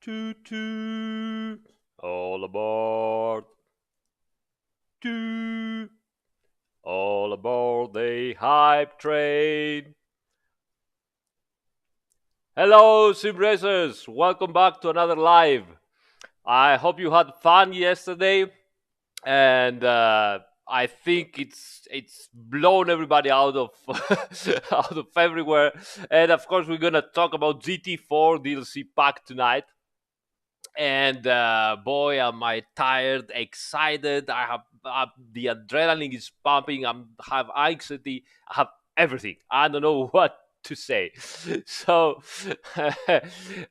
Toot toot. All aboard. Toot. All aboard the hype train. Hello, sim racers. Welcome back to another live. I hope you had fun yesterday, and I think it's blown everybody out of out of everywhere. And of course, we're gonna talk about GT4 DLC pack tonight. And boy, am I tired, excited. The adrenaline is pumping. Have anxiety. I have everything. I don't know what to say. So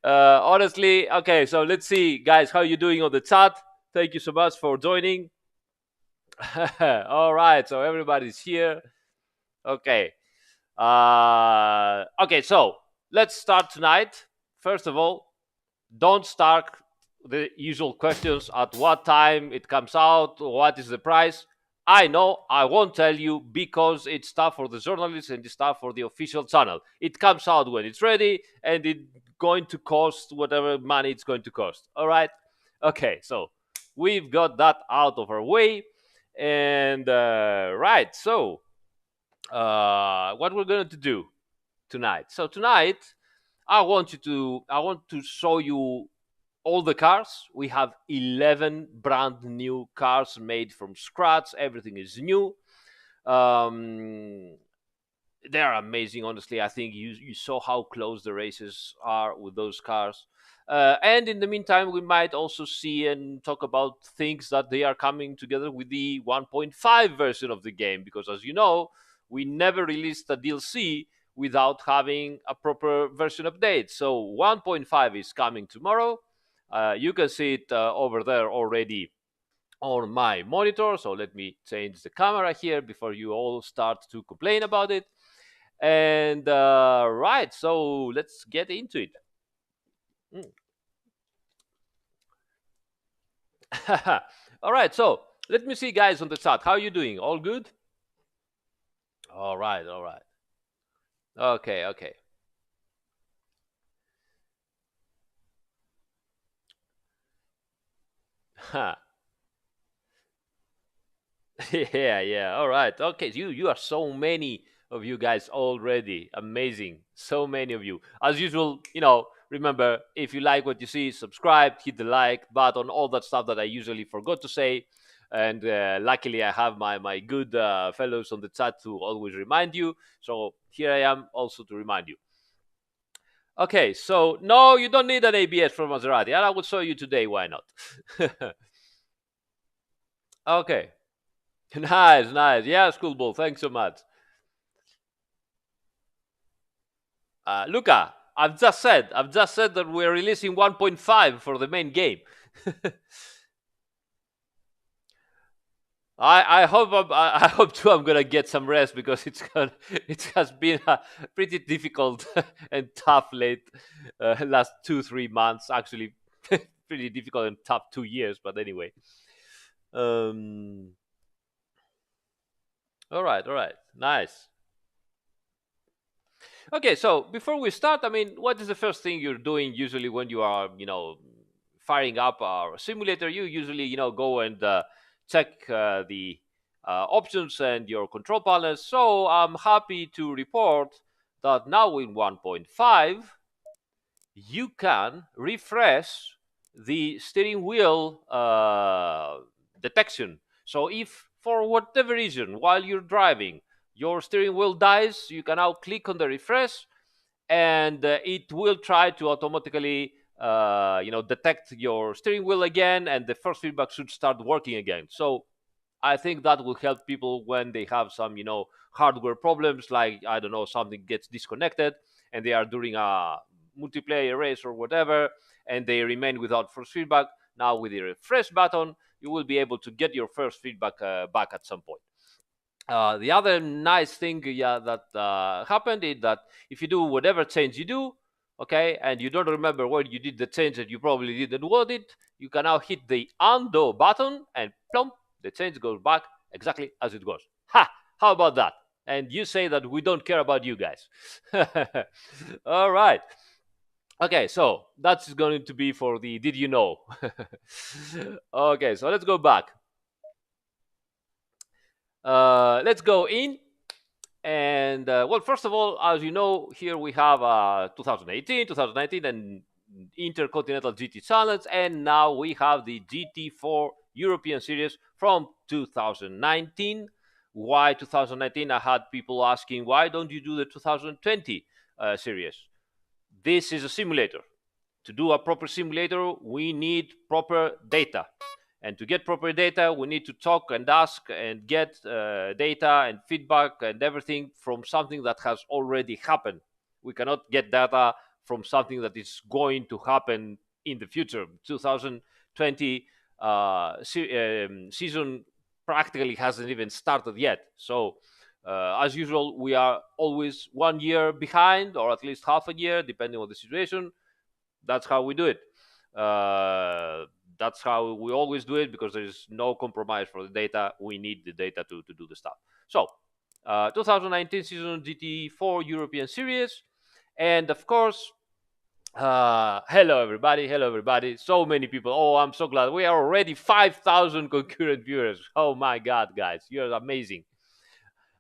honestly, okay. So let's see, guys, how you doing on the chat. Thank you so much for joining. All right, so everybody's here. Okay. Okay, so let's start tonight. First of all, don't start the usual questions at what time it comes out, what is the price. I know I won't tell you because it's stuff for the journalists and it's stuff for the official channel. It comes out when it's ready and it's going to cost whatever money it's going to cost. All right? Okay, so we've got that out of our way. And right, so what we're going to do tonight. So tonight, I want to show you all the cars. We have 11 brand new cars made from scratch. Everything is new. They're amazing, honestly. I think you saw how close the races are with those cars. And in the meantime, we might also see and talk about things that they are coming together with the 1.5 version of the game. Because as you know, we never released a DLC without having a proper version update. So 1.5 is coming tomorrow. You can see it over there already on my monitor. So let me change the camera here before you all start to complain about it. And right, so let's get into it. All right, so let me see, guys, on the chat. How are you doing? All good? All right, all right. Okay, okay. Yeah, yeah. All right. Okay, you are so many of you guys already. Amazing. So many of you. As usual, remember, if you like what you see, subscribe, hit the like button, all that stuff that I usually forgot to say. And luckily, I have my good fellows on the chat to always remind you. So here I am also to remind you. Okay, so no, you don't need an ABS from Maserati. And I will show you today why not. Okay. Nice, nice. Yeah, schoolball. Thanks so much. Luca, I've just said that we're releasing 1.5 for the main game. I hope too I'm gonna get some rest because it has been a pretty difficult and tough last 2-3 months, actually. Pretty difficult and tough 2 years, but anyway. All right, nice. Okay, so before we start, I mean, what is the first thing you're doing usually when you are, firing up a simulator? You usually, go and check the options and your control panels. So I'm happy to report that now in 1.5, you can refresh the steering wheel detection. So if for whatever reason, while you're driving, your steering wheel dies, you can now click on the refresh and it will try to automatically detect your steering wheel again, and the first feedback should start working again. So I think that will help people when they have some hardware problems, like I don't know, something gets disconnected and they are doing a multiplayer race or whatever, and they remain without first feedback. Now with the refresh button, you will be able to get your first feedback back at some point. The other nice thing, that happened is that if you do whatever change you do, okay, and you don't remember when you did the change that you probably didn't want it, you can now hit the undo button and plump, the change goes back exactly as it was. Ha! How about that? And you say that we don't care about you guys. All right. Okay, so that's going to be for the did you know. Okay, so let's go back. Let's go in. And well, first of all, as you know, here we have 2018, 2019, and Intercontinental GT Challenge, and now we have the GT4 European Series from 2019. Why 2019? I had people asking, why don't you do the 2020 series? This is a simulator. To do a proper simulator, we need proper data. And to get proper data, we need to talk and ask and get data and feedback and everything from something that has already happened. We cannot get data from something that is going to happen in the future. 2020 season practically hasn't even started yet. So, as usual, we are always 1 year behind, or at least half a year, depending on the situation. That's how we do it. That's how we always do it because there is no compromise for the data. We need the data to do the stuff. So, 2019 season GT4 European Series, and of course, hello everybody, hello everybody. So many people. Oh, I'm so glad we are already 5,000 concurrent viewers. Oh my God, guys, you're amazing.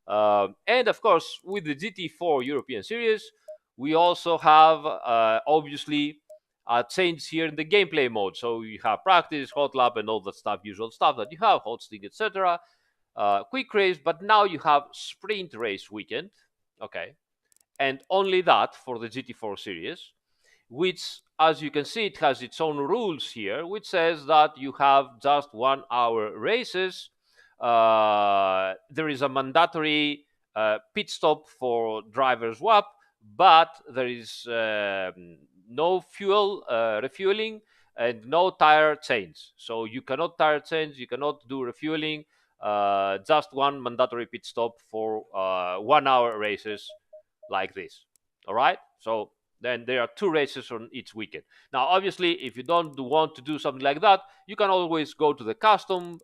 And of course, with the GT4 European Series, we also have obviously a change here in the gameplay mode. So you have practice, hot lap, and all that stuff, usual stuff that you have, hot stick, etc. Quick race, but now you have sprint race weekend. Okay, and only that for the GT4 series, which, as you can see, it has its own rules here, which says that you have just 1 hour races. There is a mandatory pit stop for driver swap, but there is no fuel refueling and no tire change. So you cannot tire change, you cannot do refueling. Just one mandatory pit stop for 1 hour races like this. All right. So then there are 2 races on each weekend. Now, obviously, if you don't want to do something like that, you can always go to the custom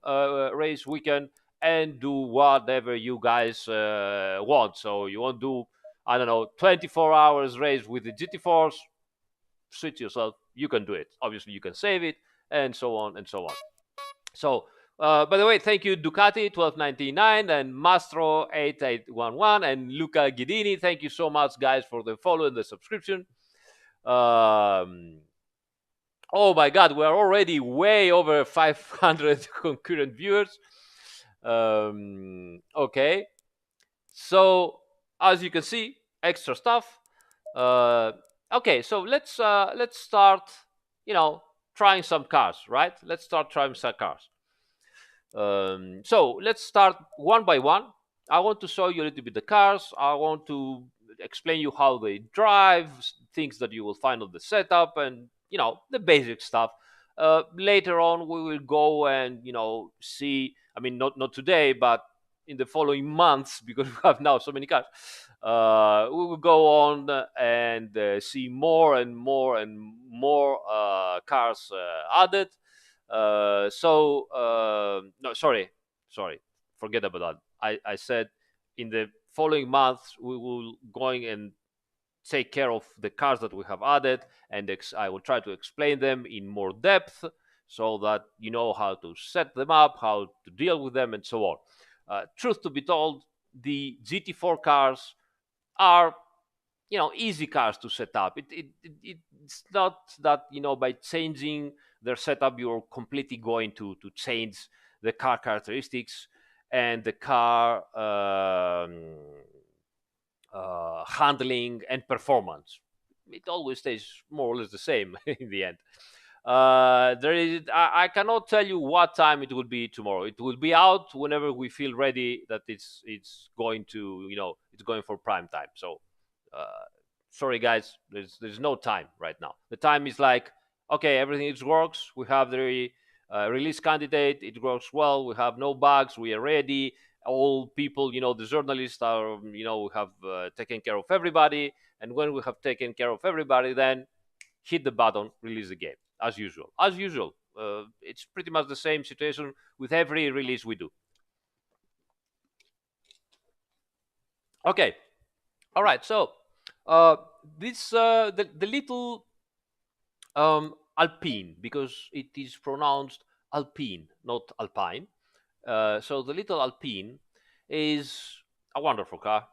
race weekend and do whatever you guys want. So you want to do, I don't know, 24 hours race with the GT4s, suit yourself. You can do it. Obviously, you can save it and so on and so on. So, by the way, thank you Ducati 1299 and Mastro 8811 and Luca Guidini. Thank you so much, guys, for the follow and the subscription. Oh my God, we're already way over 500 concurrent viewers. Okay, so as you can see, extra stuff. Okay, so let's start. You know, trying some cars, right? Let's start trying some cars. So let's start one by one. I want to show you a little bit the cars. I want to explain you how they drive, things that you will find on the setup, and the basic stuff. Later on, we will go and see. I mean, not today, but in the following months, because we have now so many cars. We will go on and see more and more and more cars added. No, sorry, forget about that. I said in the following months we will going and take care of the cars that we have added, and I will try to explain them in more depth so that you know how to set them up, how to deal with them, and so on. Truth to be told, the GT4 cars are easy cars to set up. It's not that by changing their setup you're completely going to change the car characteristics and the car handling and performance. It always stays more or less the same in the end. There is. I cannot tell you what time it will be tomorrow. It will be out whenever we feel ready that it's going to it's going for prime time. So sorry guys, there's no time right now. The time is like, okay, everything works. We have the release candidate. It works well. We have no bugs. We are ready. All people, the journalists are, we have taken care of everybody. And when we have taken care of everybody, then hit the button, release the game, as usual. As usual, it's pretty much the same situation with every release we do. Okay, all right. So this the little Alpine, because it is pronounced Alpine, not Alpine. So the little Alpine is a wonderful car,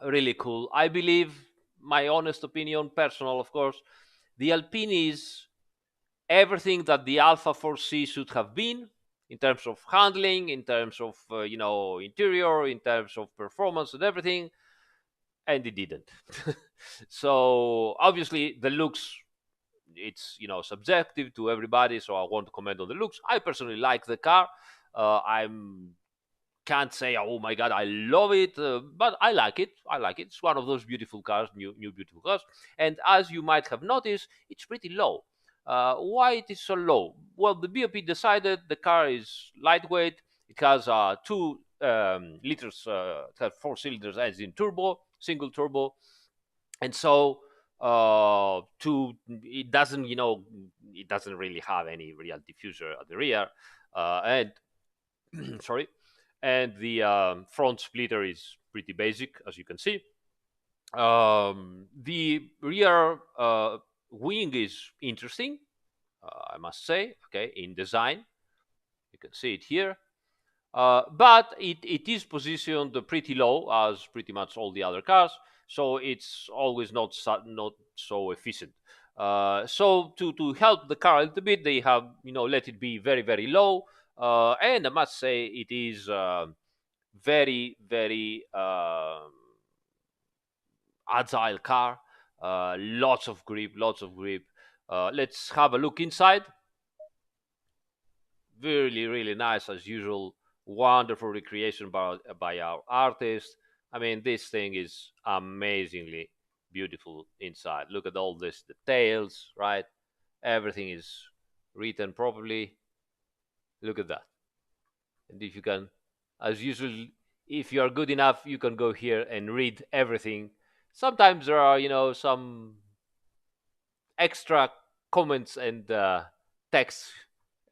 really cool. I believe, my honest opinion, personal, of course, the Alpine is everything that the Alpha 4C should have been in terms of handling, in terms of interior, in terms of performance and everything, and it didn't. So obviously the looks, it's subjective to everybody, so I won't comment on the looks. I personally like the car. I can't say, oh my god, I love it, but I like it. It's one of those beautiful cars, new beautiful cars. And as you might have noticed, it's pretty low. Why it is so low? Well, the BOP decided the car is lightweight. It has 2 liters, it has 4 cylinders engine turbo, single turbo, and so it doesn't it doesn't really have any real diffuser at the rear, and sorry, and the front splitter is pretty basic, as you can see. The rear wing is interesting, I must say. Okay, in design, you can see it here. But it is positioned pretty low, as pretty much all the other cars, so it's always not so efficient. So to help the car a little bit, they have let it be very, very low, and I must say it is very, very agile car. Lots of grip, lots of grip. Let's have a look inside. Really, really nice as usual. Wonderful recreation by our artist. I mean, this thing is amazingly beautiful inside. Look at all this details, right? Everything is written properly. Look at that. And if you can, as usual, if you are good enough, you can go here and read everything. Sometimes there are, some extra comments and text,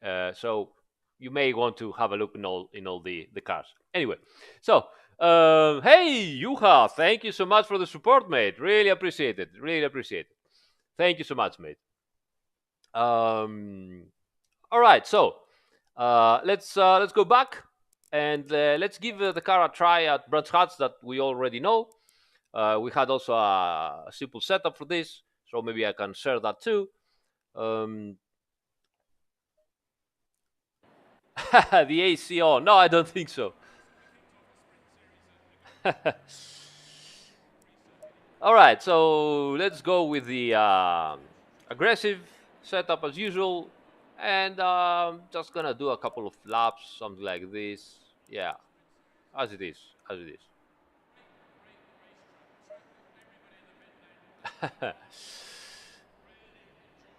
so you may want to have a look in all the cars. Anyway, so hey Yuha, thank you so much for the support, mate. Really appreciate it. Really appreciate it. Thank you so much, mate. All right, so let's go back and let's give the car a try at Brands Hatch that we already know. We had also a simple setup for this, so maybe I can share that too. The AC on? No, I don't think so. All right, so let's go with the aggressive setup as usual, and just gonna do a couple of laps, something like this. Yeah, as it is, as it is.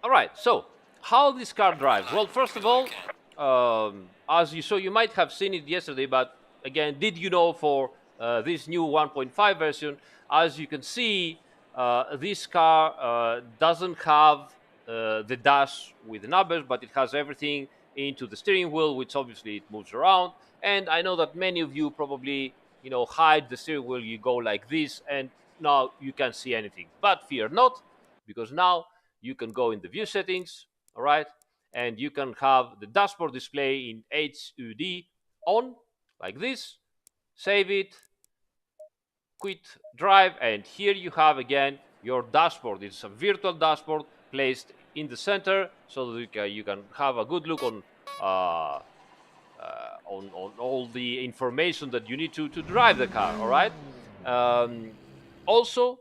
All right, so how this car drives? Well, first of all, as you saw, you might have seen it yesterday, but again, did you know for this new 1.5 version, as you can see, this car doesn't have the dash with the numbers, but it has everything into the steering wheel, which obviously it moves around. And I know that many of you probably, hide the steering wheel, you go like this, and now you can't see anything. But fear not, because now you can go in the view settings, all right, and you can have the dashboard display in HUD on, like this. Save it, quit drive, and here you have again your dashboard. It's a virtual dashboard placed in the center, so that you can have a good look on all the information that you need to drive the car. All right. Also,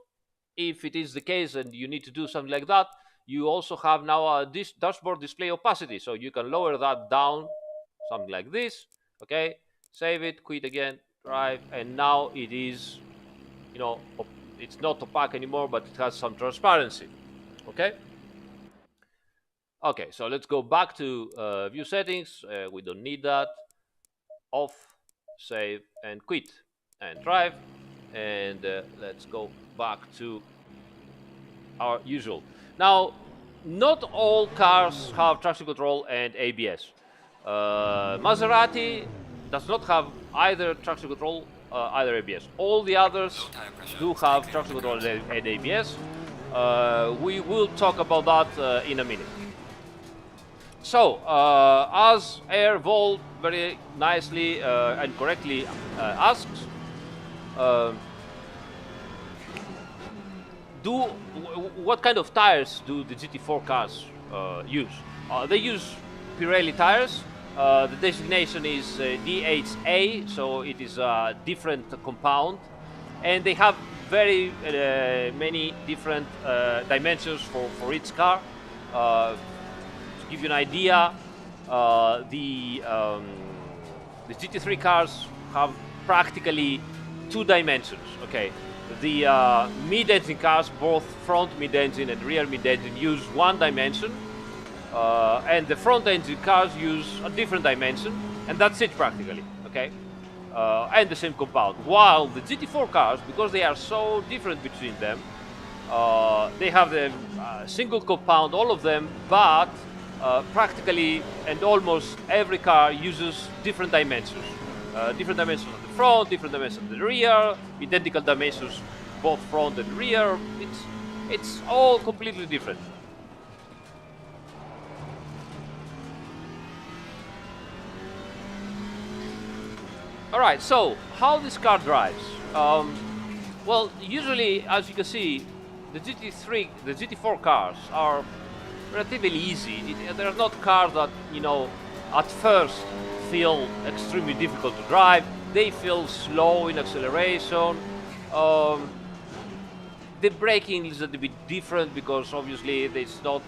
if it is the case and you need to do something like that, you also have now this dashboard display opacity, so you can lower that down, something like this. Okay, save it, quit again, drive, and now it is, it's not opaque anymore, but it has some transparency. Okay. Okay, so let's go back to view settings. We don't need that. Off, save, and quit, and drive. And let's go back to our usual. Now, not all cars have traction control and ABS. Maserati does not have either traction control, either ABS. All the others do have traction control and ABS. We will talk about that in a minute. So, as Air Volt very nicely and correctly asks, what kind of tires do the GT4 cars use? They use Pirelli tires. The designation is DHA, so it is a different compound, and they have very many different dimensions for each car. To give you an idea, the GT3 cars have practically two dimensions. Okay, the mid-engine cars, both front mid-engine and rear mid-engine, use one dimension, and the front-engine cars use a different dimension, and that's it practically. Okay, and the same compound. While the GT4 cars, because they are so different between them, they have the single compound, all of them, but practically and almost every car uses different dimensions. Different dimensions on the front, different dimensions on the rear, identical dimensions both front and rear. It's all completely different. All right, so how this car drives? Well, usually, as you can see, the GT4 cars are relatively easy. They're not cars that, you know, at first feel extremely difficult to drive. They feel slow in acceleration. The braking is a little bit different because obviously there's no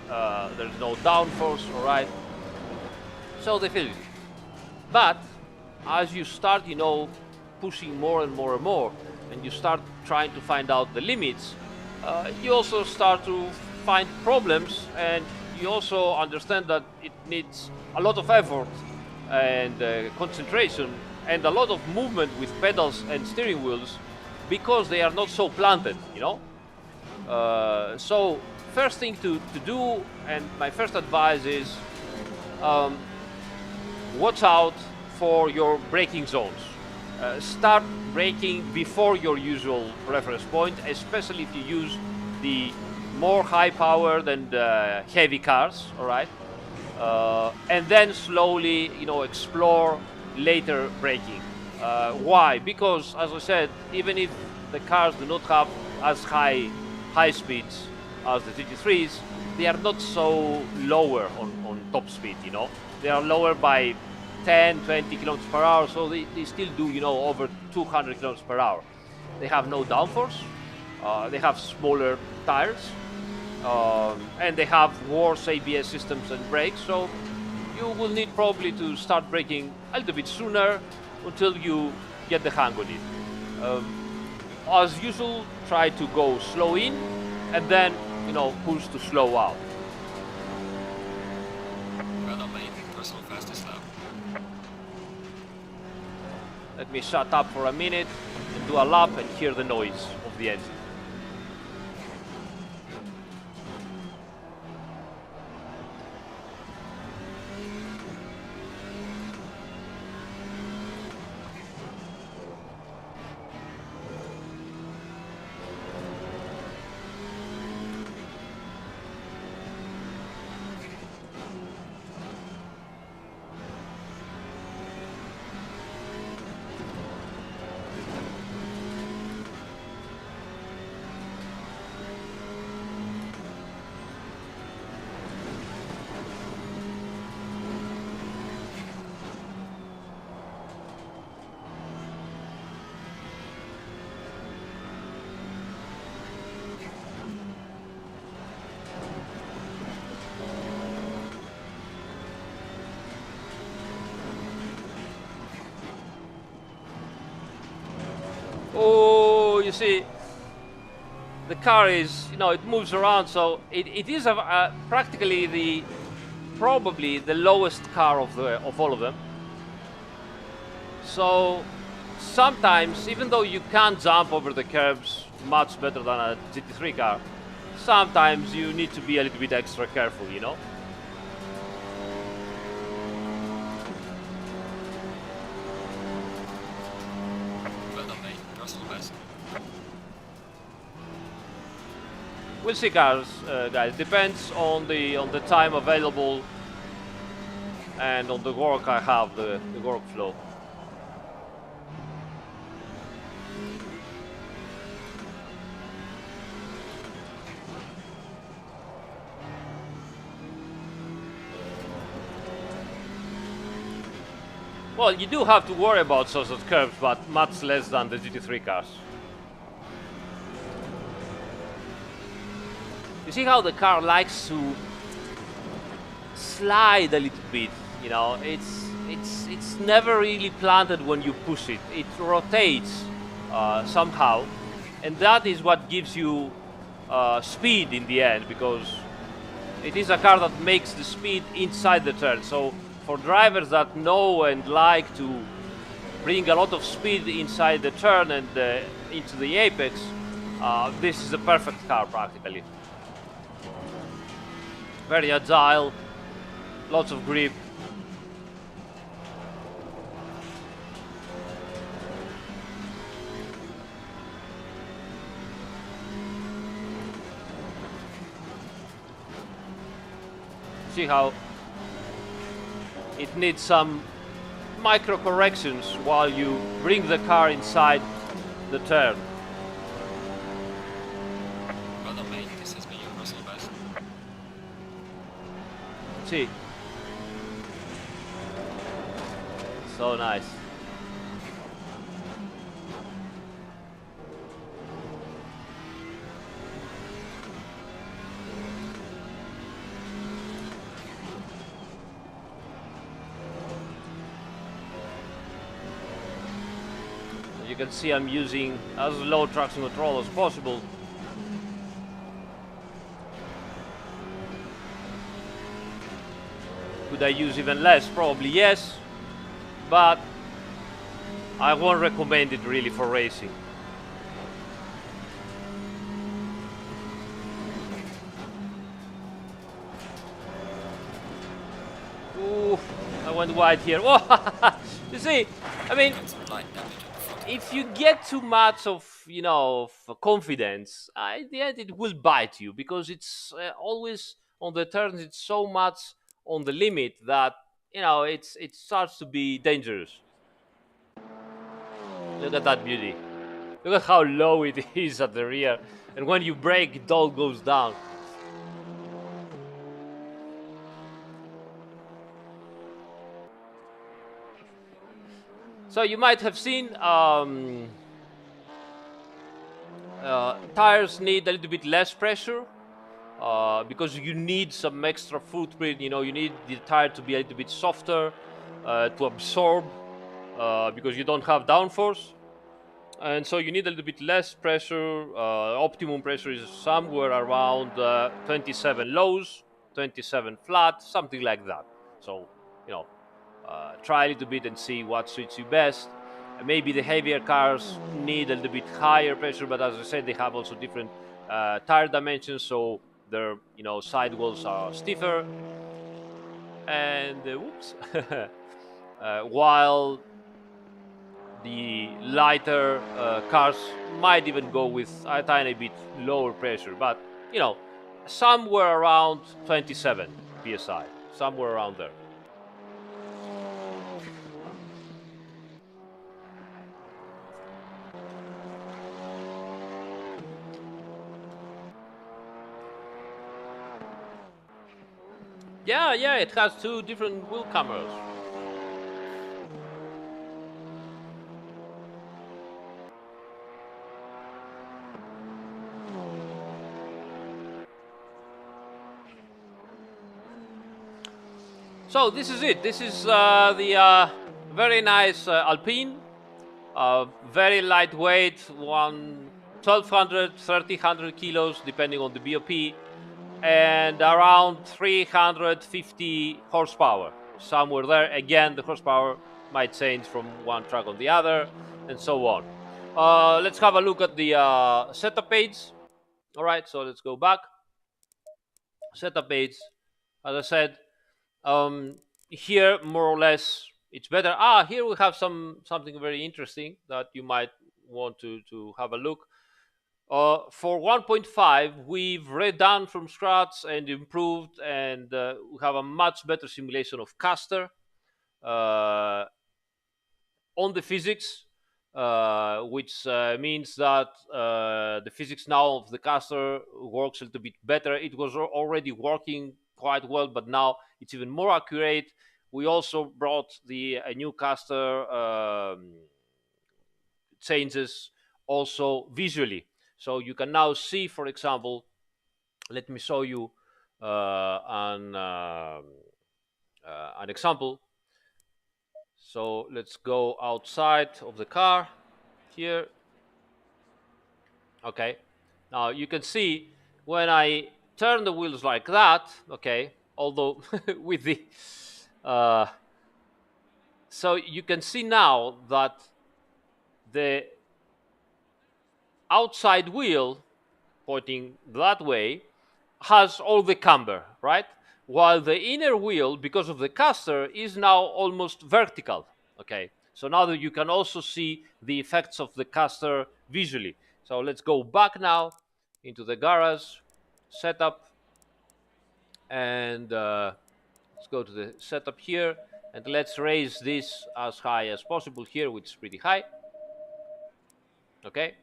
downforce, all right? So they feel easy. But as you start, you know, pushing more and more and more, and you start trying to find out the limits, you also start to find problems, and you also understand that it needs a lot of effort and concentration and a lot of movement with pedals and steering wheels because they are not so planted, you know. So first thing to do, and my first advice is watch out for your braking zones. Start braking before your usual reference point, especially if you use the more high-powered and heavy cars, all right? And then slowly, you know, explore later braking. Why? Because, as I said, even if the cars do not have as high speeds as the GT3s, they are not so lower on top speed, you know? They are lower by 10, 20 kilometers per hour, so they still do, you know, over 200 kilometers per hour. They have no downforce, they have smaller tires, and they have worse ABS systems and brakes, so you will need probably to start braking a little bit sooner until you get the hang of it. As usual, try to go slow in and then, you know, push to slow out. Well done, mate. Personal fastest lap. Let me shut up for a minute and do a lap and hear the noise of the engine. Oh, you see, the car is, you know, it moves around, so it is practically probably the lowest car of all of them. So sometimes, even though you can jump over the curbs much better than a GT3 car, sometimes you need to be a little bit extra careful, you know. We'll see, guys. Depends on the time available and on the work I have, the workflow. Well, you do have to worry about social curves, but much less than the GT3 cars. You see how the car likes to slide a little bit, you know, it's never really planted when you push it. It rotates somehow, and that is what gives you speed in the end, because it is a car that makes the speed inside the turn. So for drivers that know and like to bring a lot of speed inside the turn and into the apex, this is a perfect car practically. Very agile, lots of grip. See how it needs some micro corrections while you bring the car inside the turn. Well done, mate. This has been your personal best. See. So nice. You can see I'm using as low traction control as possible. Could I use even less? Probably yes, but I won't recommend it really for racing. Ooh, I went wide here. Oh, you see, I mean, if you get too much of, you know, of confidence, in the end it will bite you, because it's always on the turns. It's so much on the limit that, you know, it starts to be dangerous. Look at that beauty. Look at how low it is at the rear, and when you brake, it all goes down. So you might have seen tires need a little bit less pressure because you need some extra footprint. You know, you need the tire to be a little bit softer to absorb because you don't have downforce. And so you need a little bit less pressure. Optimum pressure is somewhere around 27 lows, 27 flat, something like that. So, you know, try a little bit and see what suits you best. Maybe the heavier cars need a little bit higher pressure, but as I said, they have also different tire dimensions, so their, you know, sidewalls are stiffer. And whoops, while the lighter cars might even go with a tiny bit lower pressure, but, you know, somewhere around 27 psi, somewhere around there. Yeah, it has two different wheel cameras. So this is it. This is the very nice Alpine, very lightweight, 1,200, 1,300 kilos, depending on the BOP, and around 350 horsepower, somewhere there. Again, the horsepower might change from one track on the other, and so on. Let's have a look at the setup page. All right, so let's go back. Setup page, as I said, here more or less it's better. Here we have something very interesting that you might want to have a look. For 1.5, we've redone from scratch and improved, and we have a much better simulation of caster uh, on the physics, which means that the physics now of the caster works a little bit better. It was already working quite well, but now it's even more accurate. We also brought the a new caster changes also visually. So you can now see, for example, let me show you an example. So let's go outside of the car here. Okay. Now you can see when I turn the wheels like that, okay, although with the uh, so you can see now that the outside wheel pointing that way has all the camber, right? While the inner wheel, because of the caster, is now almost vertical. Okay, so now that you can also see the effects of the caster visually. So let's go back now into the garage setup, and let's go to the setup here, and let's raise this as high as possible here, which is pretty high. Okay.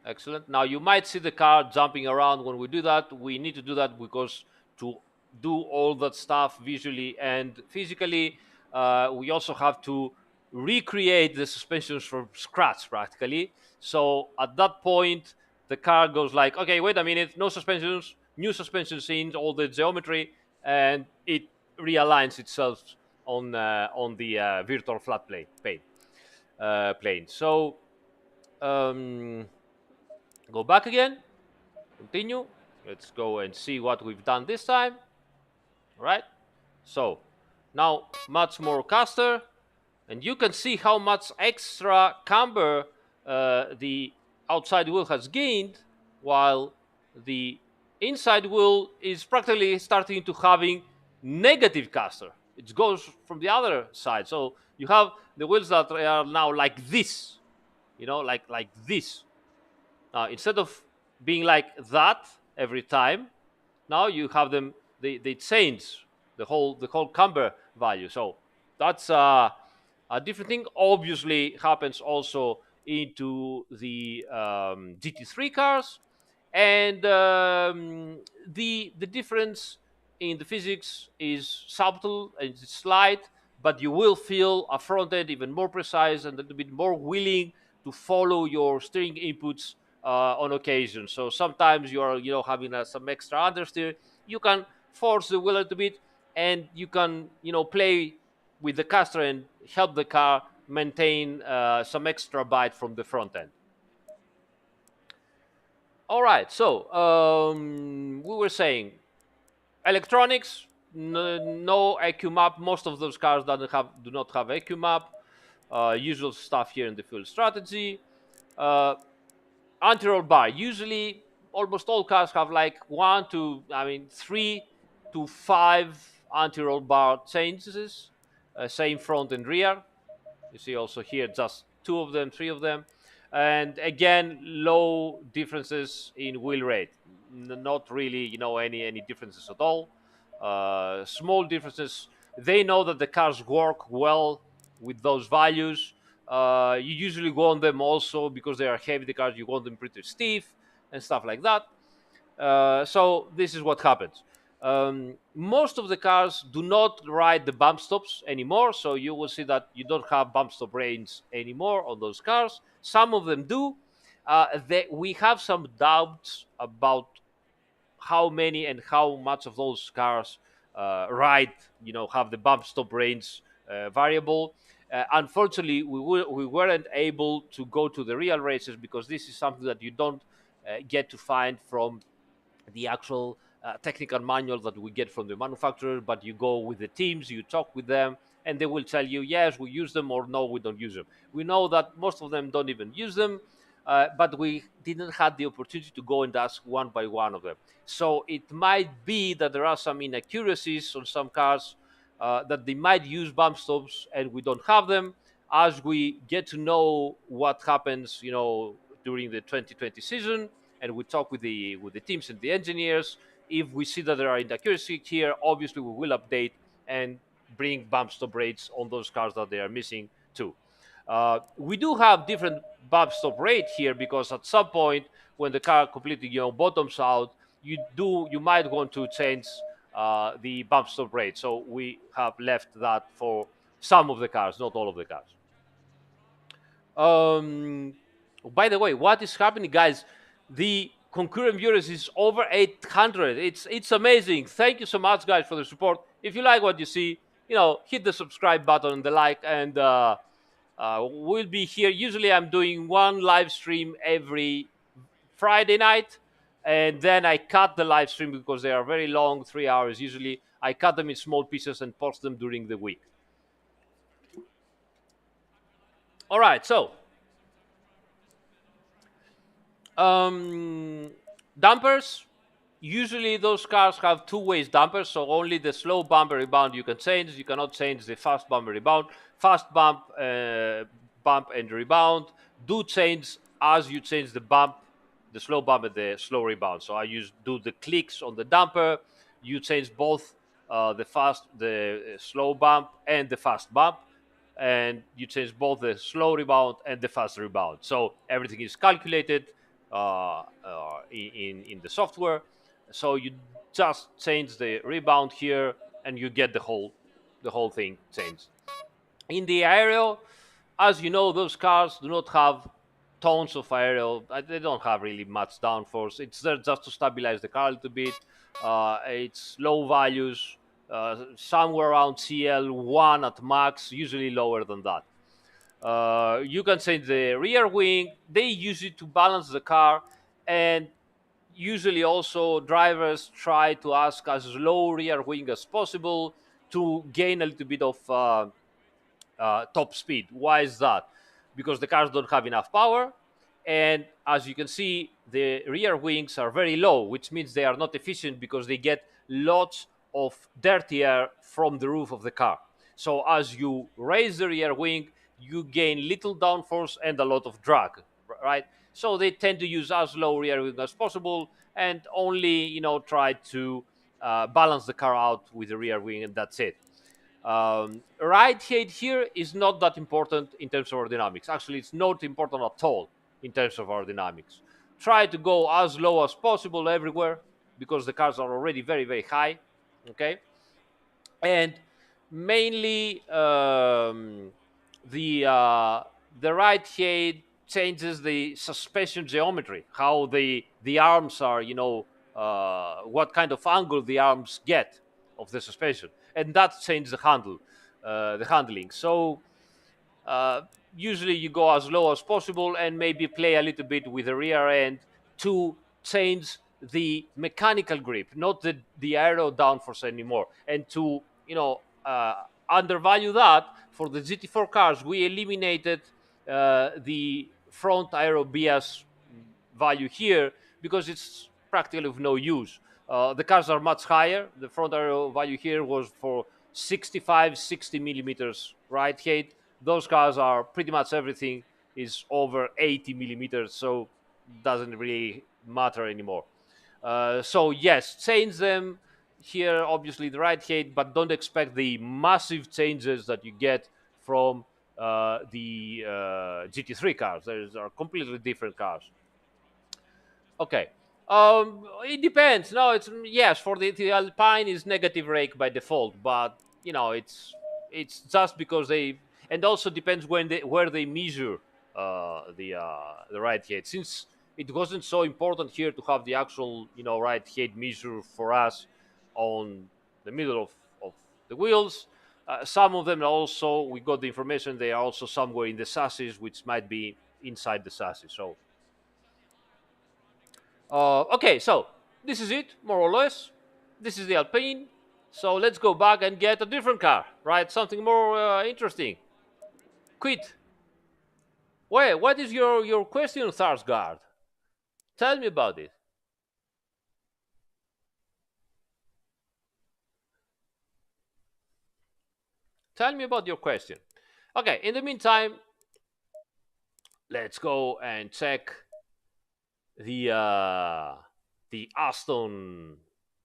Excellent. Now you might see the car jumping around when we do that. We need to do that because to do all that stuff visually and physically, we also have to recreate the suspensions from scratch practically. So at that point, the car goes like, okay, wait a minute, no suspensions, new suspension scenes, all the geometry, and it realigns itself on the virtual flat plane. So um, go back again, continue. Let's go and see what we've done this time. All right. So now much more caster, and you can see how much extra camber the outside wheel has gained, while the inside wheel is practically starting to having negative caster. It goes from the other side. So you have the wheels that are now like this, like this. Now, instead of being like that every time, now you have them. They change the whole camber value. So that's a different thing. Obviously, happens also into the GT3 cars, and the difference in the physics is subtle and it's slight, but you will feel a front end even more precise and a little bit more willing to follow your steering inputs on occasion. So sometimes you are, having some extra understeer. You can force the wheel a little bit, and you can, play with the caster and help the car maintain some extra bite from the front end. All right. So we were saying electronics, no EQ map. Most of those cars do not have EQ map. Usual stuff here in the fuel strategy. Anti-roll bar. Usually, almost all cars have like 3 to 5 anti-roll bar changes, same front and rear. You see also here just 2 of them, 3 of them. And again, low differences in wheel rate. Not really, any differences at all. Small differences. They know that the cars work well with those values. You usually go on them also because they are heavy. The cars, you want them pretty stiff and stuff like that. So this is what happens. Most of the cars do not ride the bump stops anymore, so you will see that you don't have bump stop range anymore on those cars. Some of them do. We have some doubts about how many and how much of those cars have the bump stop range variable. Unfortunately, we weren't able to go to the real races because this is something that you don't get to find from the actual technical manual that we get from the manufacturer, but you go with the teams, you talk with them, and they will tell you, yes, we use them, or no, we don't use them. We know that most of them don't even use them, but we didn't have the opportunity to go and ask one by one of them. So it might be that there are some inaccuracies on some cars that they might use bump stops and we don't have them. As we get to know what happens, during the 2020 season, and we talk with the teams and the engineers. If we see that there are inaccuracies here, obviously we will update and bring bump stop rates on those cars that they are missing too. We do have different bump stop rate here because at some point when the car completely bottoms out, you might want to change the bump stop rate. So we have left that for some of the cars, not all of the cars. Um, by the way, what is happening, guys? The concurrent viewers is over 800. It's amazing. Thank you so much, guys, for the support. If you like what you see, hit the subscribe button and the like, and we'll be here. Usually, I'm doing one live stream every Friday night, and then I cut the live stream because they are very long, 3 hours usually. I cut them in small pieces and post them during the week. All right, so dampers. Usually those cars have two-way dampers, so only the slow bumper rebound you can change. You cannot change the fast bumper rebound. Fast bump and rebound do change as you change the bump, the slow bump and the slow rebound. So I do the clicks on the damper. You change both the slow bump and the fast bump, and you change both the slow rebound and the fast rebound. So everything is calculated in the software. So you just change the rebound here, and you get the whole thing changed. In the aerial, as you know, those cars do not have tons of aerial. They don't have really much downforce. It's there just to stabilize the car a little bit. It's low values, somewhere around CL1 at max, usually lower than that. You can change the rear wing. They use it to balance the car, and usually also drivers try to ask as low rear wing as possible to gain a little bit of top speed. Why is that? Because the cars don't have enough power, and as you can see, the rear wings are very low, which means they are not efficient because they get lots of dirty air from the roof of the car. So as you raise the rear wing, you gain little downforce and a lot of drag, right? So they tend to use as low rear wing as possible and only, try to balance the car out with the rear wing, and that's it. Right height here is not that important in terms of aerodynamics. Actually, it's not important at all in terms of aerodynamics. Try to go as low as possible everywhere because the cars are already very, very high. Okay, and mainly the right height changes the suspension geometry, how the arms are, what kind of angle the arms get of the suspension, and that changes the handling. So uh, usually you go as low as possible and maybe play a little bit with the rear end to change the mechanical grip, not the aero downforce anymore, and to undervalue that. For the GT4 cars, we eliminated the front aero bias value here because it's practically of no use. The cars are much higher. The front aero value here was for 65, 60 millimeters right height. Those cars are pretty much everything is over 80 millimeters, so doesn't really matter anymore. So yes, change them here, obviously the right height, but don't expect the massive changes that you get from the GT3 cars. Those are completely different cars. Okay. It depends. No, it's yes for the Alpine is negative rake by default, but it's just because they, and also depends where they measure the right height. Since it wasn't so important here to have the actual right height measure for us on the middle of the wheels. Some of them also we got the information they are also somewhere in the chassis, which might be inside the chassis. So okay, so this is it, more or less. This is the Alpine. So let's go back and get a different car, right? Something more interesting. Quit. Wait, what is your question, Sarsgaard? Tell me about it. Tell me about your question. Okay, in the meantime, let's go and check the uh, the Aston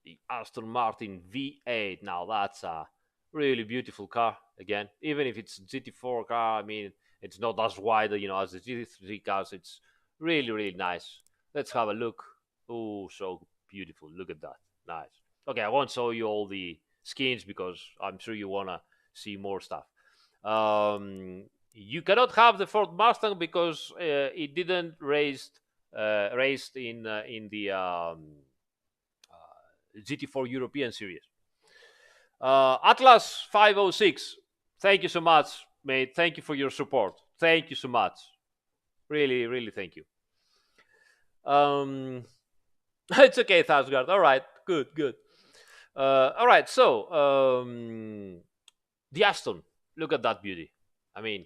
the Aston Martin V8. Now that's a really beautiful car. Again, even if it's a GT4 car, I mean it's not as wide, as the GT3 cars. It's really nice. Let's have a look. Oh, so beautiful. Look at that. Nice. Okay, I won't show you all the skins because I'm sure you wanna see more stuff. You cannot have the Ford Mustang because it didn't raced in the GT4 European Series. Atlas 506. Thank you so much, mate. Thank you for your support. Thank you so much. Really, thank you. It's okay, Thasgard. All right, good. All right, so the Aston. Look at that beauty. I mean,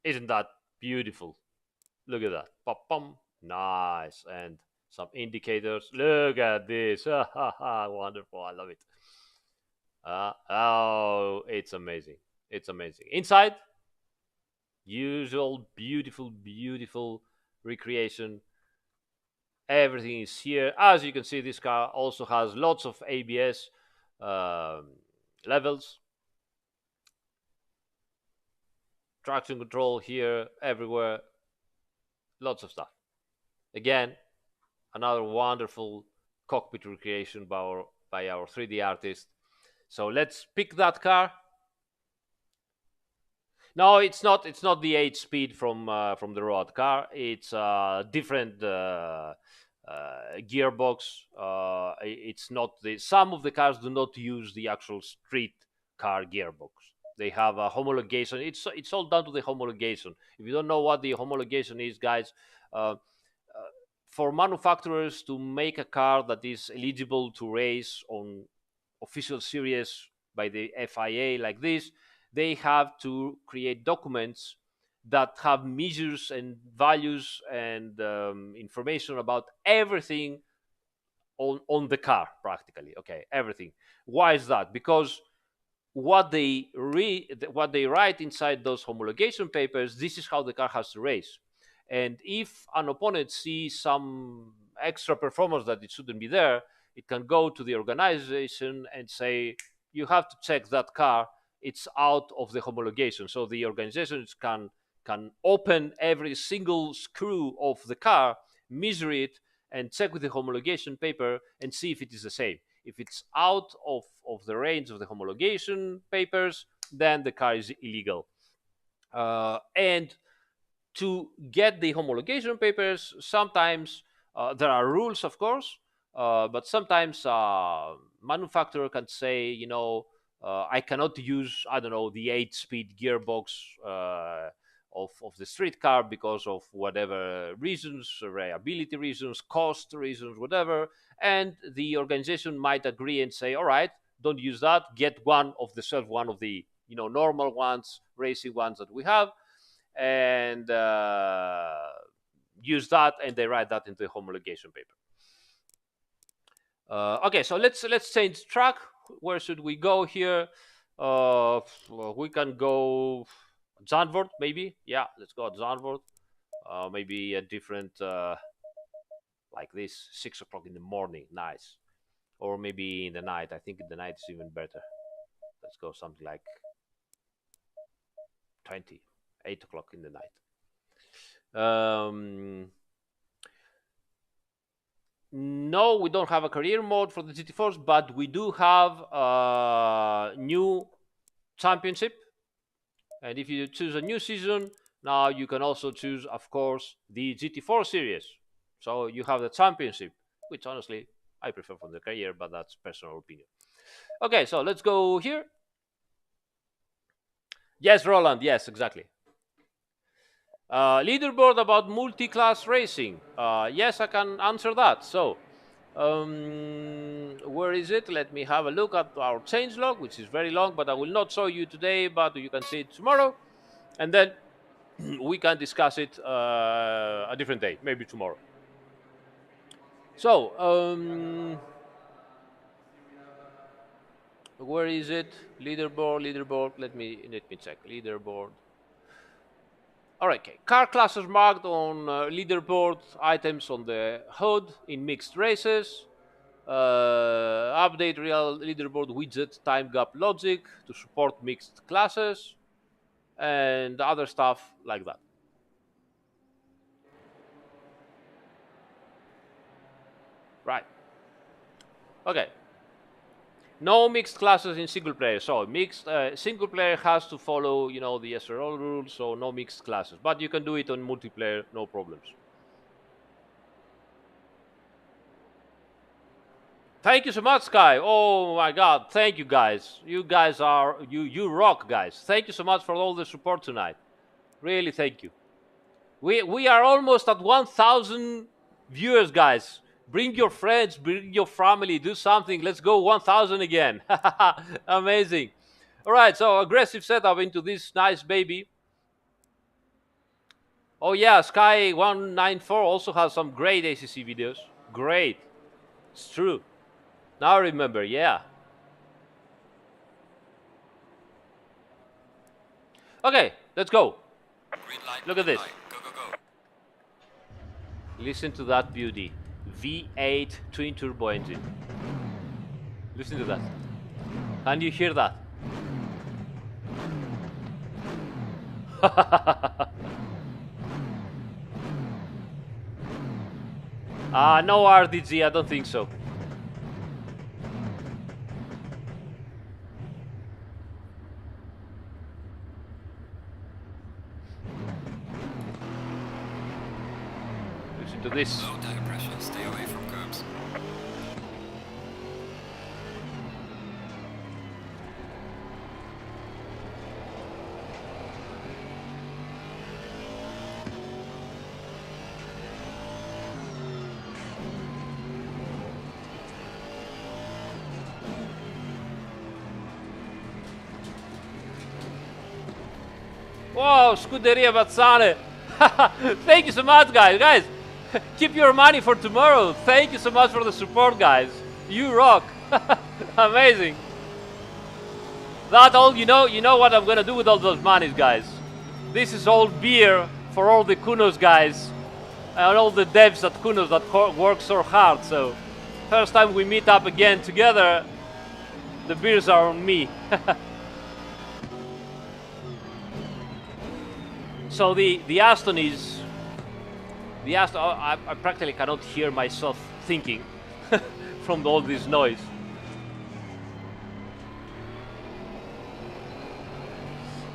isn't that beautiful? Look at that. Pop, pom. Nice. And some indicators. Look at this. Wonderful. I love it. Oh, it's amazing. It's amazing. Inside, usual beautiful recreation. Everything is here. As you can see, this car also has lots of ABS levels. Traction control here, everywhere. Lots of stuff. Again, another wonderful cockpit recreation by our 3D artist. So let's pick that car. No, it's not. It's not the 8-speed from the road car. It's a different gearbox. It's not the. Some of the cars do not use the actual street car gearbox. They have a homologation. It's all down to the homologation. If you don't know what the homologation is, guys, uh, for manufacturers to make a car that is eligible to race on official series by the FIA like this, they have to create documents that have measures and values and information about everything on the car, practically. Okay, everything. Why is that? Because what they write inside those homologation papers, this is how the car has to race. And if an opponent sees some extra performance that it shouldn't be there, it can go to the organization and say, you have to check that car, it's out of the homologation. So the organizations can open every single screw of the car, measure it, and check with the homologation paper and see if it is the same. If it's out of the range of the homologation papers, then the car is illegal. And to get the homologation papers, sometimes there are rules, of course, but sometimes manufacturer can say, I cannot use, I don't know, the 8-speed gearbox of the street car because of whatever reasons, reliability reasons, cost reasons, whatever. And the organization might agree and say, all right, don't use that. Get one of the normal ones, racing ones that we have, and use that, and they write that into the homologation paper. Okay, so let's change track. Where should we go here? We can go Zandvoort, maybe. Yeah, let's go at Zandvoort. Maybe a different, like this, 6 o'clock in the morning. Nice. Or maybe in the night. I think in the night is even better. Let's go something like 8 o'clock in the night. No, we don't have a career mode for the GT4s, but we do have a new championship. And if you choose a new season, now you can also choose, of course, the GT4 series. So you have the championship, which honestly I prefer from the career, but that's personal opinion. Okay, so let's go here. Yes, Roland. Yes, exactly. Leaderboard about multi-class racing. Yes, I can answer that. So, where is it? Let me have a look at our changelog, which is very long, but I will not show you today, but you can see it tomorrow. And then we can discuss it a different day, maybe tomorrow. So, where is it? Leaderboard. Let me check. Leaderboard. All right, okay. Car classes marked on leaderboard items on the hood in mixed races. Update real leaderboard widget time gap logic to support mixed classes and other stuff like that. Right. Okay. No mixed classes in single player. So mixed single player has to follow, you know, the SRO rules. So no mixed classes, but you can do it on multiplayer, no problems. Thank you so much, Sky. Oh my God, thank you guys. You guys are you rock, guys. Thank you so much for all the support tonight. Really, thank you. We are almost at 1,000 viewers, guys. Bring your friends, bring your family, do something. Let's go 1,000 again. Amazing. All right, so aggressive setup into this nice baby. Oh yeah, Sky 194 also has some great ACC videos. Great. It's true. Now I remember, yeah. Okay, let's go. Green light. Look at green this. light. Go, go, go. Listen to that beauty. V8 twin turbo engine. Listen to that. Can you hear that? No RDG, I don't think so. Listen to this. Low tire pressure. Stay away from curbs. Wow, Scuderia Bazzane. Thank you so much, guys. Guys, keep your money for tomorrow. Thank you so much for the support, guys. You rock. Amazing. That all, you know what I'm gonna do with all those monies, guys. This is all beer for all the Kunos guys and all the devs at Kunos that work so hard. So, first time we meet up again together, the beers are on me. So the Aston is the Aston. I practically cannot hear myself thinking from all this noise.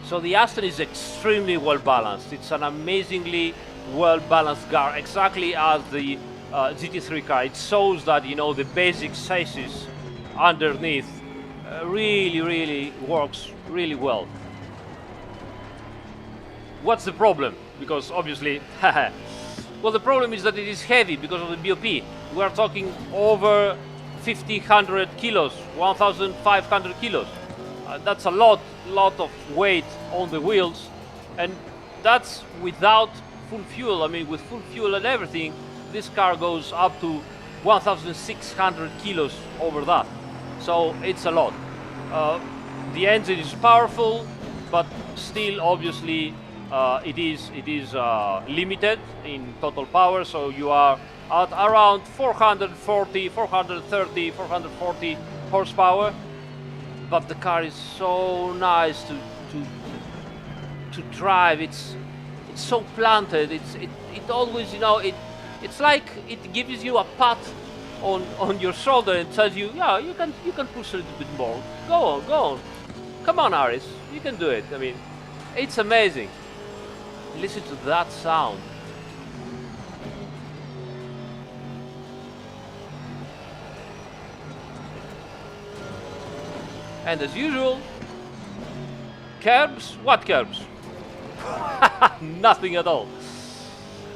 So the Aston is extremely well balanced. It's an amazingly well balanced car, exactly as the GT3 car. It shows that the basic chassis underneath really works really well. What's the problem? Because obviously, well, the problem is that it is heavy because of the BOP. We are talking over 1,500 kilos, 1,500 kilos. That's a lot of weight on the wheels, and that's without full fuel. I mean, with full fuel and everything, this car goes up to 1,600 kilos over that. So it's a lot. The engine is powerful, but still, obviously, it is limited in total power. So you are at around 440, 430, 440 horsepower. But the car is so nice to drive. It's so planted. It always, it's like it gives you a pat on your shoulder and tells you, yeah, you can push a little bit more. Go on. Come on, Aris, you can do it. I mean, it's amazing. Listen to that sound. And as usual, curbs? What curbs? Nothing at all.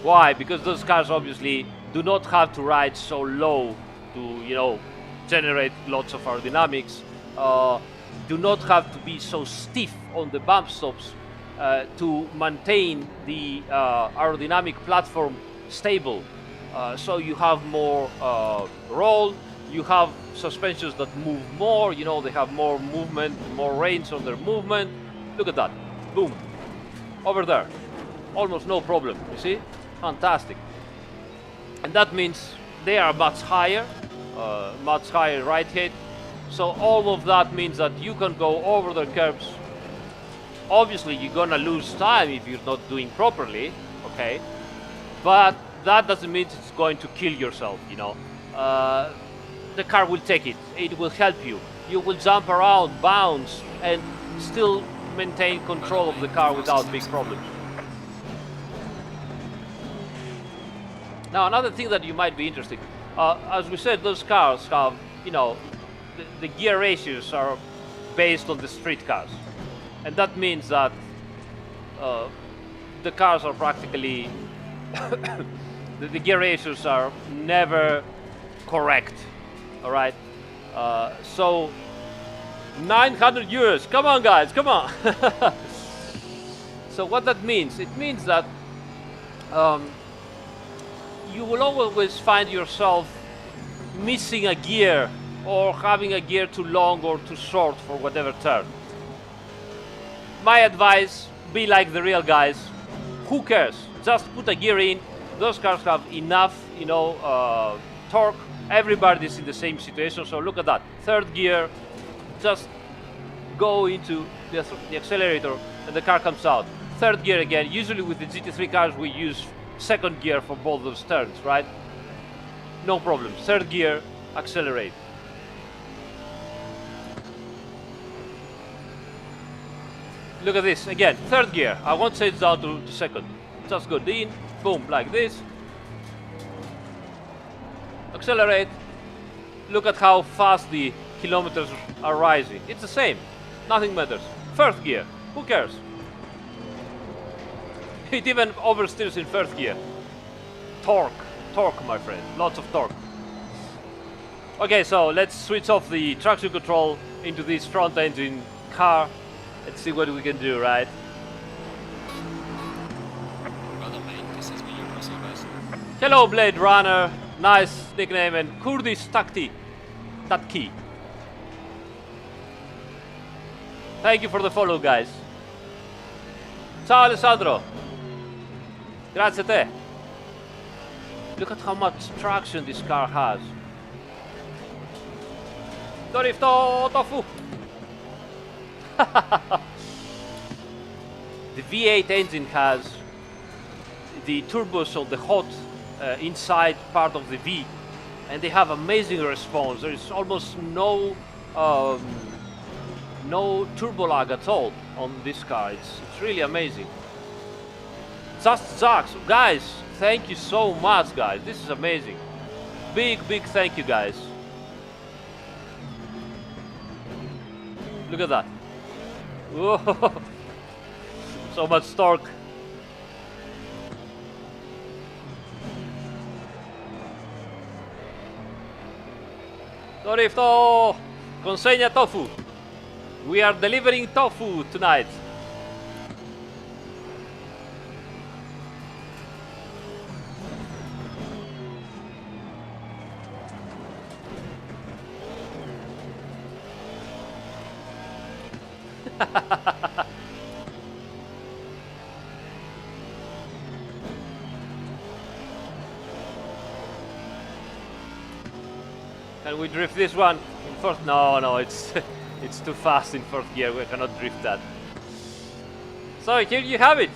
Why? Because those cars obviously do not have to ride so low to, generate lots of aerodynamics. Do not have to be so stiff on the bump stops to maintain the aerodynamic platform stable. So you have more roll. You have suspensions that move more, they have more movement, more range on their movement. Look at that. Boom. Over there. almost no problem. You see, fantastic. And that means they are much higher right hit. So all of that means that you can go over the curbs. Obviously, you're gonna lose time if you're not doing properly, okay? But that doesn't mean it's going to kill yourself, you know. The car will take it. It will help you. You will jump around, bounce, and still maintain control of the car without big problems. Now, another thing that you might be interested, as we said, those cars have, you know, the gear ratios are based on the street cars. And that means that the cars are practically, the gear ratios are never correct, all right? So 900 euros, come on guys, come on. So what that means, it means that you will always find yourself missing a gear or having a gear too long or too short for whatever turn. My advice, be like the real guys. Who cares? Just put a gear in. Those cars have enough, you know, torque. Everybody's in the same situation, so look at that. Third gear, just go into the accelerator and the car comes out. Third gear again. Usually with the GT3 cars we use second gear for both those turns, right? No problem. Third gear, accelerate. Look at this, again, third gear. I won't say it's down to second. Just go in, boom, like this. Accelerate. Look at how fast the kilometers are rising. It's the same, nothing matters. First gear, who cares? It even oversteers in first gear. Torque, my friend, lots of torque. Okay, so let's switch off the traction control into this front engine car. Let's see what we can do, right? Hello, Blade Runner. Nice nickname, and Kurdish Tatki. Thank you for the follow, guys. Ciao, Alessandro. Grazie a te. Look at how much traction this car has. Dorifto tofu. The V8 engine has the turbos on the hot inside part of the V, and they have amazing response. There is almost no turbo lag at all on this car. It's really amazing. Just Zax, guys, thank you so much, guys. This is amazing. Big thank you, guys. Look at that. Whoa. So much torque. Dorifto, consegna tofu. We are delivering tofu tonight. Can we drift this one in first? No, it's it's too fast in first gear. We cannot drift that. So here you have it.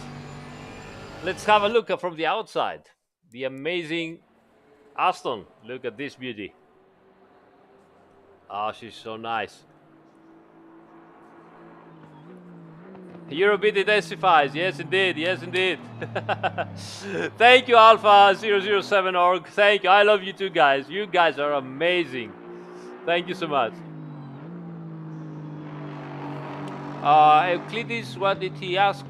Let's have a look from the outside. The amazing Aston. Look at this beauty. Oh, she's so nice. Eurobit intensifies. Yes, indeed. Yes, indeed. Thank you, Alpha007org. Thank you. I love you too, guys. You guys are amazing. Thank you so much. Euclides, what did he ask?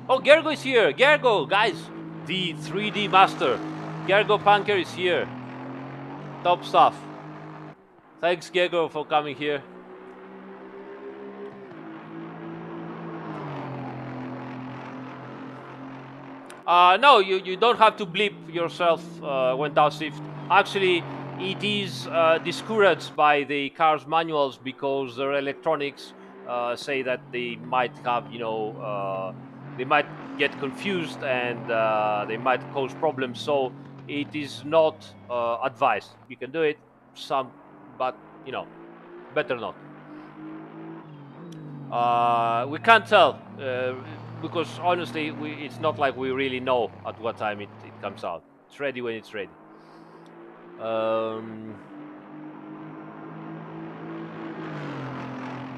Oh, Gergo is here. Gergo, guys. The 3D master. Gergo Punker is here. Top stuff. Thanks, Gergo, for coming here. No, you don't have to bleep yourself when downshift. Actually, it is discouraged by the car's manuals because their electronics say that they might have, you know, they might get confused and they might cause problems. So it is not advised. You can do it, but better not. We can't tell because honestly, it's not like we really know at what time it comes out. It's ready when it's ready.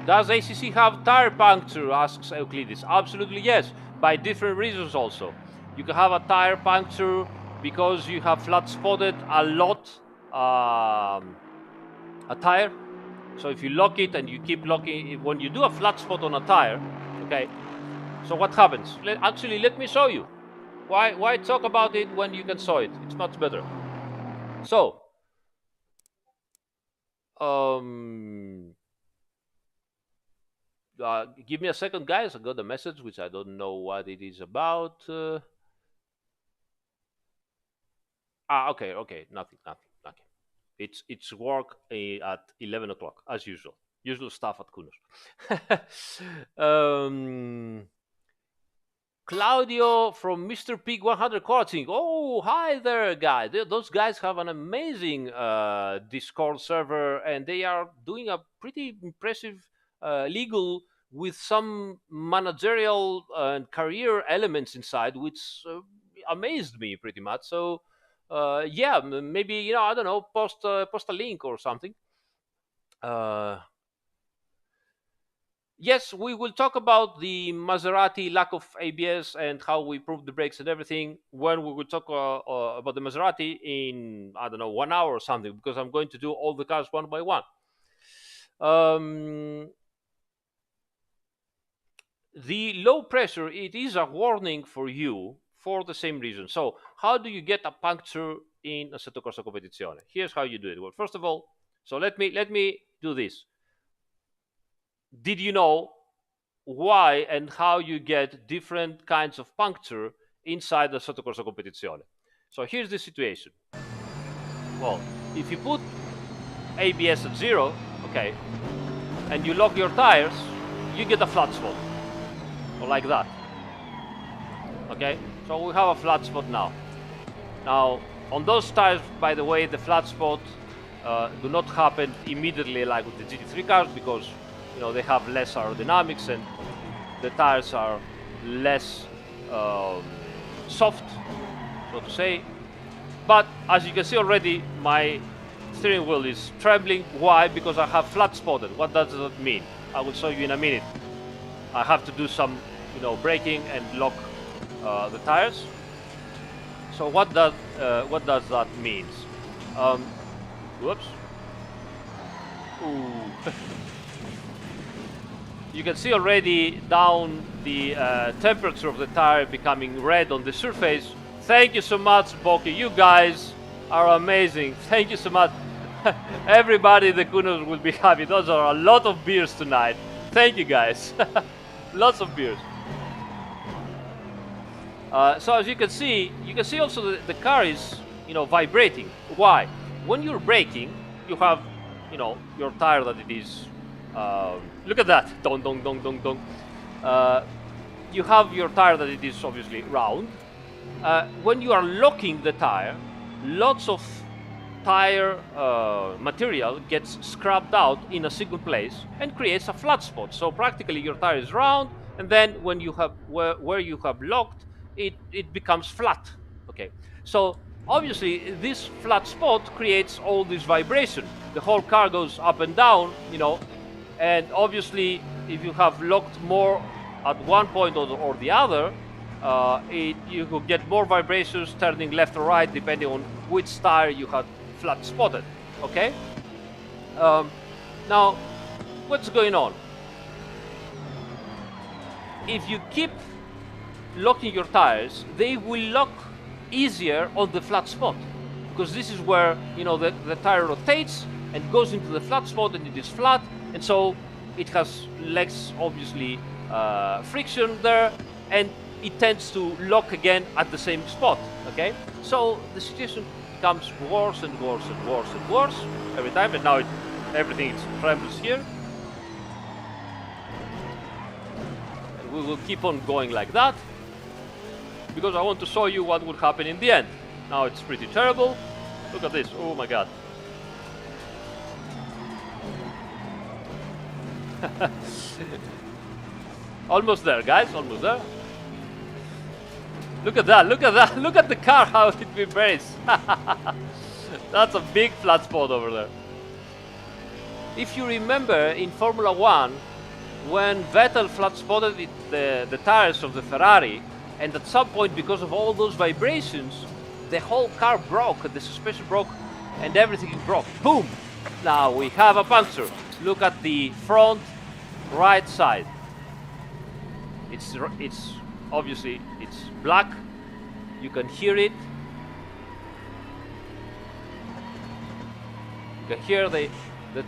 Does ACC have tire puncture? Asks Euclides. Absolutely yes, by different reasons also. You can have a tire puncture because you have flat spotted a lot a tire. So if you lock it and you keep locking, when you do a flat spot on a tire, okay, so what happens? Actually, let me show you. Why talk about it when you can saw it? It's much better. So, give me a second, guys. I got a message which I don't know what it is about. Okay, nothing. It's work at 11 o'clock as usual. Usual stuff at Kunos. Claudio from Mr. Pig 100 Coaching. Oh, hi there, guys. Those guys have an amazing Discord server, and they are doing a pretty impressive legal with some managerial and career elements inside, which amazed me pretty much. So, yeah, maybe I don't know, post a link or something. Yes, we will talk about the Maserati lack of ABS and how we prove the brakes and everything when we will talk about the Maserati in, I don't know, 1 hour or something, because I'm going to do all the cars one by one. The low pressure, it is a warning for you for the same reason. So how do you get a puncture in Assetto Corsa Competizione? Here's how you do it. Well, first of all, so let me do this. Did you know why and how you get different kinds of puncture inside the Assetto Corsa Competizione? So here's the situation. Well, if you put ABS at 0, okay, and you lock your tires, you get a flat spot, or like that. Okay, so we have a flat spot now. Now, on those tires, by the way, the flat spot do not happen immediately like with the GT3 cars, because they have less aerodynamics and the tires are less soft, so to say. But as you can see already, my steering wheel is trembling. Why? Because I have flat spotted. What does that mean? I will show you in a minute. I have to do some braking and lock the tires. So what does that mean? Whoops. Ooh. You can see already down the temperature of the tire becoming red on the surface. Thank you so much, Boki. You guys are amazing. Thank you so much. Everybody in the Kunos will be happy. Those are a lot of beers tonight. Thank you, guys. Lots of beers. So as you can see also the car is vibrating. Why? When you're braking, you have your tire that it is. Look at that. Dong, dong, dong, dong, dong. You have your tire that it is obviously round. When you are locking the tire, lots of tire material gets scrubbed out in a single place and creates a flat spot. So practically your tire is round, and then when you have where you have locked, it becomes flat. Okay. So obviously this flat spot creates all this vibration. The whole car goes up and down, and obviously if you have locked more at one point or the other, you could get more vibrations turning left or right depending on which tire you had flat spotted. Okay. Now what's going on? If you keep locking your tires, they will lock easier on the flat spot, because this is where the tire rotates and goes into the flat spot, and it is flat, and so it has less obviously friction there, and it tends to lock again at the same spot. Okay, so the situation becomes worse and worse and worse and worse every time, and now everything trembles here, and we will keep on going like that. because I want to show you what would happen in the end. Now it's pretty terrible. Look at this. Oh my god. Almost there, guys. Almost there. Look at that. Look at that. Look at the car, how it vibrates. That's a big flat spot over there. If you remember in Formula 1, when Vettel flat spotted the tires of the Ferrari, and at some point, because of all those vibrations, the whole car broke, the suspension broke, and everything broke. Boom! Now we have a puncture. Look at the front right side. It's obviously it's black. You can hear it. You can hear the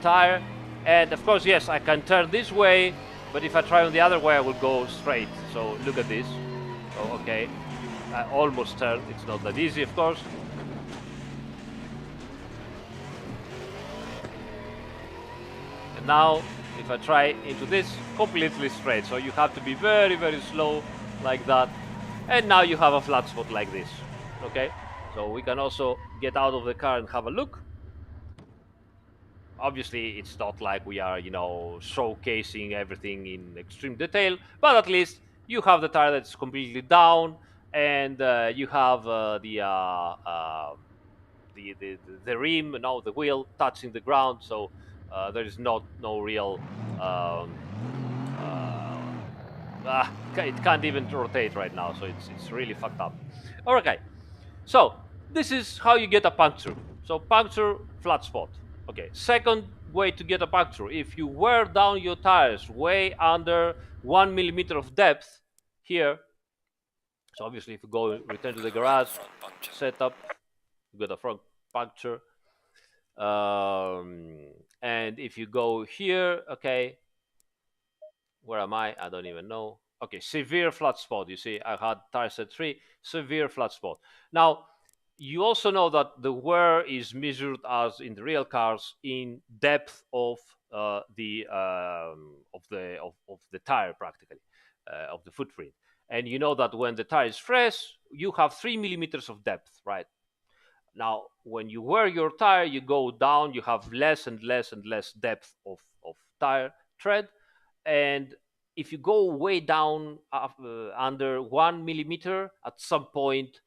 tire, and of course, yes, I can turn this way, but if I try on the other way, I will go straight. So look at this. Oh, okay, I almost turned. It's not that easy, of course. And now, if I try into this, completely straight. So you have to be very, very slow like that. And now you have a flat spot like this. Okay, so we can also get out of the car and have a look. Obviously, it's not like we are, you know, showcasing everything in extreme detail, but at least you have the tire that's completely down, and you have the rim, the wheel touching the ground, so there is no real. It can't even rotate right now, so it's really fucked up. Okay, so this is how you get a puncture. So puncture, flat spot. Okay, second way to get a puncture, if you wear down your tires way under 1 millimeter of depth here. So obviously, if you go return to the garage, setup, you got a front puncture. And if you go here, okay, where am I? I don't even know. Okay, severe flat spot. You see, I had tire set 3, severe flat spot. Now, you also know that the wear is measured as in the real cars in depth of the tire, practically of the footprint. And you know that when the tire is fresh, you have 3 millimeters of depth, right? Now, when you wear your tire, you go down, you have less and less and less depth of tire tread. And if you go way down under 1 millimeter, at some point,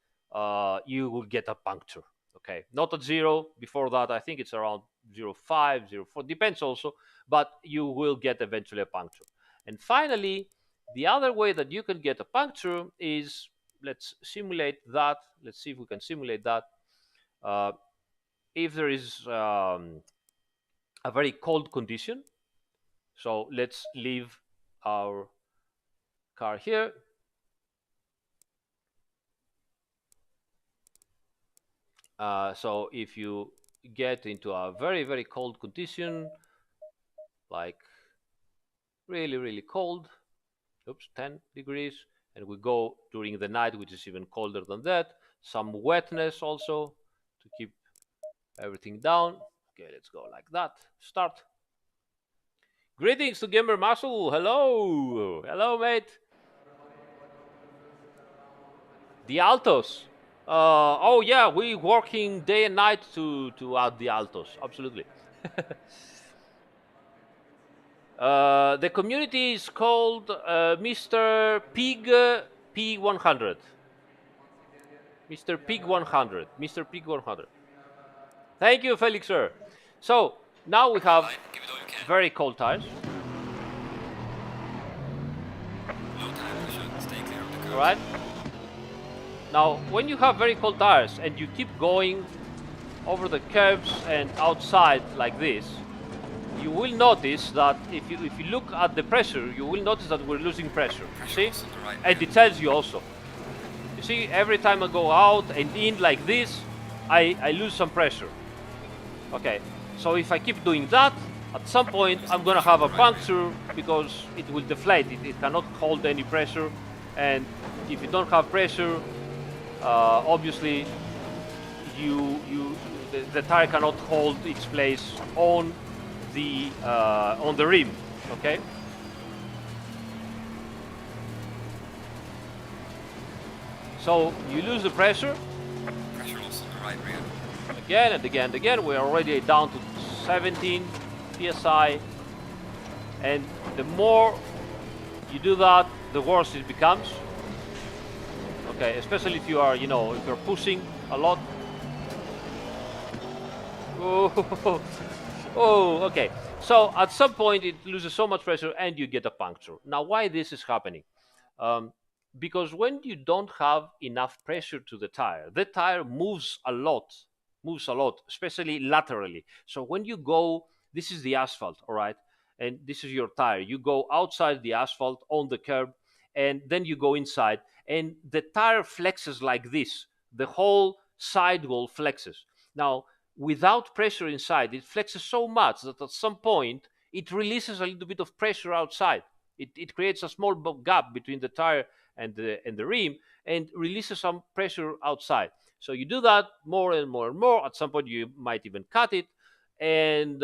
you will get a puncture. Okay, not at 0. Before that, I think it's around 0.5, 0.4, depends also, but you will get eventually a puncture. And finally, the other way that you can get a puncture is, let's simulate that. Let's see if we can simulate that. If there is a very cold condition, so let's leave our car here. So if you get into a very, very cold condition, like really, really cold, 10 degrees, and we go during the night, which is even colder than that, some wetness also to keep everything down. Okay, let's go like that. Start. Greetings to Gamer Muscle. Hello. Hello, mate. The Altos. Oh yeah, we working day and night to add the Altos. Absolutely. The community is called Mr. Pig P100. Mr. Pig 100. Mr. Pig 100. Thank you, Felix, sir. So now we have very cold tires. All right. Now, when you have very cold tires and you keep going over the curves and outside like this, you will notice that if you look at the pressure, you will notice that we're losing pressure. See? And it tells you also. You see, every time I go out and in like this, I lose some pressure. Okay, so if I keep doing that, at some point I'm gonna have a puncture because it will deflate. It cannot hold any pressure, and if you don't have pressure, obviously the tire cannot hold its place on the rim. Okay. So you lose the pressure. Pressure loss on the right rear. Again and again and again. We're already down to 17 psi. And the more you do that, the worse it becomes. Okay, especially if you are, if you're pushing a lot. Oh, oh, okay. So at some point it loses so much pressure and you get a puncture. Now, why this is happening? Because when you don't have enough pressure to the tire moves a lot, especially laterally. So when you go, this is the asphalt, all right, and this is your tire. You go outside the asphalt on the curb, and then you go inside, and the tire flexes like this. The whole sidewall flexes. Now, without pressure inside, it flexes so much that at some point it releases a little bit of pressure outside. It creates a small gap between the tire and the rim and releases some pressure outside. So you do that more and more and more. At some point, you might even cut it, and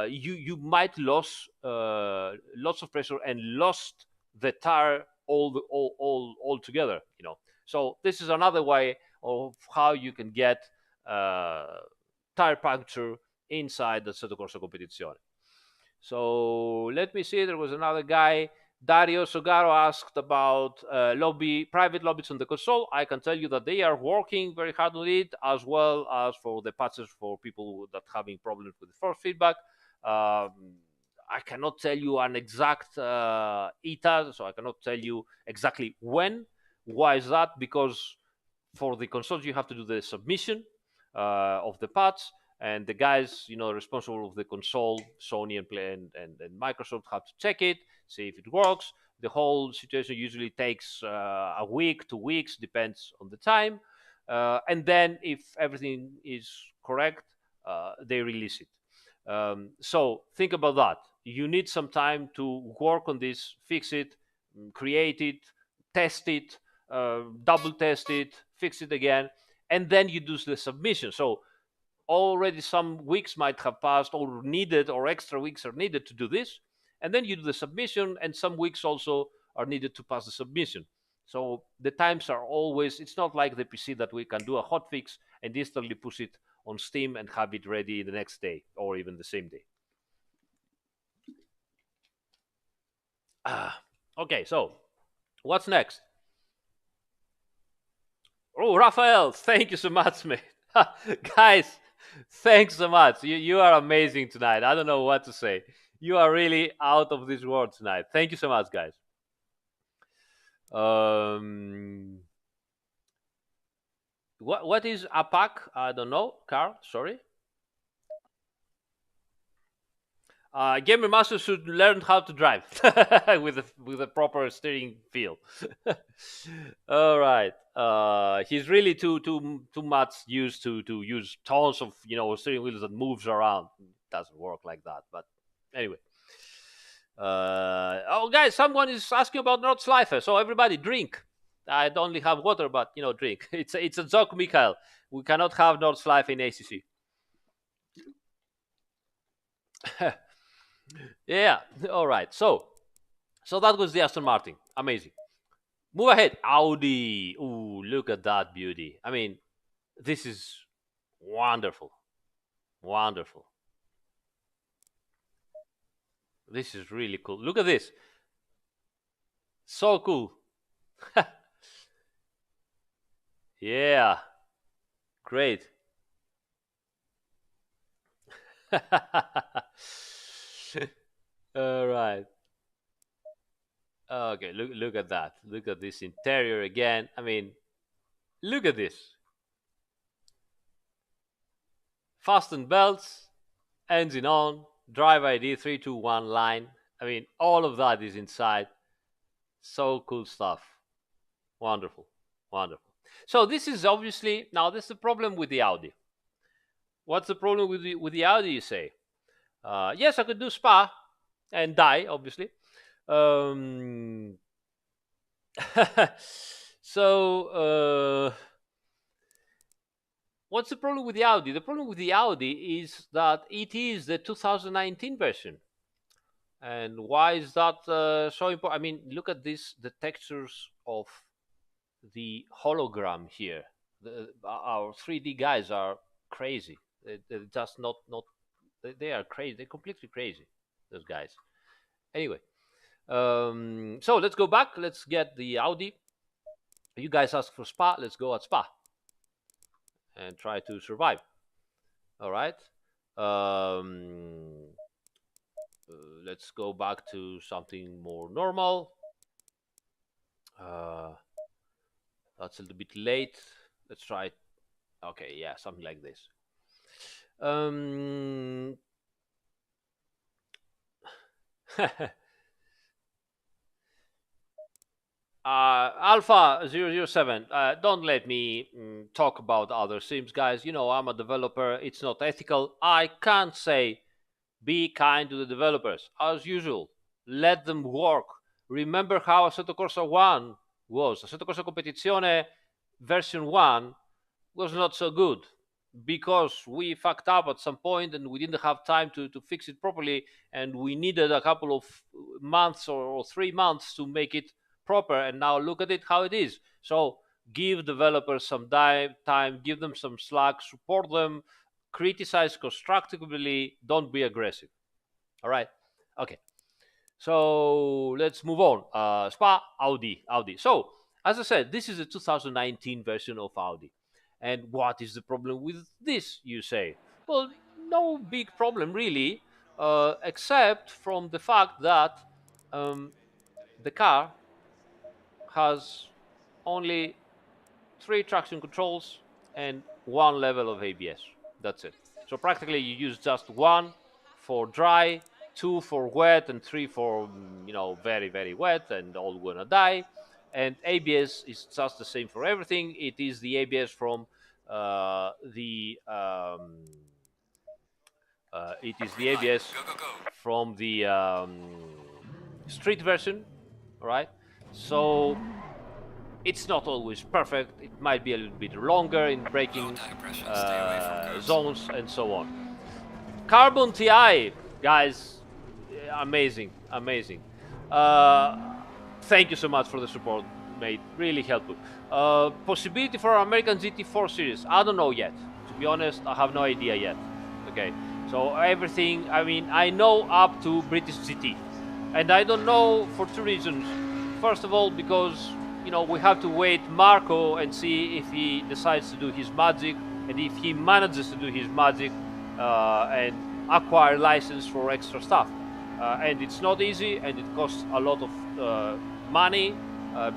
you might lose lots of pressure and lost the tire all together. So this is another way of how you can get tire puncture inside the Assetto Corsa Competizione. So let me see. There was another guy. Dario Sogaro asked about private lobbies on the console. I can tell you that they are working very hard on it, as well as for the patches for people that having problems with the force feedback. I cannot tell you an exact ETA, so I cannot tell you exactly when. Why is that? Because for the consoles you have to do the submission of the patch, and the guys responsible of the console, Sony and Microsoft, have to check it, see if it works. The whole situation usually takes a week, 2 weeks, depends on the time, and then if everything is correct, they release it. So think about that. You need some time to work on this, fix it, create it, test it, double test it, fix it again, and then you do the submission. So already some weeks might have passed, or extra weeks are needed to do this, and then you do the submission, and some weeks also are needed to pass the submission. So the times are always, it's not like the PC that we can do a hot fix and instantly push it on Steam and have it ready the next day or even the same day. Okay, so what's next? Oh, Raphael, thank you so much, mate. Guys, thanks so much. You are amazing tonight. I don't know what to say. You are really out of this world tonight. Thank you so much, guys. What is a pack? I don't know. Carl, sorry. Gamer Master should learn how to drive with a proper steering feel. All right. He's really too much used to use tons of steering wheels that moves around. It doesn't work like that. But anyway. Oh, guys, someone is asking about Nordschleife. So everybody, drink. I only have water, but drink. It's a joke, Mikhail. We cannot have Nordschleife in ACC. Yeah. All right. So that was the Aston Martin. Amazing. Move ahead. Audi. Ooh, look at that beauty. I mean, this is wonderful. Wonderful. This is really cool. Look at this. So cool. Yeah. Great. All right. Okay, look at that. Look at this interior again. I mean, look at this. Fasten belts, engine on, drive ID 321 line. I mean, all of that is inside. So cool stuff. Wonderful. Wonderful. So this is obviously, now this is the problem with the Audi. What's the problem with the Audi, you say? Yes, I could do Spa and die, obviously. So what's the problem with the Audi? The problem with the Audi is that it is the 2019 version. And why is that so important? I mean, look at this, the textures of the hologram here. Our 3D guys are crazy. They're just not. They are crazy. They're completely crazy. Those guys. Anyway, so let's go back. Let's get the Audi. You guys asked for Spa. Let's go at Spa and try to survive. All right. Let's go back to something more normal. That's a little bit late. Let's try it. Okay, yeah, something like this. Alpha 007, don't let me talk about other sims, guys. You know, I'm a developer. It's not ethical. I can't say be kind to the developers. As usual, let them work. Remember how Assetto Corsa 1 was. Assetto Corsa Competizione version 1 was not so good because we fucked up at some point and we didn't have time to fix it properly, and we needed a couple of months or 3 months to make it proper, and now look at it how it is. So give developers some time, give them some slack, support them, criticize constructively, don't be aggressive. All right, okay, so let's move on. Spa, Audi. So as I said, this is a 2019 version of Audi. And what is the problem with this, you say? Well, no big problem really, except from the fact that the car has only 3 traction controls and 1 level of ABS. That's it. So practically you use just 1 for dry, 2 for wet, and 3 for, very, very wet and all gonna die. And ABS is just the same for everything. It is the ABS from the it is the ABS from the street version. All right. So it's not always perfect. It might be a little bit longer in braking zones and so on. Carbon TI, guys, amazing. Thank you so much for the support, mate. Really helpful. Possibility for our American GT4 series. I don't know yet. To be honest, I have no idea yet. Okay, so everything, I know up to British GT. And I don't know for 2 reasons. First of all, because we have to wait Marco and see if he decides to do his magic, and if he manages to do his magic and acquire license for extra stuff. And it's not easy, and it costs a lot of money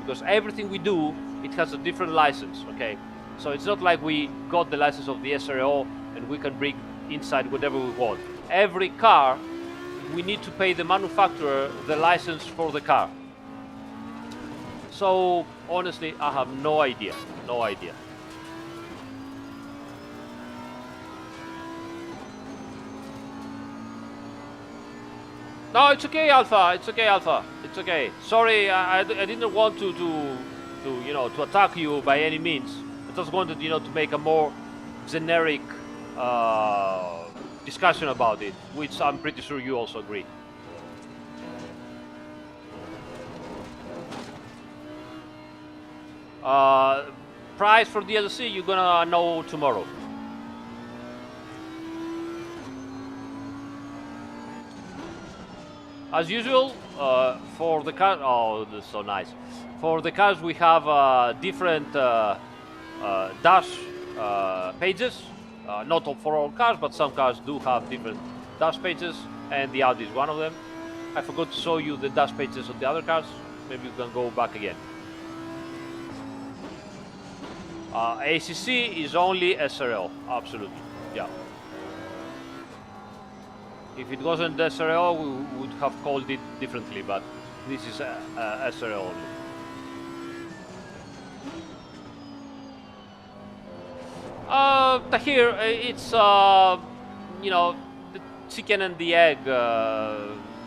because everything we do, it has a different license. Okay, so it's not like we got the license of the SRO and we can bring inside whatever we want. Every car, we need to pay the manufacturer the license for the car. So honestly, I have no idea. No, it's okay, Alpha. It's okay. Sorry, I didn't want to attack you by any means. I just wanted to make a more generic discussion about it, which I'm pretty sure you also agree. Price for DLC, you're gonna know tomorrow. As usual, for the car, oh, that's so nice. For the cars, we have different dash pages. Not for all cars, but some cars do have different dash pages, and the Audi is one of them. I forgot to show you the dash pages of the other cars. Maybe you can go back again. ACC is only SRL, absolutely, yeah. If it wasn't SRL, we would have called it differently, but this is SRL only. Here, it's, the chicken and the egg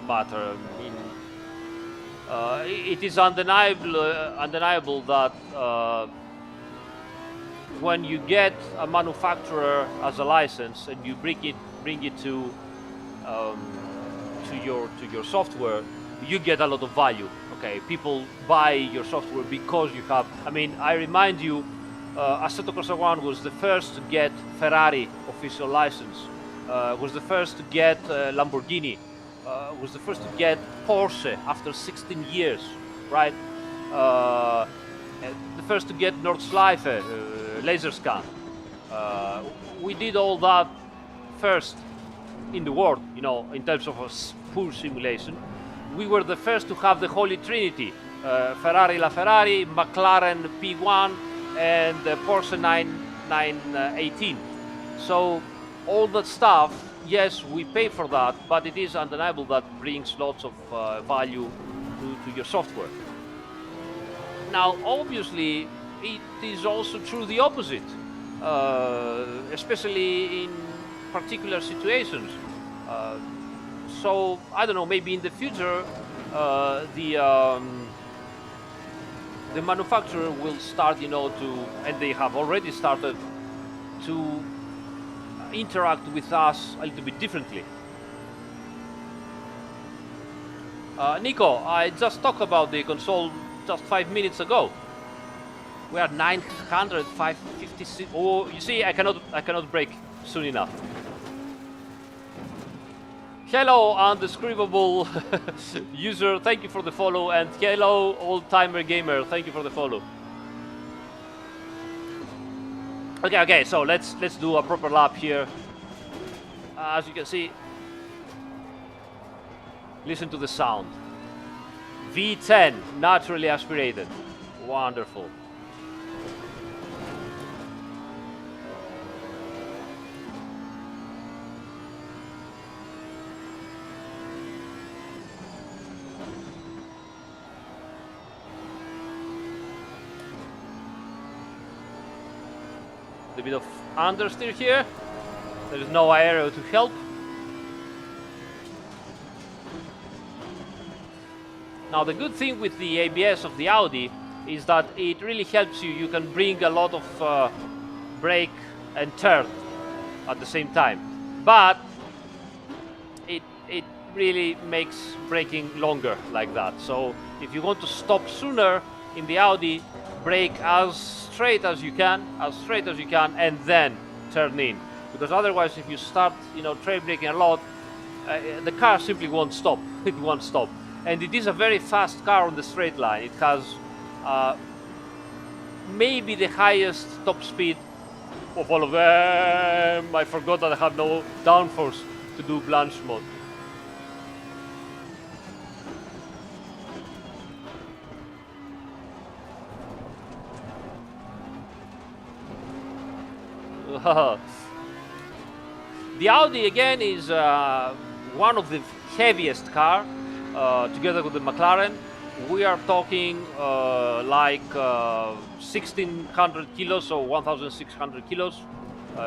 matter. It is undeniable that when you get a manufacturer as a license and you bring it to your software, you get a lot of value. okay, people buy your software because you have. I mean, I remind you, Assetto Corsa One was the first to get Ferrari official license. Was the first to get Lamborghini. Was the first to get Porsche after 16 years, right? The first to get Nordschleife, laser scan. We did all that first in the world, you know, in terms of a pure simulation. We were the first to have the Holy Trinity, Ferrari LaFerrari, McLaren P1, and Porsche 918. So all that stuff, yes, we pay for that, but it is undeniable that brings lots of value to your software. Now, obviously, it is also true the opposite, especially in particular situations. So I don't know, maybe in the future, the manufacturer will start, you know, and they have already started to interact with us a little bit differently. Nico, I just talked about the console just 5 minutes ago. We are 900, 556. Oh, you see, I cannot break soon enough. Hello, undescribable user. Thank you for the follow, and hello, old timer gamer. Thank you for the follow. Okay. So let's do a proper lap here. As you can see, listen to the sound. V10, naturally aspirated. Wonderful. A bit of understeer here. There is no aero to help. Now the good thing with the ABS of the Audi is that it really helps you. You can bring a lot of brake and turn at the same time, but it really makes braking longer like that. So if you want to stop sooner in the Audi, brake as straight as you can, and then turn in. Because otherwise, if you start, you know, trail braking a lot, the car simply won't stop. It won't stop. And it is a very fast car on the straight line. It has maybe the highest top speed of all of them. I forgot that I have no downforce to do blanche mode. The Audi again is one of the heaviest car, together with the McLaren. We are talking like 1,600 kilos or 1,600 kilos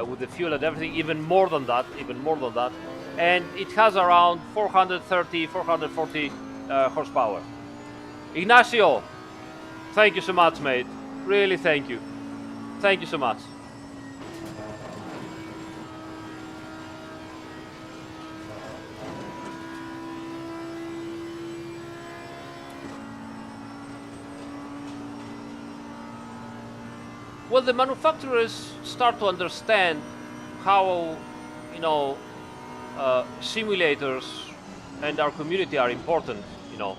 with the fuel and everything, even more than that. And it has around 430, 440 horsepower. Ignacio, thank you so much, mate. Really, thank you. Thank you so much. Well, the manufacturers start to understand how, you know, simulators and our community are important. You know,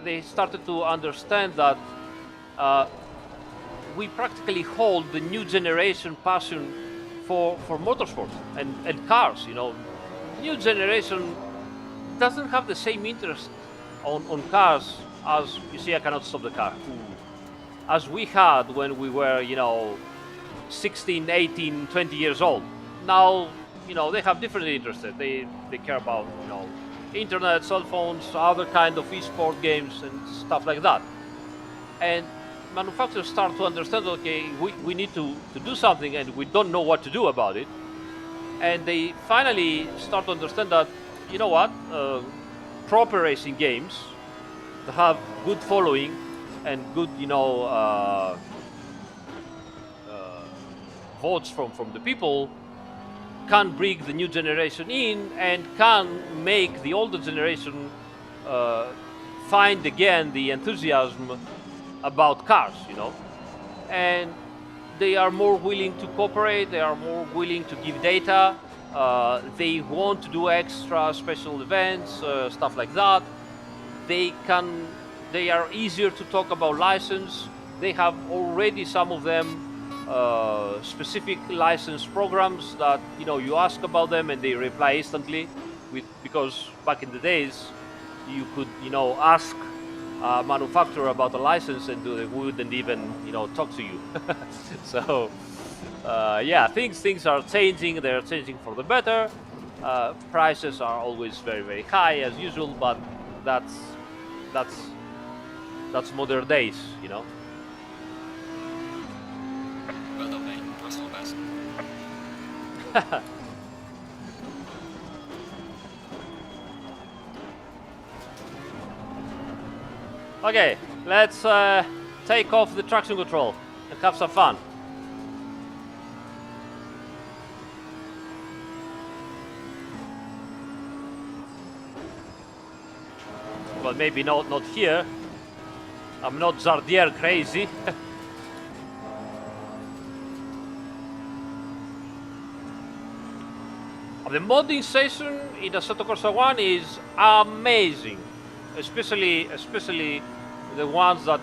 they started to understand that we practically hold the new generation passion for motorsport and cars. You know, new generation doesn't have the same interest on cars as, you see, I cannot stop the car, as we had when we were, you know, 16, 18, 20 years old. Now, you know, they have different interests. They care about, you know, internet, cell phones, other kind of e-sport games and stuff like that. And manufacturers start to understand, okay, we need to do something and we don't know what to do about it. And they finally start to understand that, you know what, proper racing games that have good following and good, you know, votes from the people can bring the new generation in and can make the older generation find again the enthusiasm about cars, you know, and they are more willing to cooperate. They are more willing to give data. They want to do extra special events, stuff like that. They can. They are easier to talk about license. They have already some of them specific license programs that you ask about them and they reply instantly. Because back in the days, you could ask manufacturer about a license and they wouldn't even talk to you. So yeah, things are changing. They're changing for the better. Prices are always very, very high as usual, but that's that's that's modern days, you know. Well done, mate. Trust all best. Okay, let's take off the traction control and have some fun. Well, maybe not here. I'm not Zardier crazy. The modding session in Assetto Corsa 1 is amazing, especially the ones that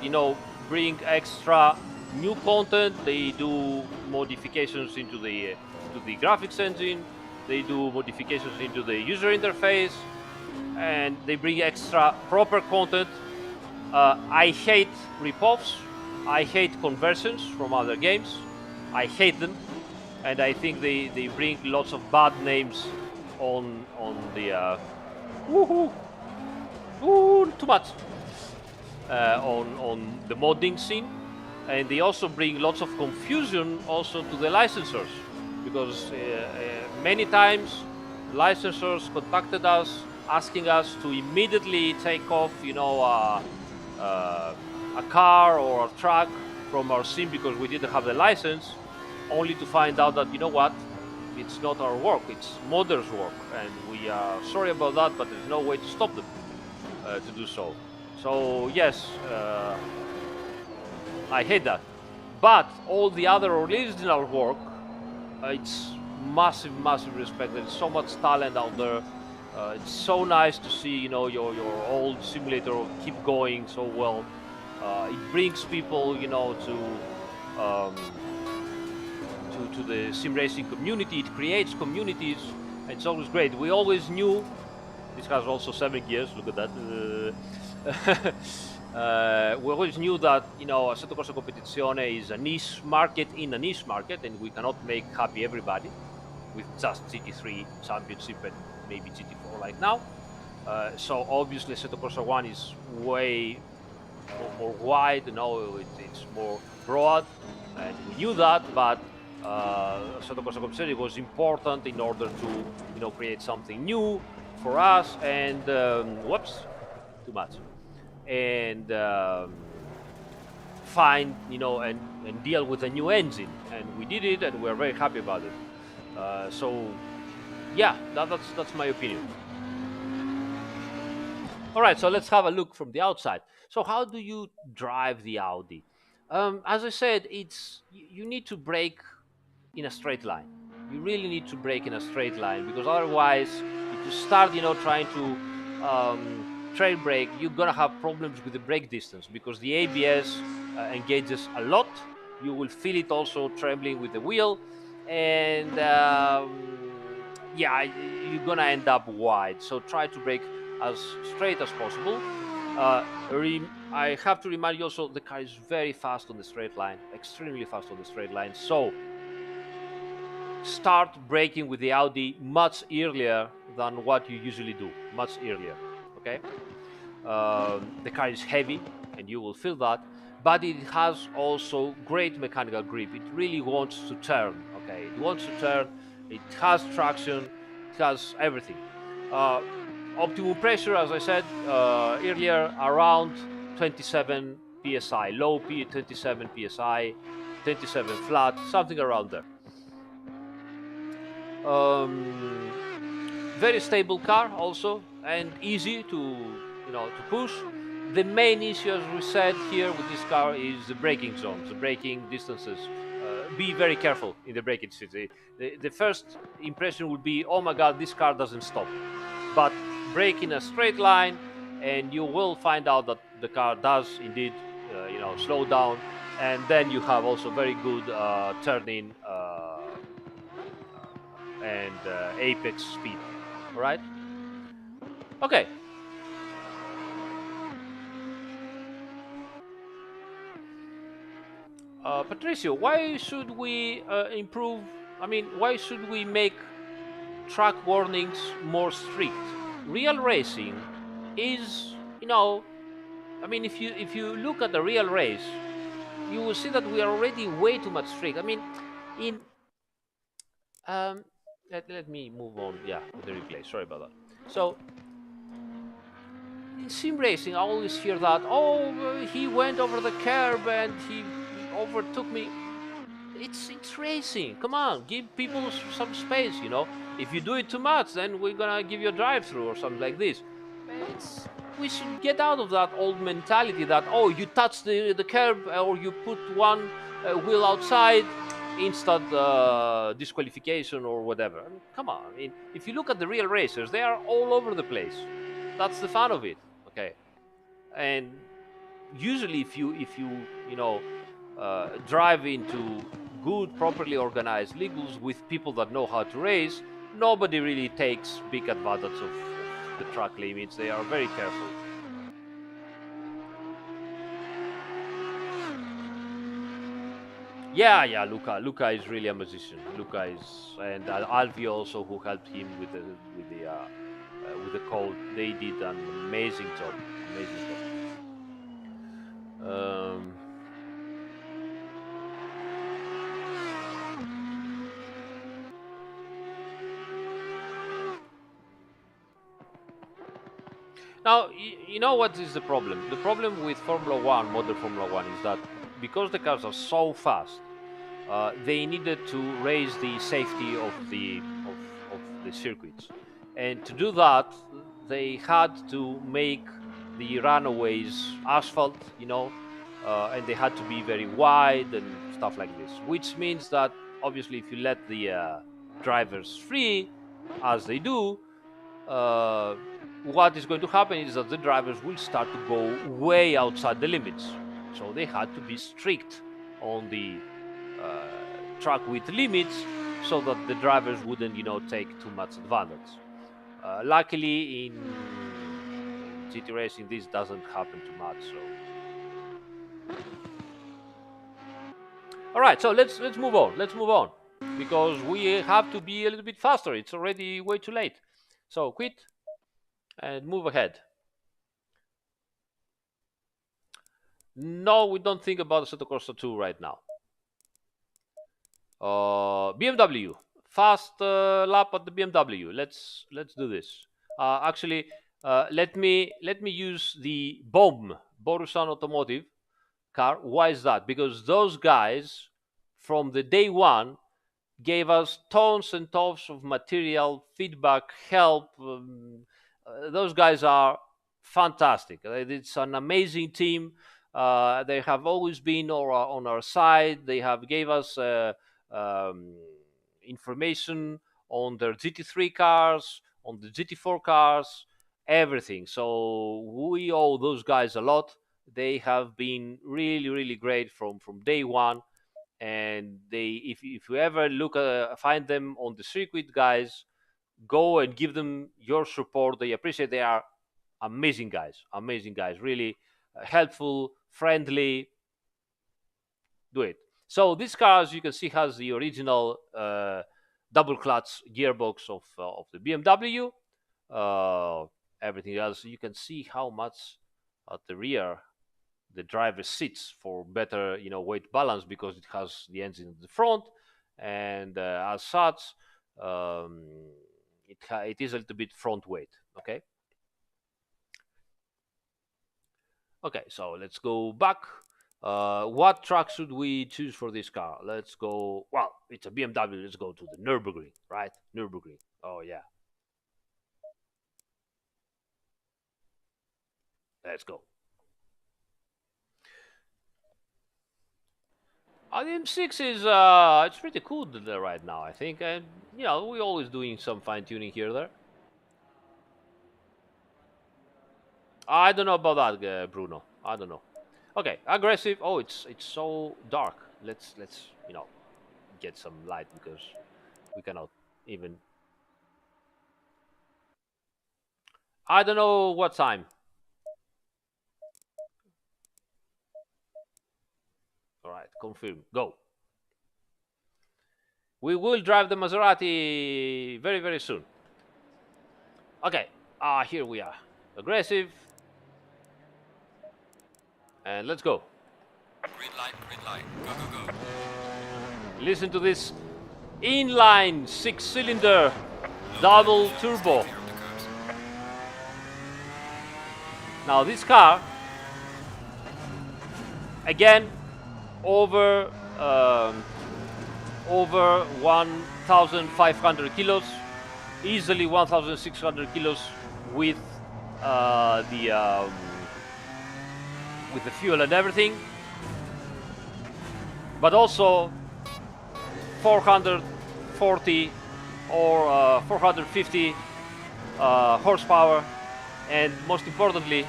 bring extra new content. They do modifications into the graphics engine. They do modifications into the user interface, and they bring extra proper content. I hate ripoffs. I hate conversions from other games. I hate them. And I think they bring lots of bad names on the too much on the modding scene, and they also bring lots of confusion also to the licensors, because many times licensors contacted us asking us to immediately take off a car or a truck from our scene because we didn't have the license, only to find out that, it's not our work, it's modders' work, and we are sorry about that, but there's no way to stop them to do so. So yes, I hate that. But all the other original work, it's massive respect. There's so much talent out there. It's so nice to see, your old simulator keep going so well. It brings people, to the sim racing community. It creates communities. It's always great. We always knew, this has also 7 years, look at that. We always knew that, Assetto Corsa Competizione is a niche market in a niche market, and we cannot make happy everybody with just GT3 championship and maybe GT4 like now. So obviously Assetto Corsa 1 is way more wide, it's more broad, and we knew that, but Assetto Corsa Competizione was important in order to create something new for us, and whoops, too much, and find and deal with a new engine, and we did it, and we're very happy about it. So yeah, that's my opinion. All right, so let's have a look from the outside. So how do you drive the Audi? As I said, you need to brake in a straight line. You really need to brake in a straight line, because otherwise, if you start, trying to trail brake, you're gonna have problems with the brake distance, because the ABS engages a lot. You will feel it also trembling with the wheel, and yeah, you're gonna end up wide. So try to brake as straight as possible. I have to remind you also, the car is very fast on the straight line, extremely fast on the straight line. So start braking with the Audi much earlier than what you usually do, much earlier, okay? The car is heavy, and you will feel that, but it has also great mechanical grip. It really wants to turn, okay? It wants to turn, it has traction, it has everything. Optimum pressure, as I said earlier, around 27 psi, low P, 27 psi, 27 flat, something around there. Very stable car also, and easy to to push. The main issue, as we said here with this car, is the braking zones, the braking distances. Be very careful in the braking city. The first impression would be, oh my god, this car doesn't stop. But brake in a straight line, and you will find out that the car does indeed, slow down. And then you have also very good turning and apex speed. All right. Okay. Patricio, why should we improve? I mean, why should we make track warnings more strict? Real racing is, I mean, if you look at the real race, you will see that we are already way too much strict. I mean, in let me move on. Yeah, with the replay. Sorry about that. So in sim racing, I always hear that. Oh, he went over the curb and he overtook me. It's racing. Come on, give people some space. If you do it too much, then we're gonna give you a drive-through or something like this. It's We should get out of that old mentality that, oh, you touch the curb or you put one wheel outside, instant disqualification or whatever. I mean, come on. I mean, if you look at the real racers, they are all over the place. That's the fun of it. Okay, and usually if you drive into good, properly organized leagues with people that know how to race, nobody really takes big advantage of the track limits. They are very careful. Yeah, Luca is really a musician. Luca is, and Alfie also, who helped him with the code. They did an amazing job. Amazing job. Now, you know what is the problem? The problem with Formula One, modern Formula One, is that because the cars are so fast, they needed to raise the safety of the circuits, and to do that, they had to make the runaways asphalt, and they had to be very wide and stuff like this. Which means that obviously, if you let the drivers free, as they do, uh, what is going to happen is that the drivers will start to go way outside the limits. So they had to be strict on the uh, track width limits so that the drivers wouldn't, take too much advantage. Luckily, in GT racing, this doesn't happen too much. So, all right. So let's move on. Let's move on because we have to be a little bit faster. It's already way too late. So quit and move ahead. No, we don't think about Assetto Corsa 2 right now. BMW, fast lap at the BMW. Let's do this. Actually, let me use the BOM, Borusan Automotive car. Why is that? Because those guys from the day one gave us tons and tons of material, feedback, help. Those guys are fantastic. It's an amazing team. They have always been on our side. They have gave us um, information on their GT3 cars, on the GT4 cars, everything. So we owe those guys a lot. They have been really, really great from day one, and if you ever find them on the circuit, guys, go and give them your support. They appreciate. They are amazing guys, really helpful, friendly. Do it. So this car, as you can see, has the original double clutch gearbox of the BMW. uh, Everything else, you can see how much at the rear the driver sits for better, weight balance, because it has the engine at the front, and as such, um, it is a little bit front weight. Okay, so let's go back. What track should we choose for this car? Let's go. Well, it's a BMW. Let's go to the Nürburgring, right? Nürburgring. Oh yeah, let's go. The M6 is it's pretty cool right now, I think, and you know we're always doing some fine tuning here or there. I don't know about that, Bruno. I don't know. Okay, aggressive. Oh, it's so dark. Let's you know get some light because we cannot even. I don't know what time. All right, confirm. Go. We will drive the Maserati very soon. Okay. Here we are. Aggressive. And let's go. Green light, green light. Go, go, go. Listen to this inline 6-cylinder double turbo. Clear of the curves. Now this car, again, over 1,500 kilos, easily 1,600 kilos with with the fuel and everything, but also 440 or 450 horsepower, and most importantly,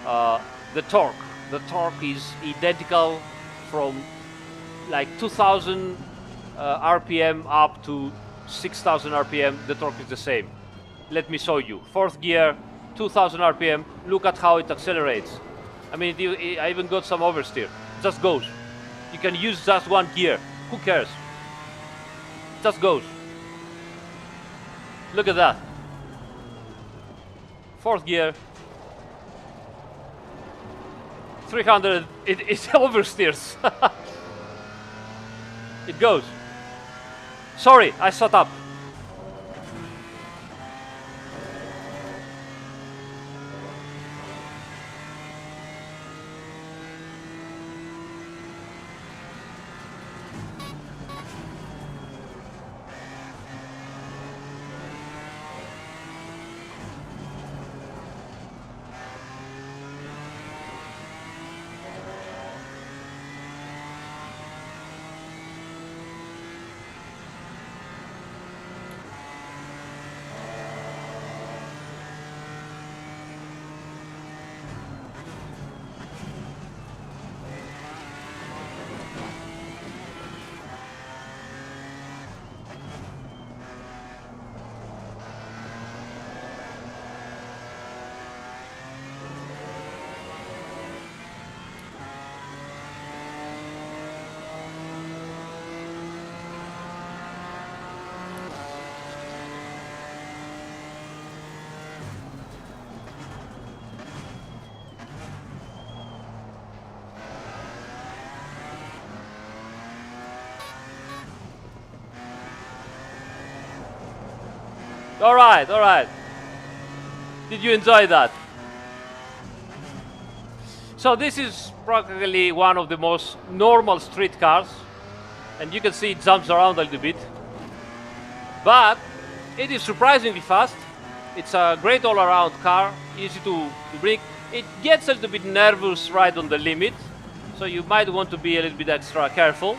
the torque. The torque is identical from like 2,000 RPM up to 6,000 RPM. The torque is the same. Let me show you. Fourth gear, 2,000 RPM. Look at how it accelerates. I mean, I even got some oversteer. Just goes. You can use just one gear. Who cares? Just goes. Look at that. Fourth gear. 300. It oversteers. It goes. Sorry, I shut up. All right, all right. Did you enjoy that? So this is practically one of the most normal street cars, and you can see it jumps around a little bit, but it is surprisingly fast. It's a great all-around car, easy to bring. It gets a little bit nervous right on the limit, so you might want to be a little bit extra careful,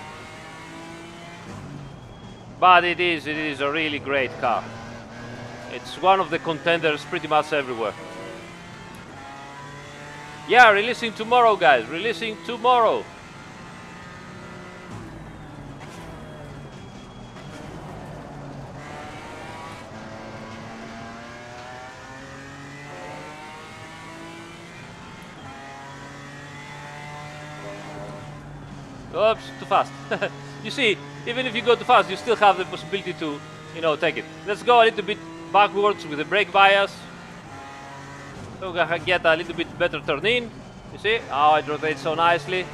but it is a really great car. It's one of the contenders pretty much everywhere. Yeah, releasing tomorrow, guys. Releasing tomorrow. Oops, too fast. You see, even if you go too fast, you still have the possibility to, take it. Let's go a little bit backwards with the brake bias. So we can get a little bit better turn in. You see how it rotates so nicely.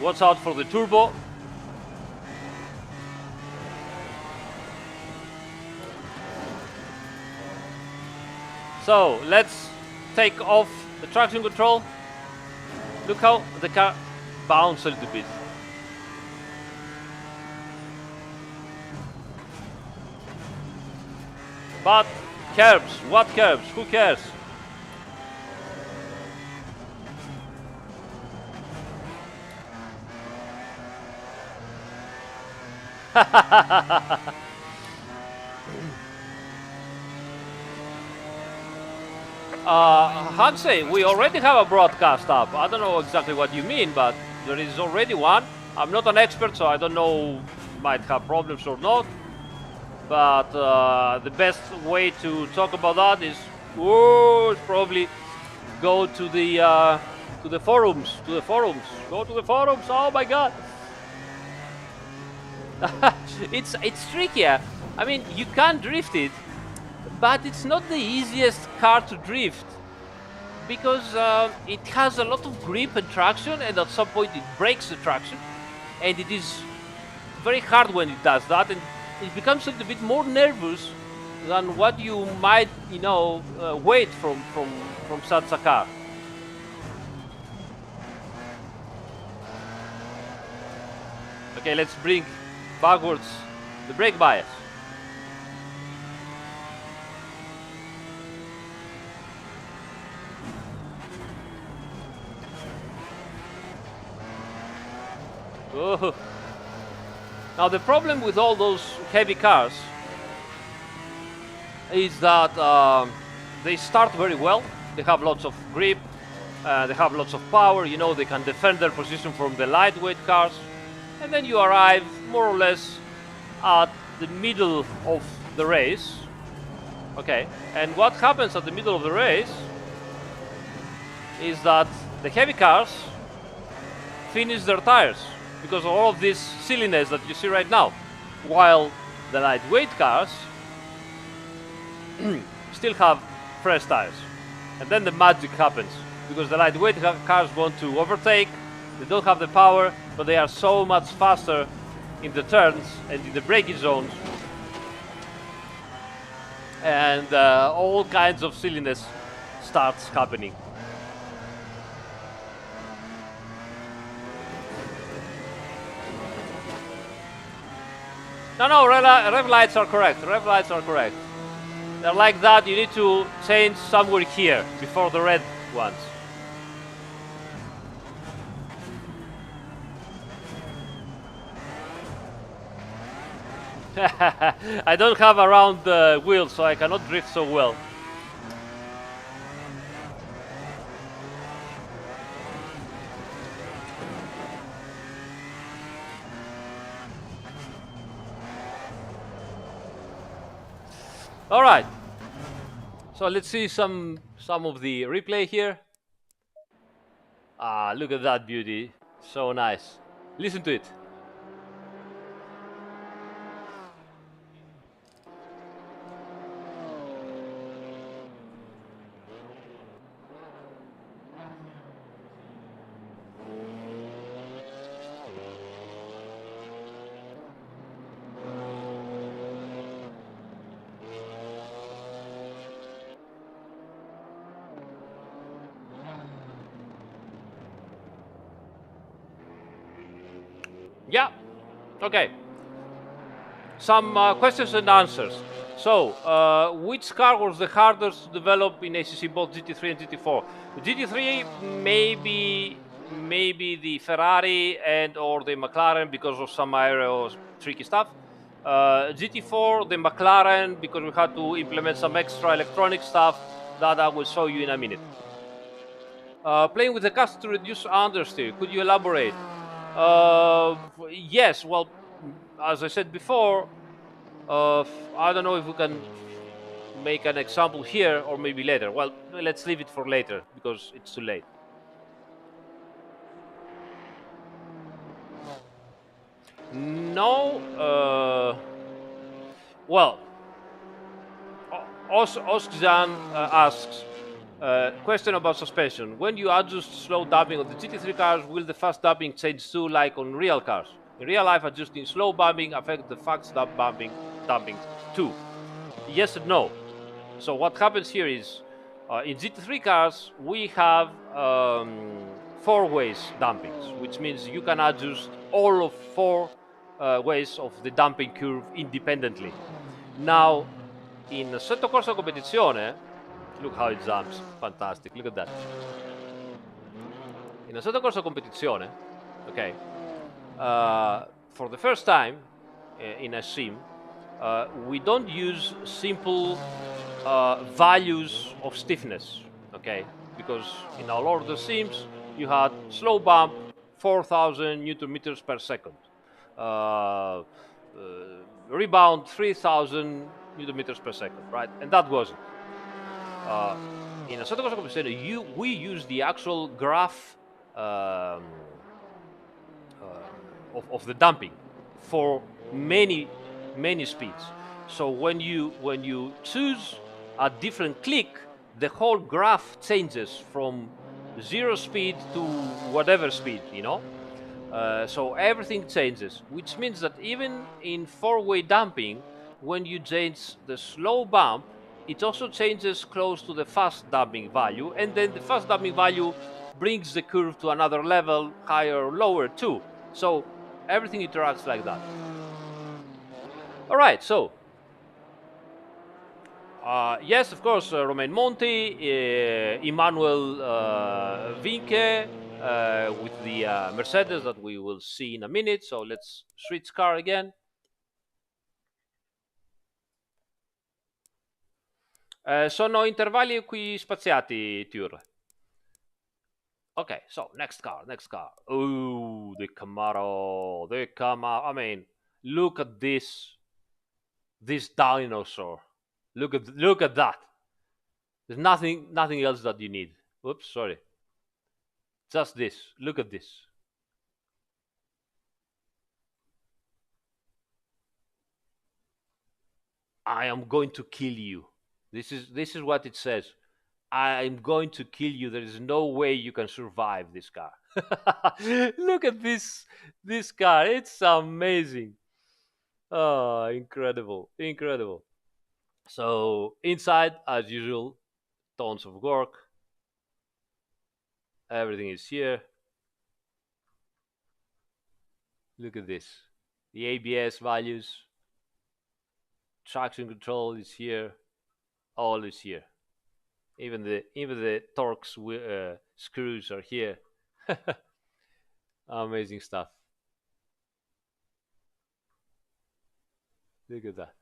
Watch out for the turbo. So let's take off the traction control. Look how the car bounces a little bit. But curbs, what curbs? Who cares? Hansei, we already have a broadcast up. I don't know exactly what you mean, but there is already one. I'm not an expert, so I don't know, might have problems or not. But the best way to talk about that is probably go to the forums. To the forums. Go to the forums. Oh my God! it's trickier. I mean, you can drift it, but it's not the easiest car to drift because it has a lot of grip and traction, and at some point it breaks the traction, and it is very hard when it does that, and it becomes a little bit more nervous than what you might, wait from such a car. Okay, let's bring backwards the brake bias. Oh. Now the problem with all those heavy cars is that they start very well. They have lots of grip, they have lots of power, they can defend their position from the lightweight cars. And then you arrive more or less at the middle of the race. Okay, and what happens at the middle of the race is that the heavy cars finish their tires because of all of this silliness that you see right now, while the lightweight cars still have fresh tires. And then the magic happens because the lightweight cars want to overtake. They don't have the power, but they are so much faster in the turns and in the braking zones, and all kinds of silliness starts happening. No, rev lights are correct. Rev lights are correct. They're like that. You need to change somewhere here before the red ones. I don't have a round wheel, so I cannot drift so well. All right. So let's see some of the replay here. Ah, look at that beauty. So nice. Listen to it. Yeah. Okay. Some questions and answers. So, which car was the hardest to develop in ACC, both GT3 and GT4? The GT3 maybe the Ferrari and or the McLaren because of some aero tricky stuff. GT4, the McLaren because we had to implement some extra electronic stuff that I will show you in a minute. Playing with the cast to reduce understeer. Could you elaborate? Yes, well, as I said before, I don't know if we can make an example here or maybe later. Well, let's leave it for later because it's too late. No, well, Oskjan asks, question about suspension. When you adjust slow damping on the GT3 cars, will the fast damping change too, like on real cars? In real life, adjusting slow damping affects the fast damping too. Yes and no. So what happens here is, in GT3 cars, we have 4 ways dampings, which means you can adjust all of 4 ways of the damping curve independently. Now, in Assetto Corsa Competizione, look how it jumps. Fantastic. Look at that. In Assetto Corsa Competizione, okay, for the first time, in a sim, we don't use simple values of stiffness, okay? Because in a lot of the sims, you had slow bump, 4,000 newton meters per second, uh, rebound, 3,000 newton meters per second, right? And that was it. In Assetto Corsa Competizione, we use the actual graph um, of the damping for many speeds. So when you choose a different click, the whole graph changes from 0 speed to whatever speed, you know. So everything changes, which means that even in four-way damping, when you change the slow bump, it also changes close to the fast damping value, and then the fast damping value brings the curve to another level, higher or lower too. So everything interacts like that. All right, so yes, of course, Romain Monti, Emmanuel Vinke with the Mercedes that we will see in a minute. So let's switch car again. Sono intervalli qui spaziati, Tur. Okay, so next car. Oh, the Camaro. I mean, look at this dinosaur. Look at that. There's nothing else that you need. Oops, sorry. Just this. Look at this. I am going to kill you. This is what it says. I am going to kill you. There is no way you can survive this car. Look at this car. It's amazing. Oh, incredible. So inside, as usual, tons of work. Everything is here. Look at this. The ABS values. Traction control is here. All is here. Even the torque screws are here. Amazing stuff. Look at that.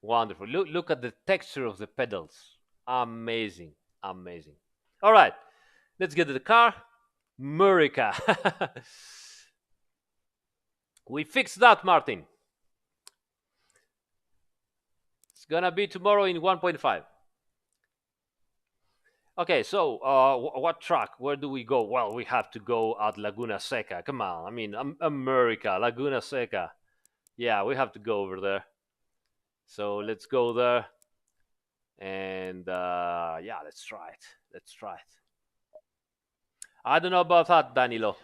Wonderful. Look at the texture of the pedals. Amazing. All right, let's get to the car. Murica. We fixed that, Martin. It's gonna be tomorrow in 1.5. Okay, so what track? Where do we go? Well, we have to go at Laguna Seca. Come on, I mean, America, Laguna Seca. Yeah, we have to go over there. So let's go there, and yeah, let's try it. I don't know about that, Danilo.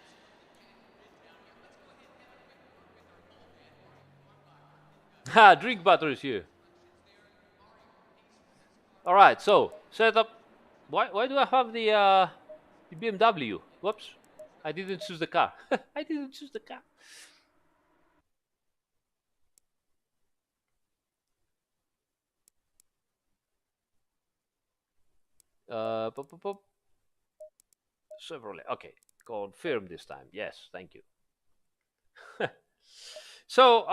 Ha, drink batteries here. All right, so setup. Why do I have the BMW? Whoops, I didn't choose the car. I didn't choose the car. Pop, pop, pop. Chevrolet. Okay, confirm this time. Yes, thank you. So,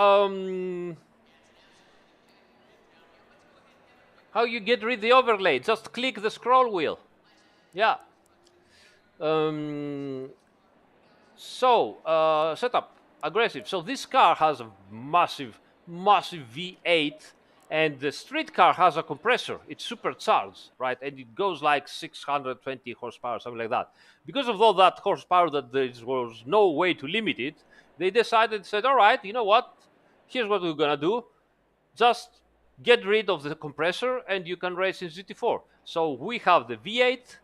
how you get rid of the overlay? Just click the scroll wheel. Yeah. So, setup aggressive. So this car has a massive V8, and the street car has a compressor. It's supercharged, right? And it goes like 620 horsepower, something like that. Because of all that horsepower, that there was no way to limit it, they said, all right, you know what? Here's what we're gonna do. Just get rid of the compressor, and you can race in GT4. So we have the V8,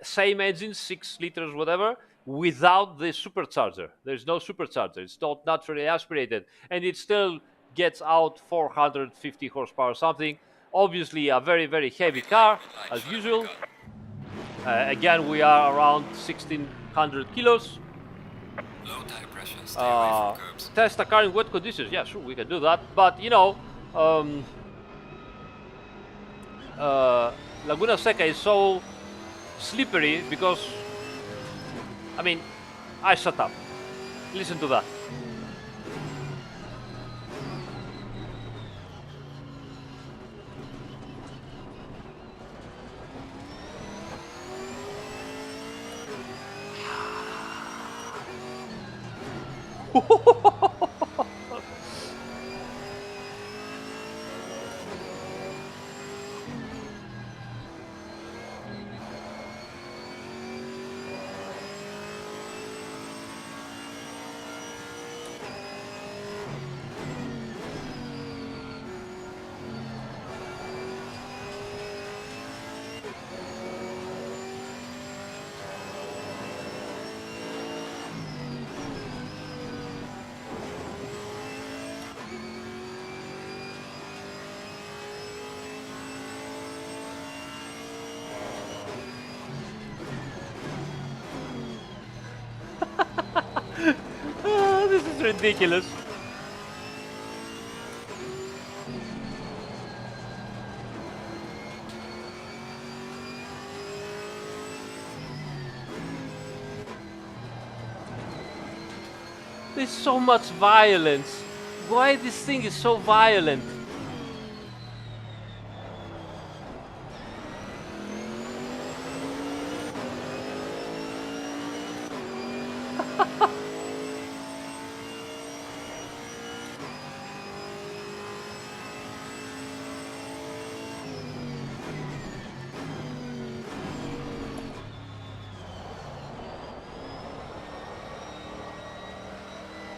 same engine, 6 liters, whatever, without the supercharger. There's no supercharger. It's not naturally aspirated, and it still gets out 450 horsepower something. Obviously, a very heavy car, as usual. Again, we are around 1,600 kilos. Low tire pressure, stay away from curbs. Test a car in wet conditions. Yeah, sure, we can do that. But, you know, Laguna Seca is so slippery because, I mean, I shut up. Listen to that. This is ridiculous. There's so much violence. Why this thing is so violent?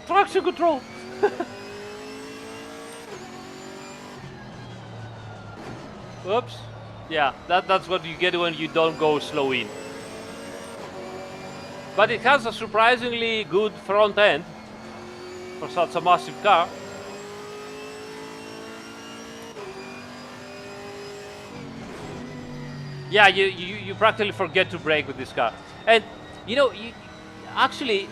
Traction control. Whoops. Yeah, that's what you get when you don't go slow in. But it has a surprisingly good front end for such a massive car. Yeah, you practically forget to brake with this car. And you know, actually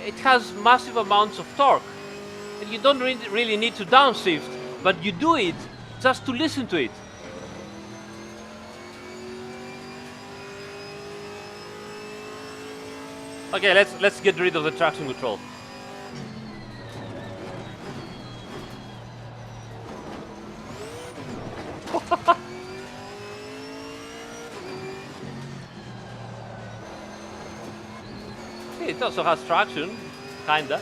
it has massive amounts of torque. And you don't really need to downshift, but you do it just to listen to it. Okay, let's get rid of the traction control. It also has traction, kinda.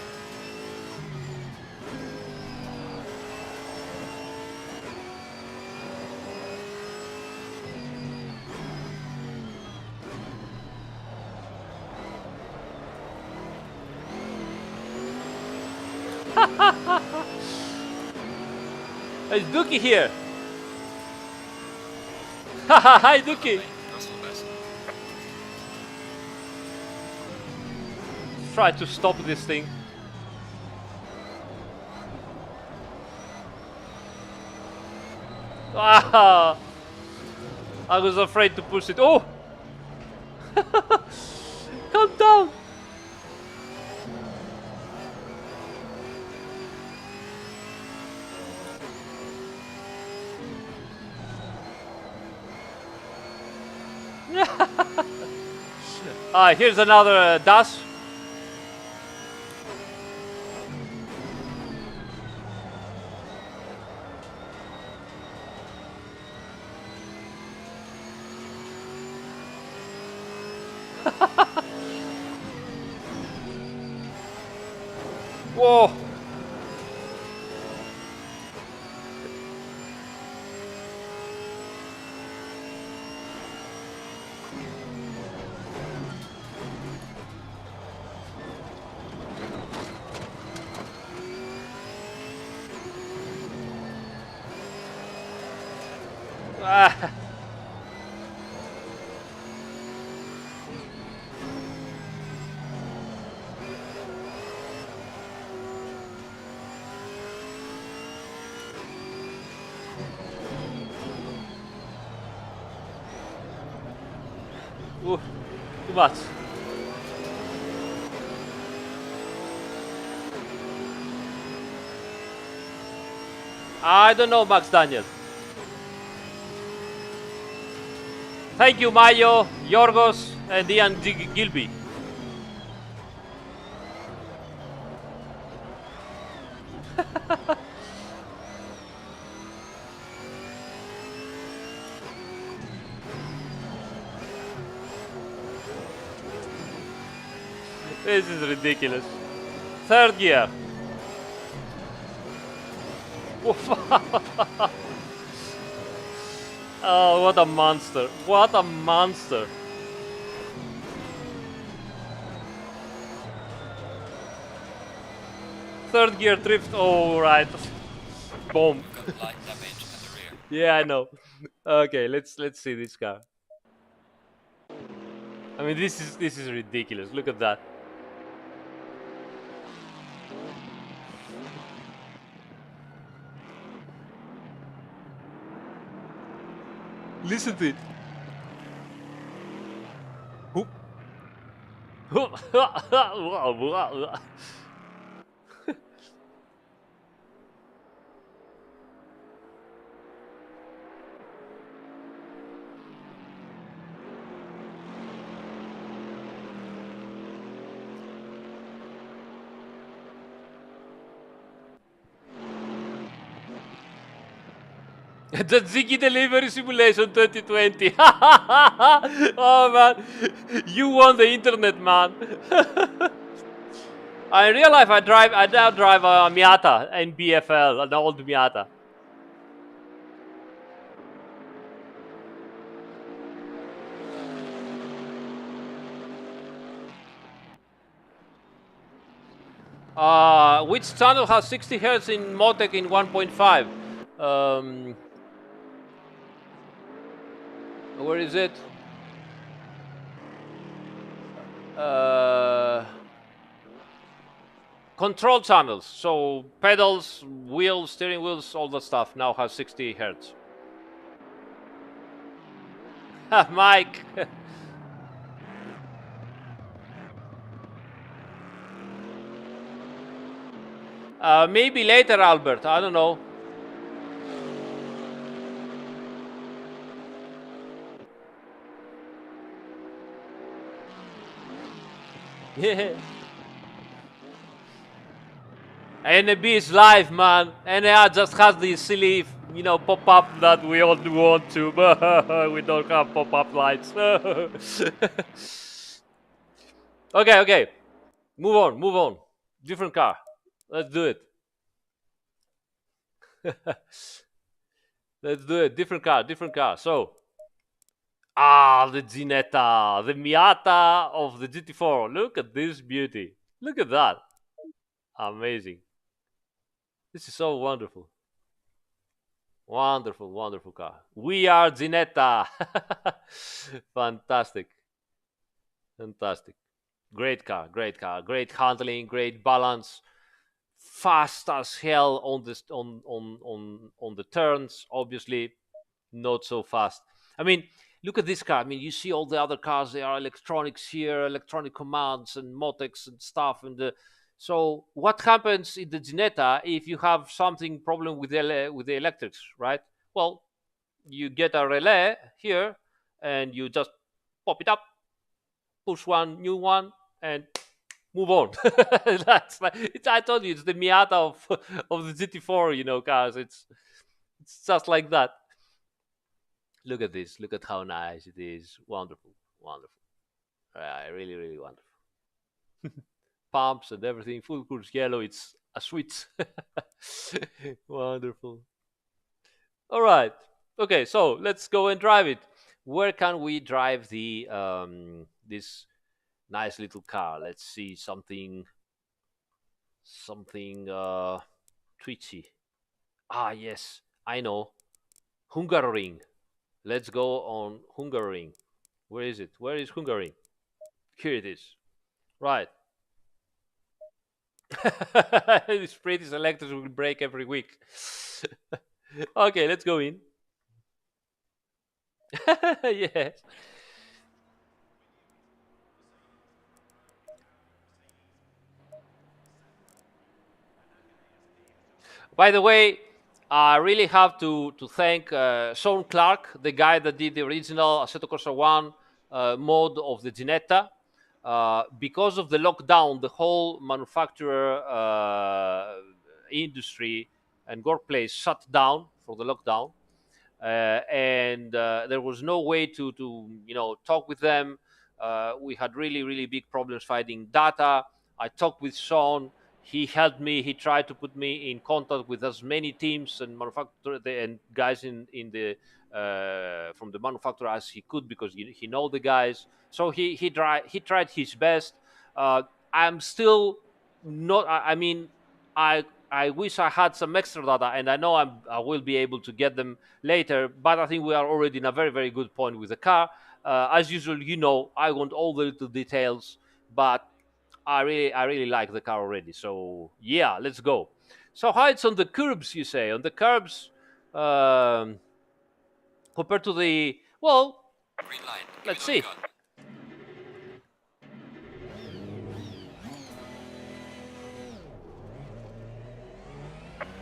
It's Dookie here. Hi, Dookie. Try to stop this thing. Ah, I was afraid to push it. Oh! Calm down. Here's another dash. Whoa! Ah. Ooh, too much. I don't know, Max Daniel. Thank you, Mayo, Yorgos, and Ian Gilby. This is ridiculous. Third gear. Oh, what a monster. What a monster. Third gear drift. Oh, right. Boom. Got light damage at the rear. Yeah, I know. Okay, let's see this car. I mean, this is ridiculous. Look at that. Listen to it. Whoop. The Ziggy Delivery Simulation 2020. Oh man, you won the internet, man. In real life, I now drive a Miata in BFL, an old Miata. Which channel has 60 Hz in Motec in 1.5? Where is it? Control channels. So pedals, wheels, steering wheels, all that stuff now has 60 Hz. Mike. Maybe later, Albert. I don't know. Yeah. NAB is live, man. NA just has the silly, pop-up that we all want to, but we don't have pop-up lights. Okay. Move on. Different car. Let's do it. Let's do it. Different car. So, the Ginetta, the Miata of the GT4. Look at this beauty. Look at that. Amazing. This is so wonderful. Wonderful car. We are Ginetta. Fantastic. Great car. Great handling, great balance. Fast as hell on the turns. Obviously, not so fast. I mean, look at this car. I mean, you see all the other cars. There are electronics here, electronic commands and motecs and stuff. So what happens in the Ginetta if you have something problem with the electrics, right? Well, you get a relay here, and you just pop it up, push one new one, and move on. I told you, it's the Miata of the GT4, cars. It's just like that. Look at this. Look at how nice it is. Wonderful. Really wonderful. Pumps and everything. Full course yellow. It's a switch. Wonderful. All right. Okay, so let's go and drive it. Where can we drive the this nice little car? Let's see something twitchy. Yes, I know. Hungaroring. Let's go on Hungaroring. Where is it? Where is Hungaroring? Here it is. Right. This pretty selectors will break every week. Okay, let's go in. Yes. By the way, I really have to thank Sean Clark, the guy that did the original Assetto Corsa 1 mod of the Ginetta. Because of the lockdown, the whole manufacturer industry and workplace shut down for the lockdown. And there was no way to talk with them. We had really big problems finding data. I talked with Sean. He helped me. He tried to put me in contact with as many teams and manufacturer and guys in the from the manufacturer as he could, because he know the guys. So he tried his best. Uh, I'm still not. I mean, I wish I had some extra data, and I know I will be able to get them later. But I think we are already in a very very good point with the car. As usual, I want all the little details, but I really like the car already. So yeah, let's go. So how it's on the curbs, you say? On the curbs, um, compared to the Green light. Give let's it all you see. got.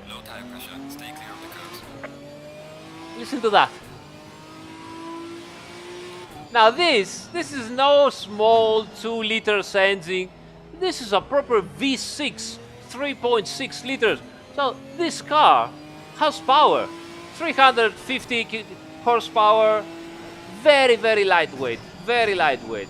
Low tire pressure. Stay clear of the curves. Listen to that. Now this is no small 2-liter engine. This is a proper V6, 3.6 liters. So this car has power, 350 horsepower, very very lightweight, very lightweight.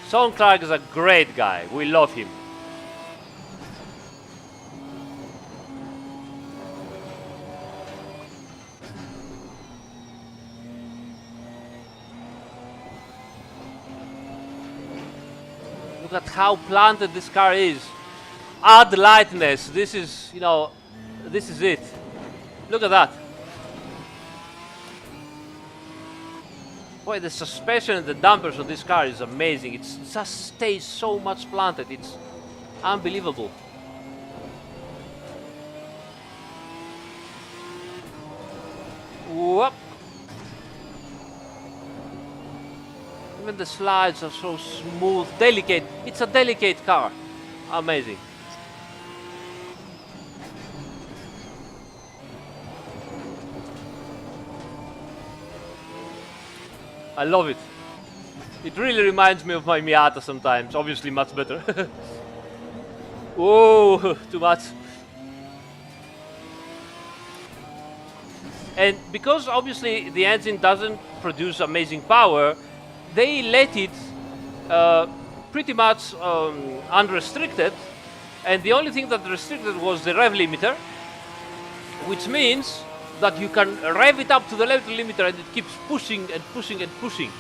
Sean Clark is a great guy. We love him. Look at how planted this car is. Add lightness. This is, this is it. Look at that. Boy, the suspension and the dampers on this car is amazing. It just stays so much planted. It's unbelievable. Whoop. Even the slides are so smooth, delicate. It's a delicate car. Amazing. I love it. It really reminds me of my Miata sometimes. Obviously much better. Whoa, too much. And because obviously the engine doesn't produce amazing power, they let it pretty much unrestricted. And the only thing that restricted was the rev limiter, which means that you can rev it up to the level limiter and it keeps pushing and pushing and pushing.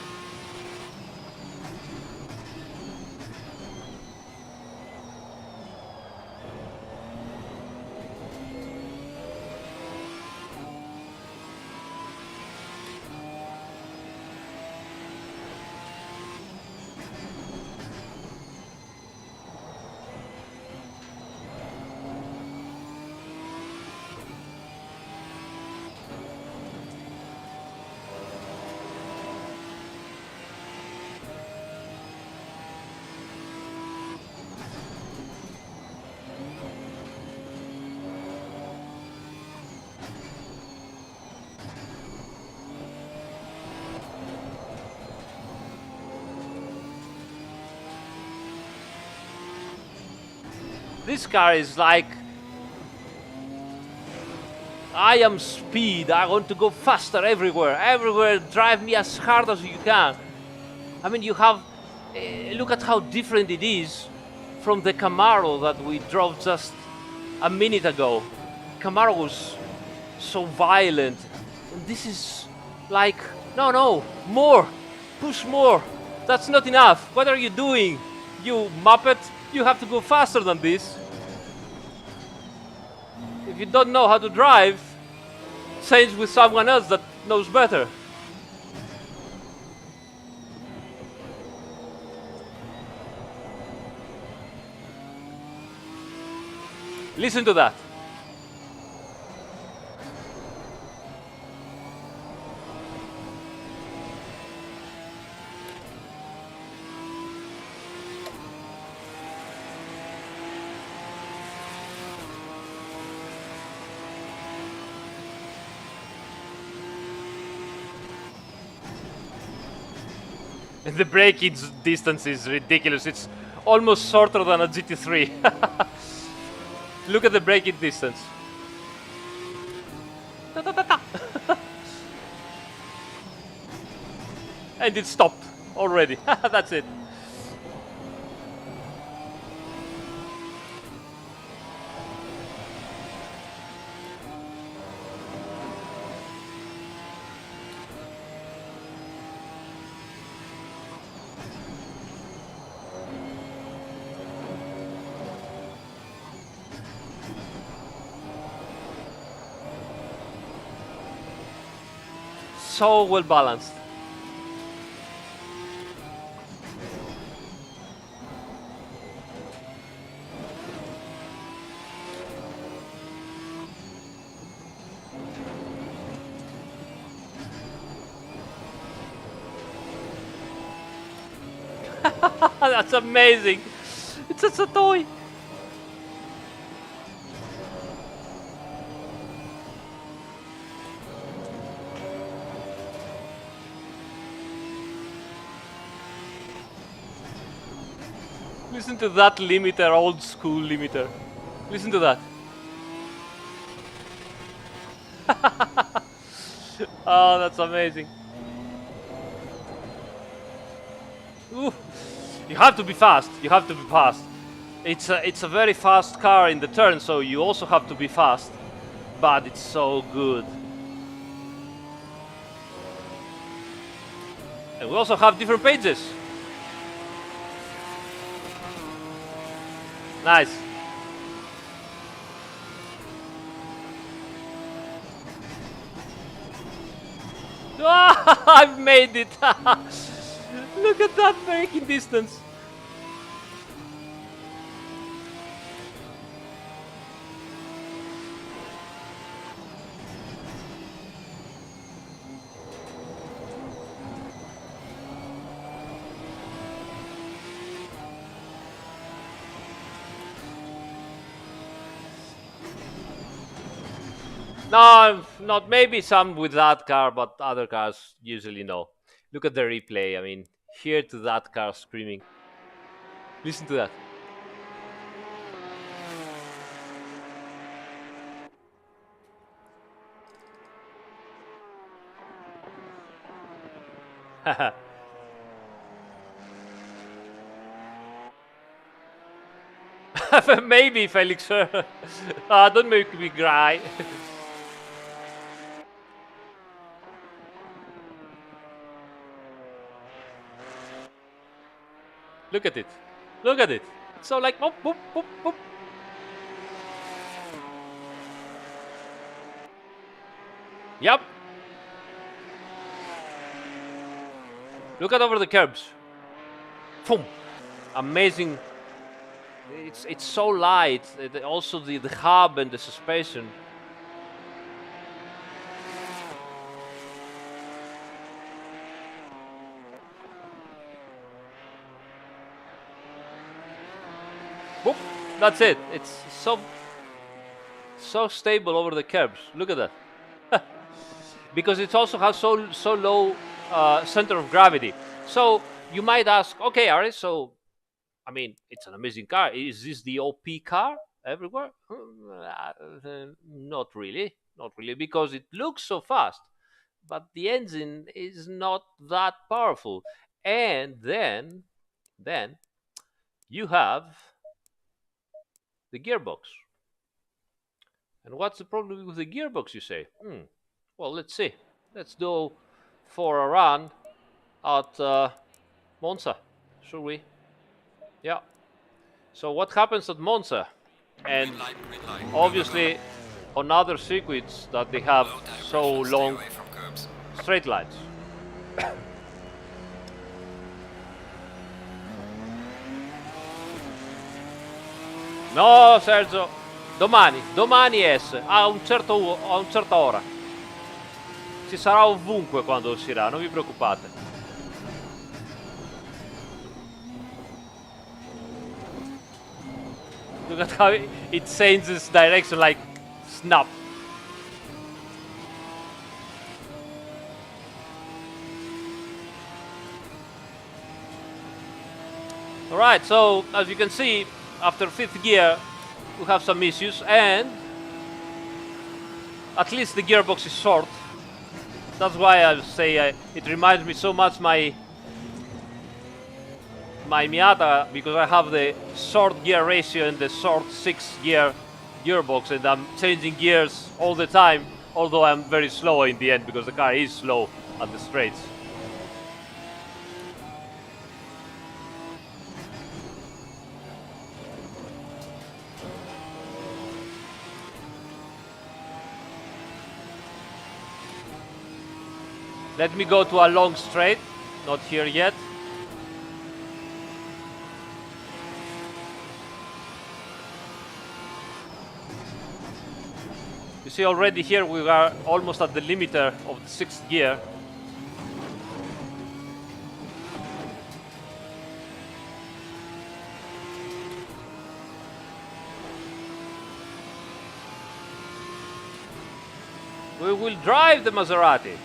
This car is like, I am speed. I want to go faster everywhere. Everywhere, drive me as hard as you can. I mean, you have, look at how different it is from the Camaro that we drove just a minute ago. Camaro was so violent. And this is like, no, more, push more. That's not enough. What are you doing, you muppet? You have to go faster than this. If you don't know how to drive, change with someone else that knows better. Listen to that. And the braking distance is ridiculous. It's almost shorter than a GT3. Look at the braking distance. Ta, ta, ta, ta. And it stopped already. That's it. So well balanced. That's amazing. It's just a toy. Listen to that limiter, old school limiter. Listen to that. Oh, that's amazing. Ooh. You have to be fast. You have to be fast. It's a very fast car in the turn, so you also have to be fast. But it's so good. And we also have different pages. Nice. Ah, I've made it. Look at that braking distance. No, not maybe some with that car, but other cars usually no. Look at the replay. I mean, hear to that car screaming. Listen to that. Maybe, Felix. Don't make me cry. Look at it. Look at it. So like, boop, boop, boop, boop. Yep. Look at over the curbs. Boom. Amazing. It's so light. Also the hub and the suspension. Boop. That's it. It's so stable over the curbs. Look at that. Because it also has so low center of gravity. So you might ask, okay, Aris, so I mean, it's an amazing car. Is this the OP car everywhere? Not really. Not really, because it looks so fast, but the engine is not that powerful. And then you have the gearbox. And what's the problem with the gearbox, you say? Well, let's see. Let's go for a run at Monza, shall we? Yeah. So what happens at Monza? And obviously on other circuits that they have so long straight lines. No, Sergio, domani esce, a una certa ora. Ci sarà ovunque quando uscirà, non vi preoccupate. Look at how it changes direction like snap. Alright, so as you can see, after fifth gear we have some issues, and At least the gearbox is short. That's why I say it reminds me so much my Miata, because I have the short gear ratio and the short 6-gear gearbox, and I'm changing gears all the time, although I'm very slow in the end because the car is slow at the straights. Let me go to a long straight, not here yet. You see already here we are almost at the limiter of the 6th gear. We will drive the Maserati.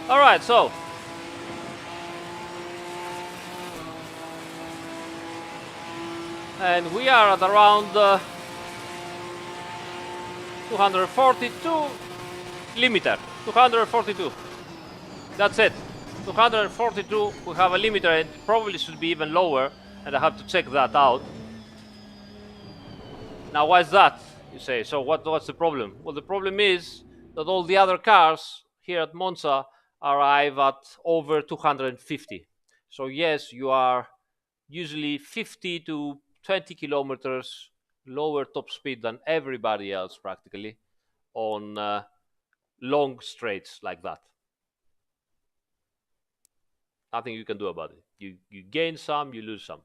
All right, so and we are at around 242 limiter, 242. That's it, 242. We have a limiter, and it probably should be even lower, and I have to check that out. Now, why is that, you say? So what's the problem? Well, the problem is that all the other cars here at Monza arrive at over 250. So yes, you are usually 50 to 20 kilometers lower top speed than everybody else practically on long straights like that. Nothing you can do about it. You gain some, you lose some.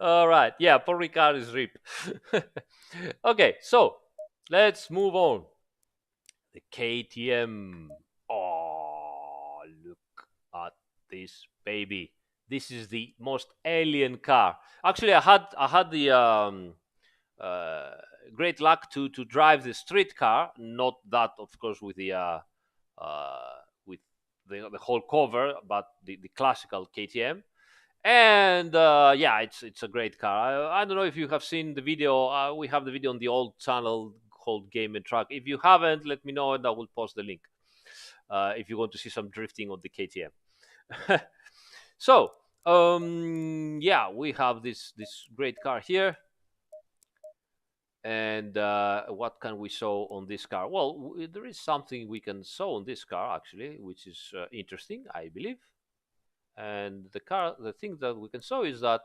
All right, yeah, Paul Ricard is RIP. Okay, so let's move on. The KTM. Oh, look at this baby. This is the most alien car. Actually, I had the great luck to drive the street car, not that, of course, with the whole cover, but the classical KTM. And yeah, it's a great car. I don't know if you have seen the video. We have the video on the old channel called Game and Track. If you haven't, let me know and I will post the link if you want to see some drifting on the KTM. So yeah, we have this great car here. And what can we show on this car? Well, there is something we can show on this car actually, which is interesting, I believe. And the thing that we can show is that,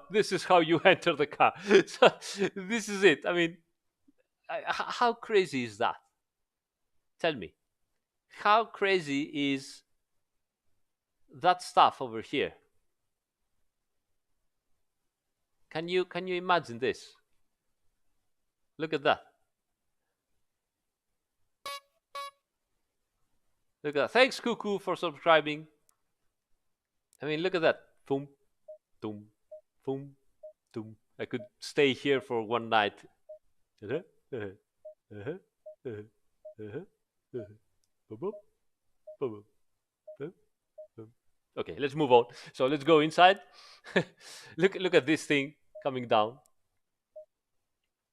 this is how you enter the car. So, this is it. I mean, how crazy is that? Tell me, how crazy is that stuff over here? Can you imagine this? Look at that. Look at that. Thanks, Cuckoo, for subscribing. I mean, look at that. Boom, boom, boom, boom. I could stay here for one night. Okay, let's move on. So let's go inside. Look at this thing coming down.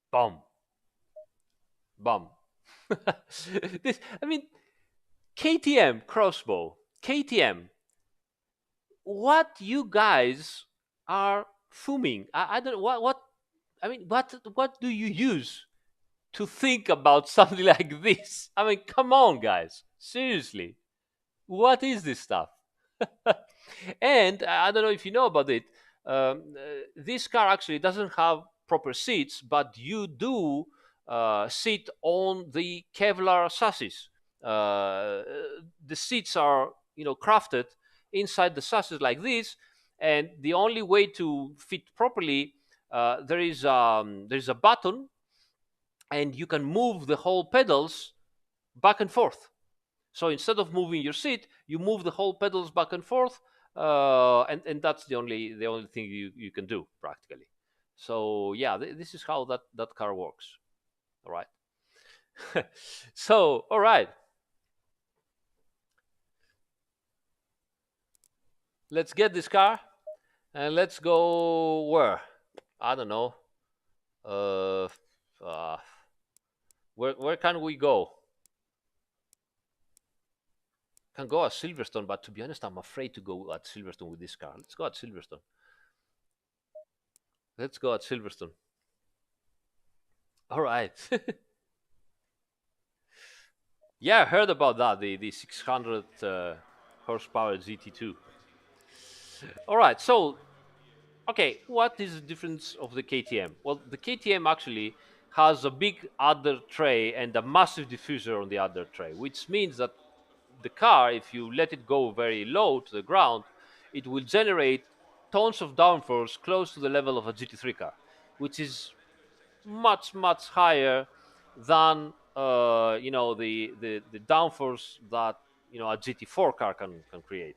Bum. Bum. This, I mean, KTM Crossbow. KTM. What you guys are fuming? I don't know what. I mean, what do you use to think about something like this? I mean, come on, guys. Seriously, what is this stuff? And I don't know if you know about it. This car actually doesn't have proper seats, but you do sit on the Kevlar chassis. The seats are, crafted inside the chassis like this, and the only way to fit properly, there is a button, and you can move the whole pedals back and forth. So instead of moving your seat, you move the whole pedals back and forth, and that's the only thing you can do practically. So yeah, this is how that car works. All right. So, all right. Let's get this car and let's go where? I don't know. Uh, uh where can we go? Can go at Silverstone, but to be honest, I'm afraid to go at Silverstone with this car. Let's go at Silverstone. Let's go at Silverstone. All right. Yeah, I heard about that. The 600 horsepower GT2. All right. So, okay, what is the difference of the KTM? Well, the KTM actually has a big other tray and a massive diffuser on the other tray, which means that the car, if you let it go very low to the ground, it will generate tons of downforce close to the level of a GT3 car, which is much higher than the downforce that a GT4 car can create.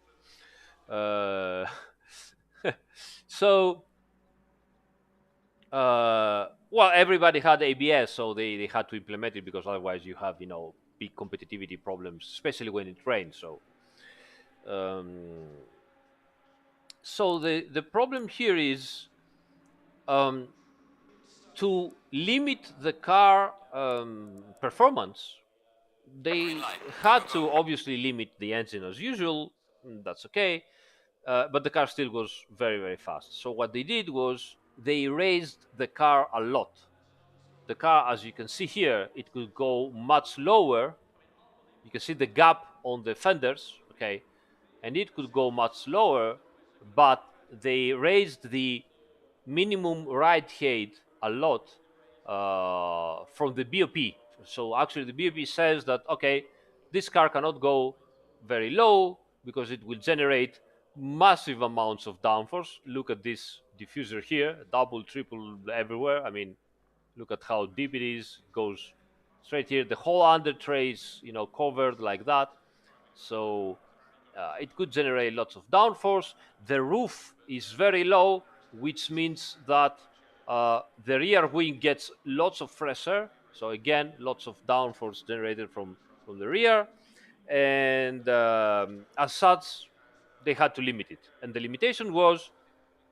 So well, everybody had ABS, so they had to implement it because otherwise you have big competitivity problems, especially when it rains. Um, so the problem here is to limit the car performance. They had to obviously limit the engine as usual. That's okay, but the car still goes very fast. So what they did was they raised the car a lot. The car, as you can see here, it could go much lower. You can see the gap on the fenders, okay, and it could go much lower, but they raised the minimum ride height a lot from the BOP. So actually, the BOP says that okay, this car cannot go very low because it will generate massive amounts of downforce. Look at this diffuser here, double, triple, everywhere. I mean, look at how deep it is. It goes straight here. The whole under tray is, covered like that. So it could generate lots of downforce. The roof is very low, which means that the rear wing gets lots of fresh air. So again, lots of downforce generated from the rear. And as such, they had to limit it. And the limitation was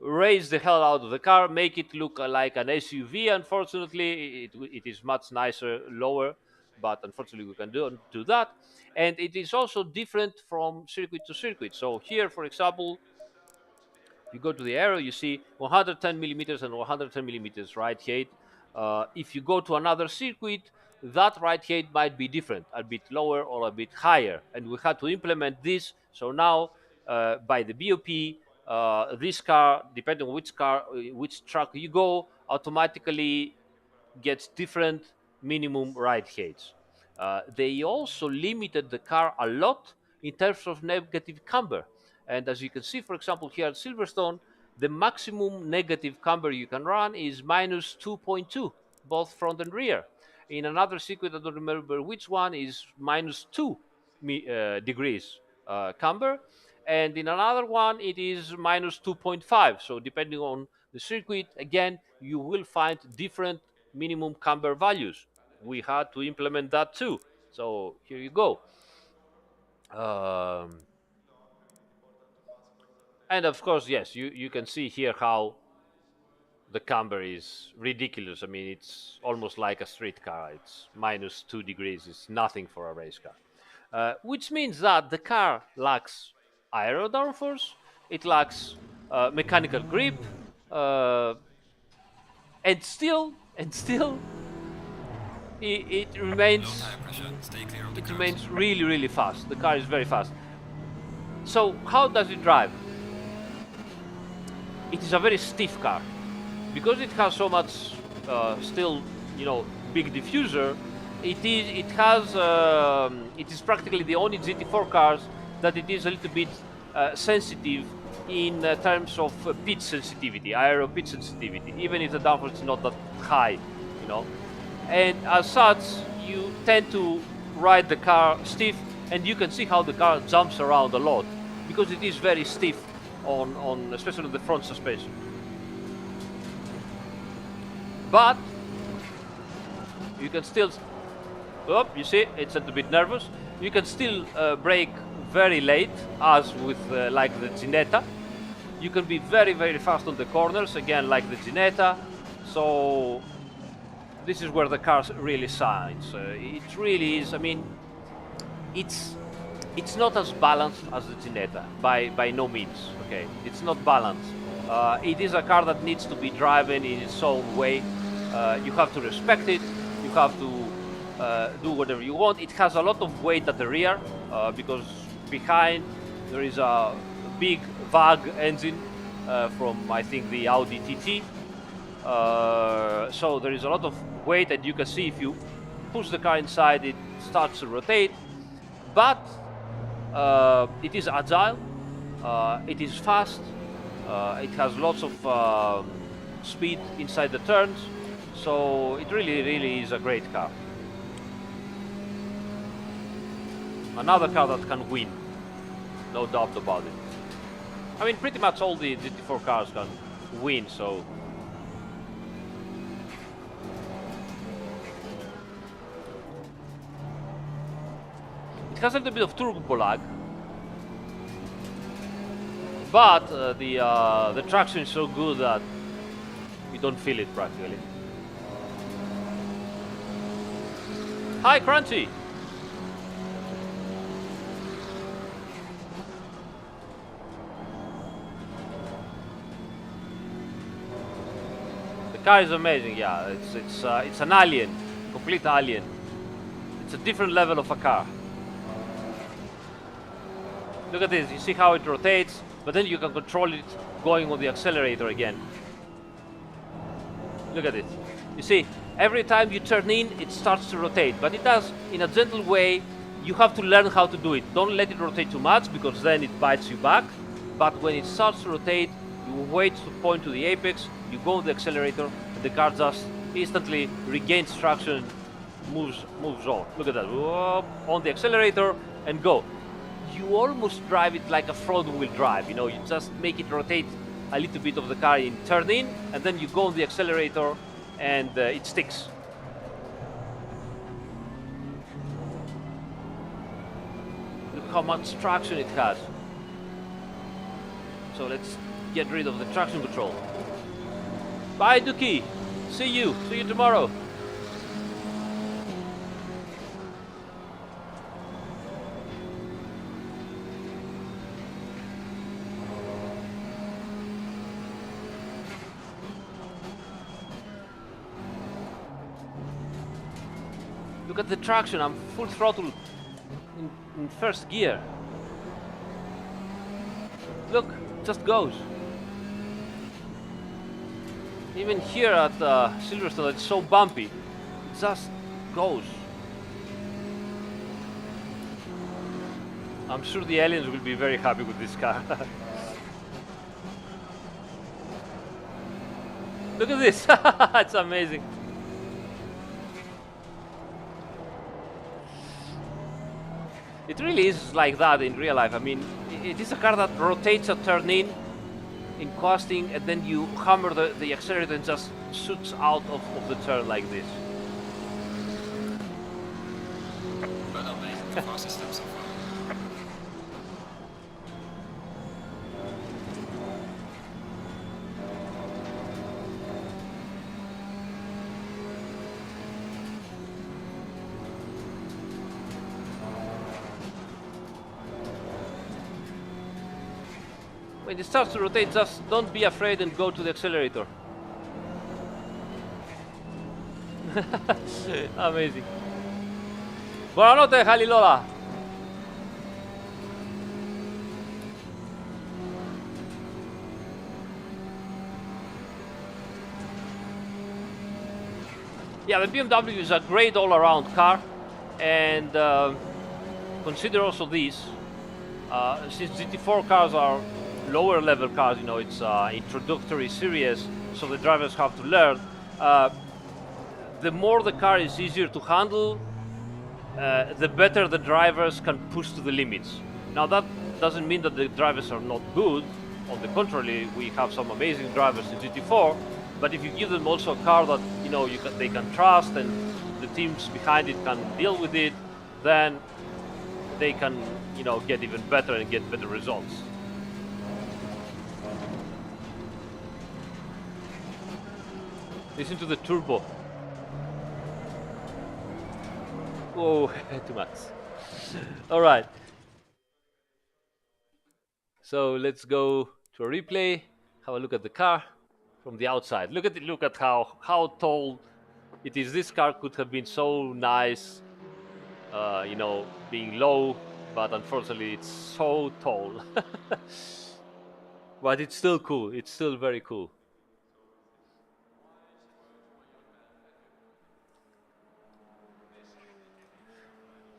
raise the hell out of the car, make it look like an SUV. Unfortunately, it is much nicer lower, but unfortunately we can do that. And it is also different from circuit to circuit. So here, for example, you go to the arrow, you see 110 millimeters and 110 millimeters ride height. If you go to another circuit, that ride height might be different, a bit lower or a bit higher. And we had to implement this. So now, by the BOP, this car, depending on which track you go, automatically gets different minimum ride heights. They also limited the car a lot in terms of negative camber. And as you can see, for example, here at Silverstone, the maximum negative camber you can run is minus 2.2, both front and rear. In another circuit, I don't remember which one, is minus 2 degrees camber. And in another one, it is minus 2.5. So depending on the circuit, again, you will find different minimum camber values. We had to implement that too. So here you go. And of course, yes, you can see here how the camber is ridiculous. I mean, it's almost like a street car. It's minus 2 degrees. It's nothing for a race car. Which means that the car lacks aero downforce, it lacks mechanical grip, and still, it remains really fast. The car is very fast. So how does it drive? It is a very stiff car because it has so much still, big diffuser. It is practically the only GT4 cars that it is a little bit sensitive in terms of pitch sensitivity, aero pitch sensitivity, even if the downforce is not that high, And as such, you tend to ride the car stiff, and you can see how the car jumps around a lot because it is very stiff on especially the front suspension. But You can still, oh, you see, it's a little bit nervous. You can still brake very late, as with like the Ginetta. You can be very fast on the corners, again, like the Ginetta. So this is where the car really shines. It really is. I mean, it's not as balanced as the Ginetta by no means. Okay, it's not balanced. It is a car that needs to be driven in its own way. You have to respect it. You have to do whatever you want. It has a lot of weight at the rear because behind there is a big VAG engine from, I think, the Audi TT. So there is a lot of weight, and you can see if you push the car inside, it starts to rotate. But it is agile, it is fast, it has lots of speed inside the turns, so it really is a great car. Another car that can win, no doubt about it. I mean, pretty much all the GT4 cars can win, so. It has a little bit of turbo lag, but the traction is so good that you don't feel it practically. Hi, Crunchy! The car is amazing, yeah. It's an alien, complete alien. It's a different level of a car. Look at this, you see how it rotates, but then you can control it going on the accelerator again. Look at it. You see, every time you turn in, it starts to rotate, but it does in a gentle way. You have to learn how to do it. Don't let it rotate too much, because then it bites you back. But when it starts to rotate, you wait to point to the apex, you go on the accelerator, and the car just instantly regains traction, moves on. Look at that. Whoop, on the accelerator, and go. You almost drive it like a front-wheel drive, you know, you just make it rotate a little bit of the car in turn in, and then you go on the accelerator, and it sticks. Look how much traction it has. So let's get rid of the traction control. Bye, Dookie. See you tomorrow. Look at the traction, I'm full throttle in first gear. Look, it just goes. Even here at Silverstone, it's so bumpy, it just goes. I'm sure the aliens will be very happy with this car. Look at this, it's amazing. It really is like that in real life. I mean, it is a car that rotates a turn in coasting, and then you hammer the accelerator and just shoots out of the turn like this. But amazing, the fastest step so far. When it starts to rotate, just don't be afraid and go to the accelerator. Amazing. Buonanotte, Halilola. Yeah, the BMW is a great all-around car, and consider also this. Since GT4 cars are lower level cars, you know, it's introductory series, so the drivers have to learn. The more the car is easier to handle, the better the drivers can push to the limits. Now that doesn't mean that the drivers are not good. On the contrary, we have some amazing drivers in GT4, but if you give them also a car that, you know, they can trust, and the teams behind it can deal with it, then they can, get even better and get better results. Listen to the turbo. Oh, too much. All right. So let's go to a replay. Have a look at the car from the outside. Look at it. Look at how tall it is. This car could have been so nice, being low, but unfortunately it's so tall. But it's still cool. It's still very cool.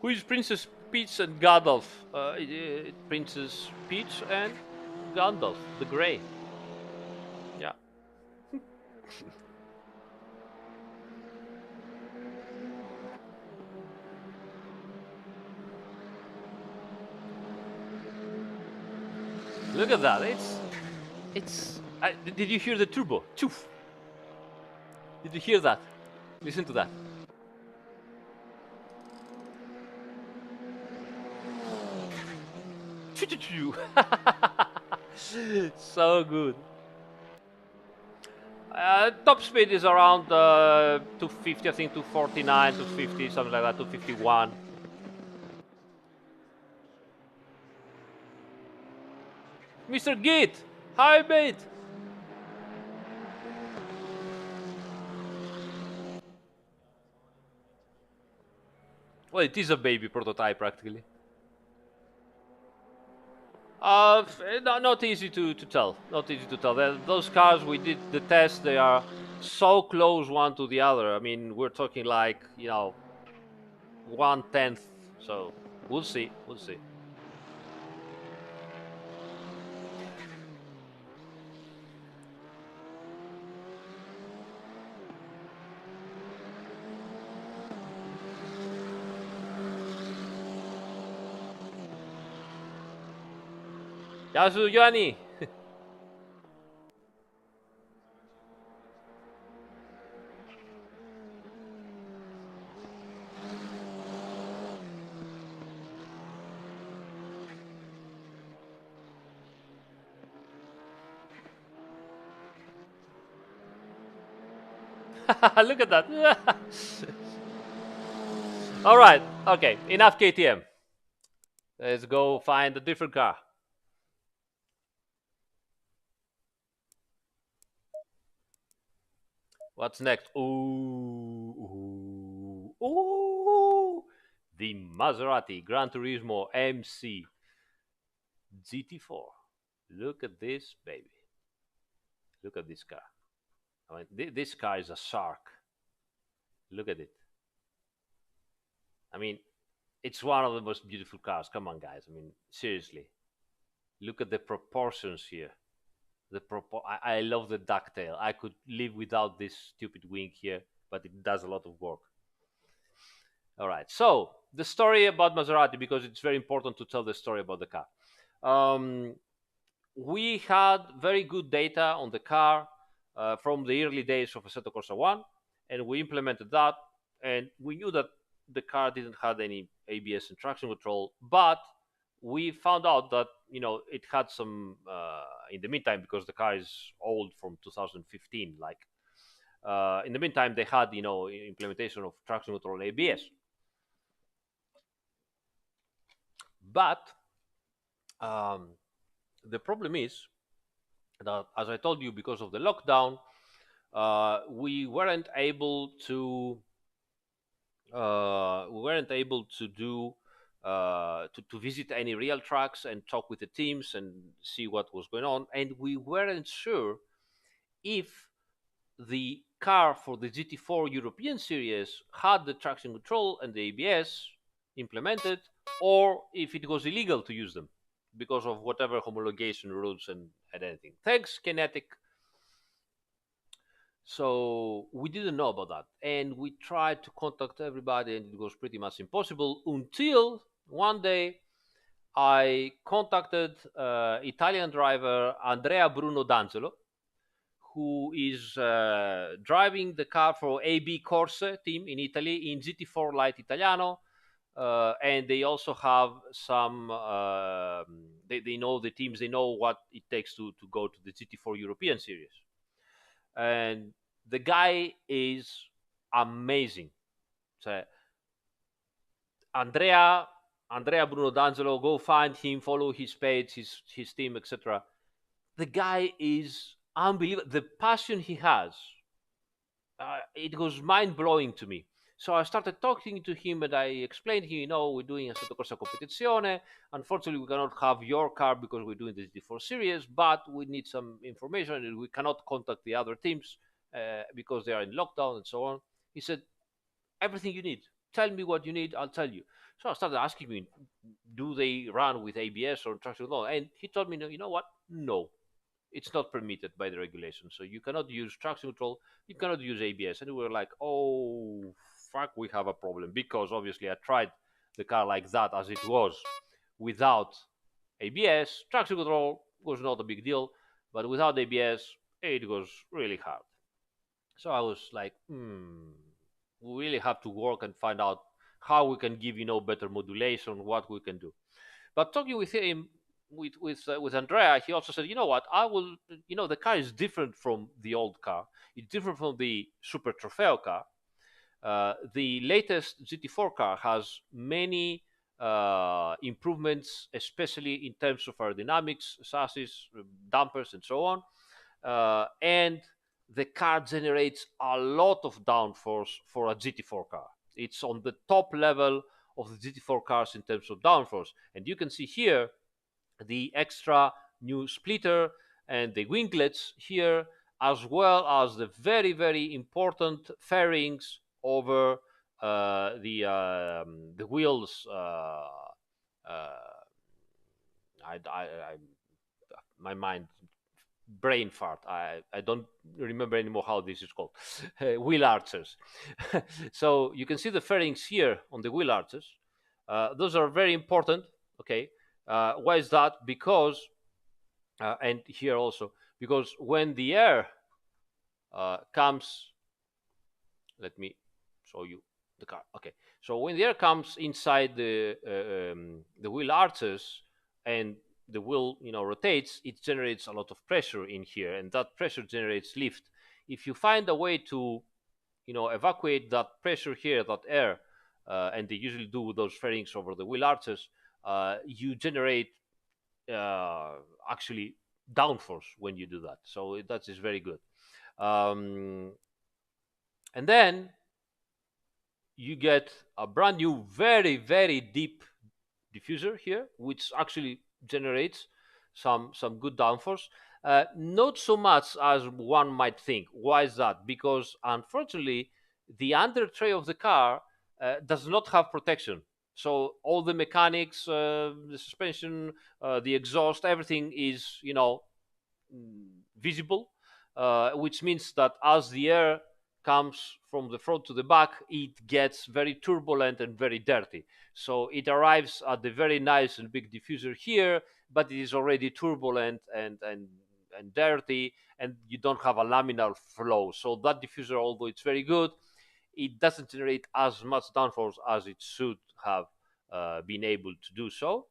Who is Princess Peach and Gandalf? Princess Peach and Gandalf, the Grey. Yeah. Look at that. It's. Did you hear the turbo? Choof. Did you hear that? Listen to that. So good. Top speed is around 250, I think 249, 250, something like that, 251. Mr. Git, hi mate. Well, it is a baby prototype practically. Not easy to tell. Not easy to tell. Those cars we did the test. They are so close one to the other. I mean, we're talking like 1/10. So we'll see. We'll see. Yasu Yanni. Look at that. All right. Okay. Enough KTM. Let's go find a different car. What's next? Ooh. The Maserati Gran Turismo MC GT4. Look at this baby. Look at this car. I mean, this car is a shark. Look at it. I mean, it's one of the most beautiful cars. Come on, guys. I mean, seriously. Look at the proportions here. I love the ducktail. I could live without this stupid wing here, but it does a lot of work. All right. So the story about Maserati, because it's very important to tell the story about the car. We had very good data on the car from the early days of Assetto Corsa 1, and we implemented that, and we knew that the car didn't have any ABS and traction control, but we found out that it had some in the meantime, because the car is old, from 2015. Like in the meantime, they had implementation of traction control and ABS, but the problem is that, as I told you, because of the lockdown, we weren't able to do to visit any real tracks and talk with the teams and see what was going on, and we weren't sure if the car for the GT4 European series had the traction control and the ABS implemented, or if it was illegal to use them because of whatever homologation rules and anything. Thanks, Kinetic. So we didn't know about that, and we tried to contact everybody, and it was pretty much impossible, until one day I contacted Italian driver Andrea Bruno D'Angelo, who is driving the car for AB Corse team in Italy in GT4 Light Italiano. And they also have some, they know the teams, they know what it takes to go to the GT4 European Series. And the guy is amazing. So Andrea Bruno D'Angelo, go find him, follow his page, his team, etc. The guy is unbelievable. The passion he has, it was mind blowing to me. So I started talking to him and I explained to him, we're doing Assetto Corsa Competizione. Unfortunately, we cannot have your car because we're doing the GT4 series, but we need some information and we cannot contact the other teams because they are in lockdown and so on. He said, everything you need. Tell me what you need, I'll tell you. So I started asking him, do they run with ABS or traction control? And he told me, you know what? No, it's not permitted by the regulation. So you cannot use traction control, you cannot use ABS. And we were like, oh, fuck, we have a problem. Because obviously I tried the car like that as it was without ABS. Traction control was not a big deal, but without ABS, it was really hard. So I was like, we really have to work and find out how we can give better modulation, what we can do. But talking with him, with Andrea, he also said, you know what, I will, the car is different from the old car. It's different from the Super Trofeo car. The latest GT4 car has many improvements, especially in terms of aerodynamics, chassis, dampers, and so on. And the car generates a lot of downforce for a GT4 car. It's on the top level of the GT4 cars in terms of downforce. And you can see here the extra new splitter and the winglets here, as well as the very, very important fairings over the wheels. My mind brain fart. I don't remember anymore how this is called. Wheel arches. So you can see the fairings here on the wheel arches. Those are very important. Okay. Why is that? Because, and here also, because when the air comes, let me show you the car. Okay. So when the air comes inside the wheel arches and the wheel rotates, it generates a lot of pressure in here, and that pressure generates lift. If you find a way to evacuate that pressure here, that air, and they usually do those fairings over the wheel arches, you generate actually downforce when you do that. So that is very good. And then you get a brand new, very, very deep diffuser here, which actually generates some good downforce. Not so much as one might think. Why is that? Because unfortunately, the under tray of the car does not have protection. So all the mechanics, the suspension, the exhaust, everything is visible, which means that as the air comes from the front to the back, it gets very turbulent and very dirty. So it arrives at the very nice and big diffuser here, but it is already turbulent and dirty, and you don't have a laminar flow. So that diffuser, although it's very good, it doesn't generate as much downforce as it should have been able to do so.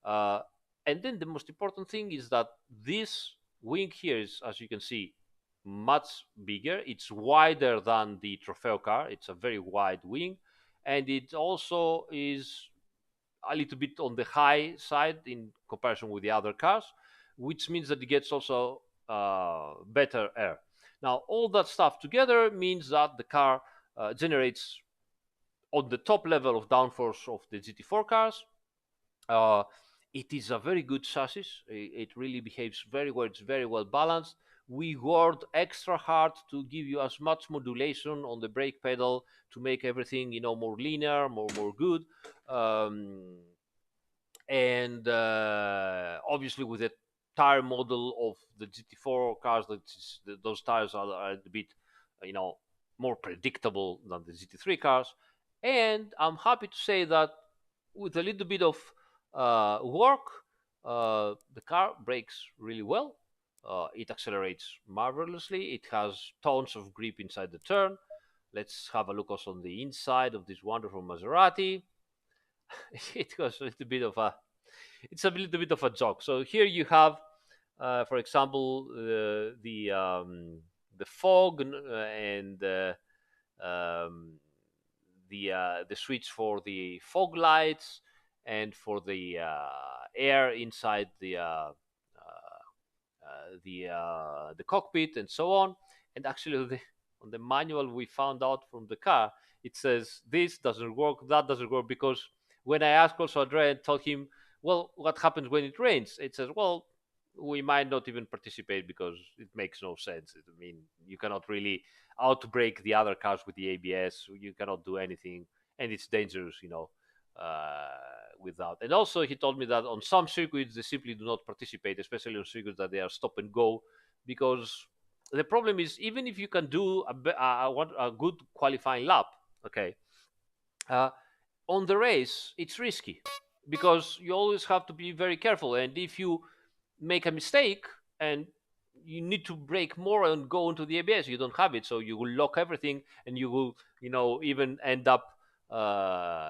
And then the most important thing is that this wing here is, as you can see, much bigger. It's wider than the Trofeo car. It's a very wide wing, and it also is a little bit on the high side in comparison with the other cars, which means that it gets also better air. Now, all that stuff together means that the car generates on the top level of downforce of the GT4 cars. It is a very good chassis. It really behaves very well. It's very well balanced. We worked extra hard to give you as much modulation on the brake pedal to make everything, more linear, more good. And obviously, with the tire model of the GT4 cars, those tires are a bit, more predictable than the GT3 cars. And I'm happy to say that with a little bit of work, the car brakes really well. It accelerates marvelously. It has tons of grip inside the turn. Let's have a look also on the inside of this wonderful Maserati. It was a little bit of a, it's a little bit of a joke. So here you have, for example, the fog and um, the switch for the fog lights and for the air inside the cockpit and so on. And actually, on the manual we found out from the car, it says this doesn't work, that doesn't work, because when I asked also Andre and told him, well, what happens when it rains? It says, well, we might not even participate because it makes no sense. I mean, you cannot really outbrake the other cars with the ABS. You cannot do anything, and it's dangerous, without. And also, he told me that on some circuits they simply do not participate, especially on circuits that they are stop and go, because the problem is even if you can do a good qualifying lap, okay, uh, on the race it's risky because you always have to be very careful, and if you make a mistake and you need to brake more and go into the ABS, you don't have it, so you will lock everything and you will, even end up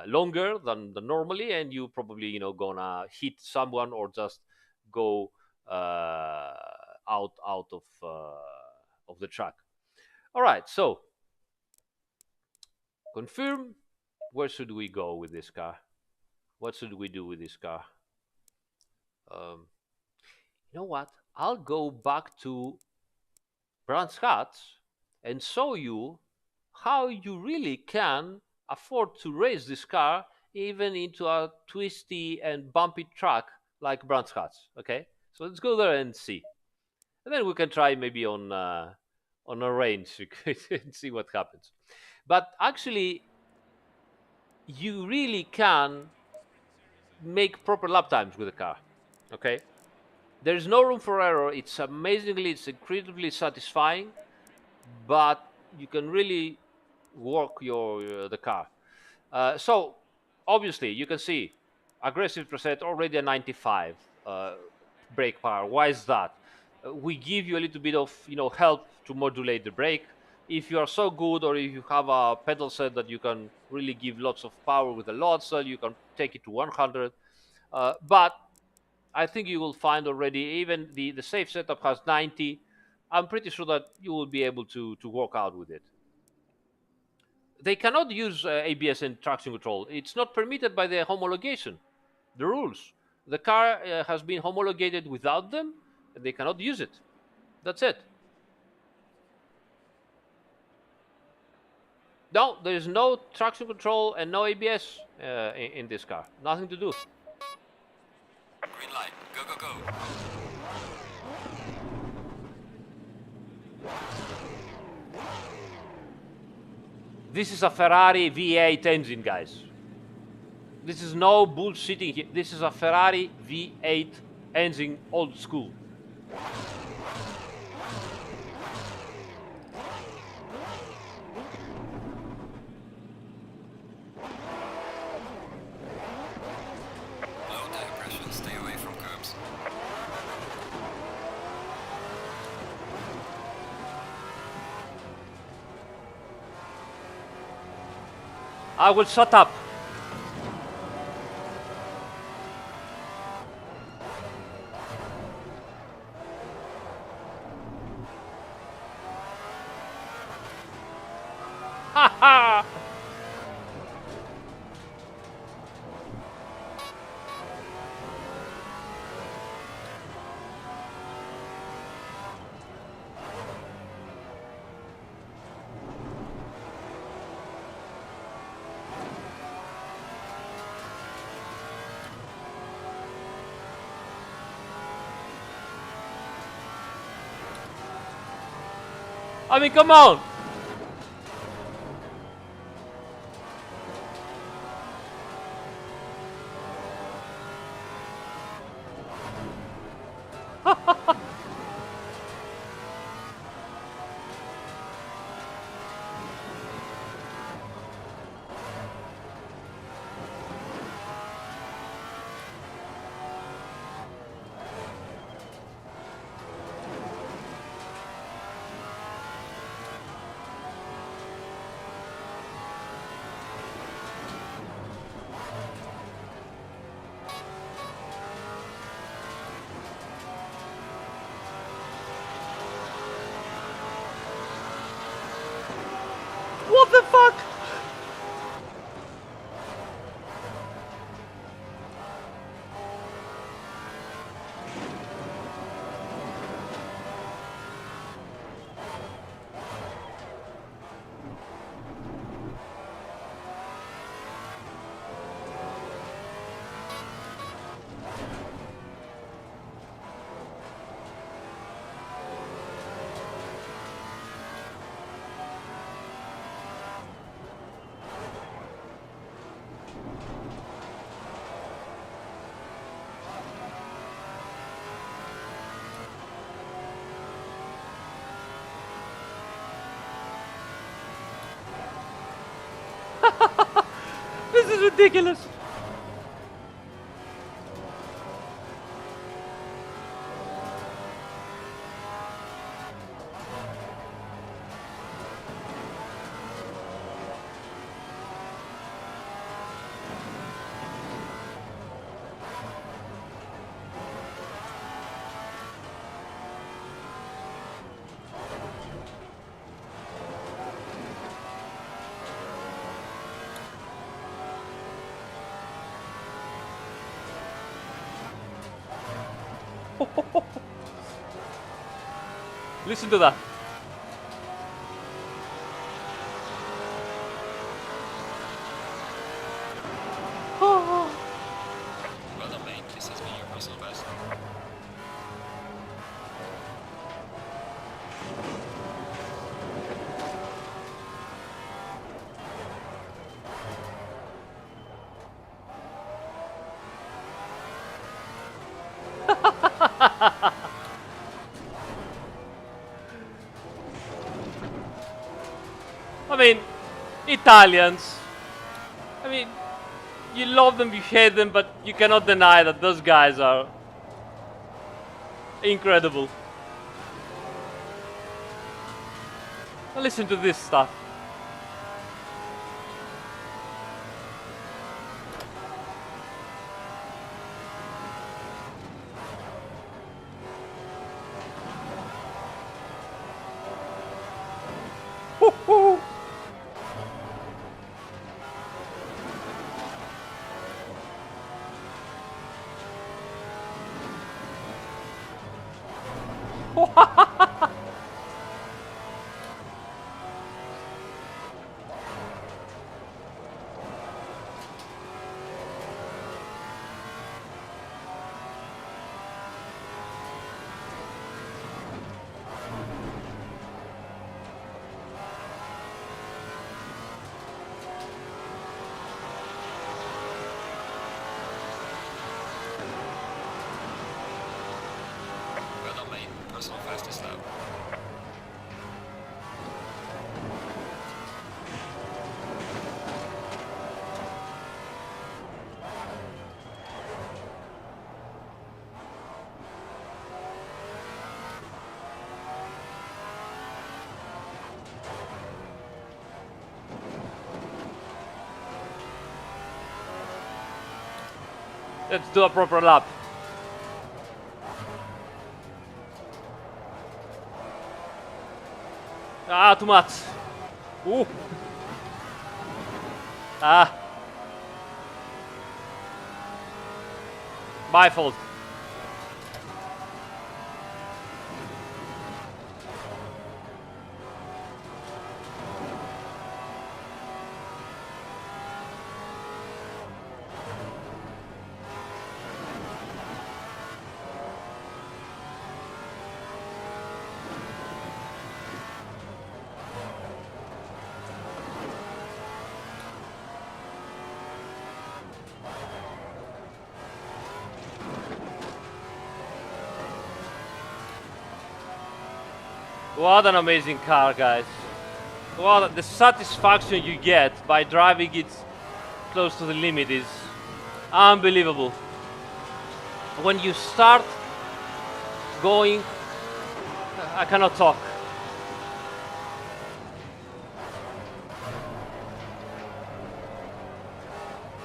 longer than normally, and you probably, gonna hit someone or just go out of the track. All right, so confirm. Where should we go with this car? What should we do with this car? Um, you know what? I'll go back to Brands Hatch and show you how you really can afford to race this car even into a twisty and bumpy track like Brands Hatch. Okay, so let's go there and see, and then we can try maybe on a range and see what happens. But actually, you really can make proper lap times with the car. Okay, there is no room for error. It's incredibly satisfying, but you can really work the car. So obviously you can see aggressive preset already a 95 brake power. Why is that? We give you a little bit of help to modulate the brake. If you are so good, or if you have a pedal set that you can really give lots of power with a load cell, you can take it to 100. But I think you will find already even the safe setup has 90. I'm pretty sure that you will be able to work out with it. They cannot use ABS and traction control. It's not permitted by the homologation, the rules. The car has been homologated without them, and they cannot use it. That's it. No, there is no traction control and no ABS in this car. Nothing to do. Green light. Go, go, go. This is a Ferrari V8 engine, guys. This is no bullshitting here. This is a Ferrari V8 engine, old school. Low tire pressure. Stay away from curbs. I will shut up. Ha ha! I mean, come on! ridiculous. Listen to that. Well done, mate. This has been your personal best. I mean, Italians. I mean, you love them, you hate them, but you cannot deny that those guys are incredible. Now listen to this stuff. Woo-hoo. Well done, mate. Personal fastest lap. Let's do a proper lap. Ah, too much. Ooh. Ah. My fault. What an amazing car, guys. What the satisfaction you get by driving it close to the limit is unbelievable. When you start going, I cannot talk.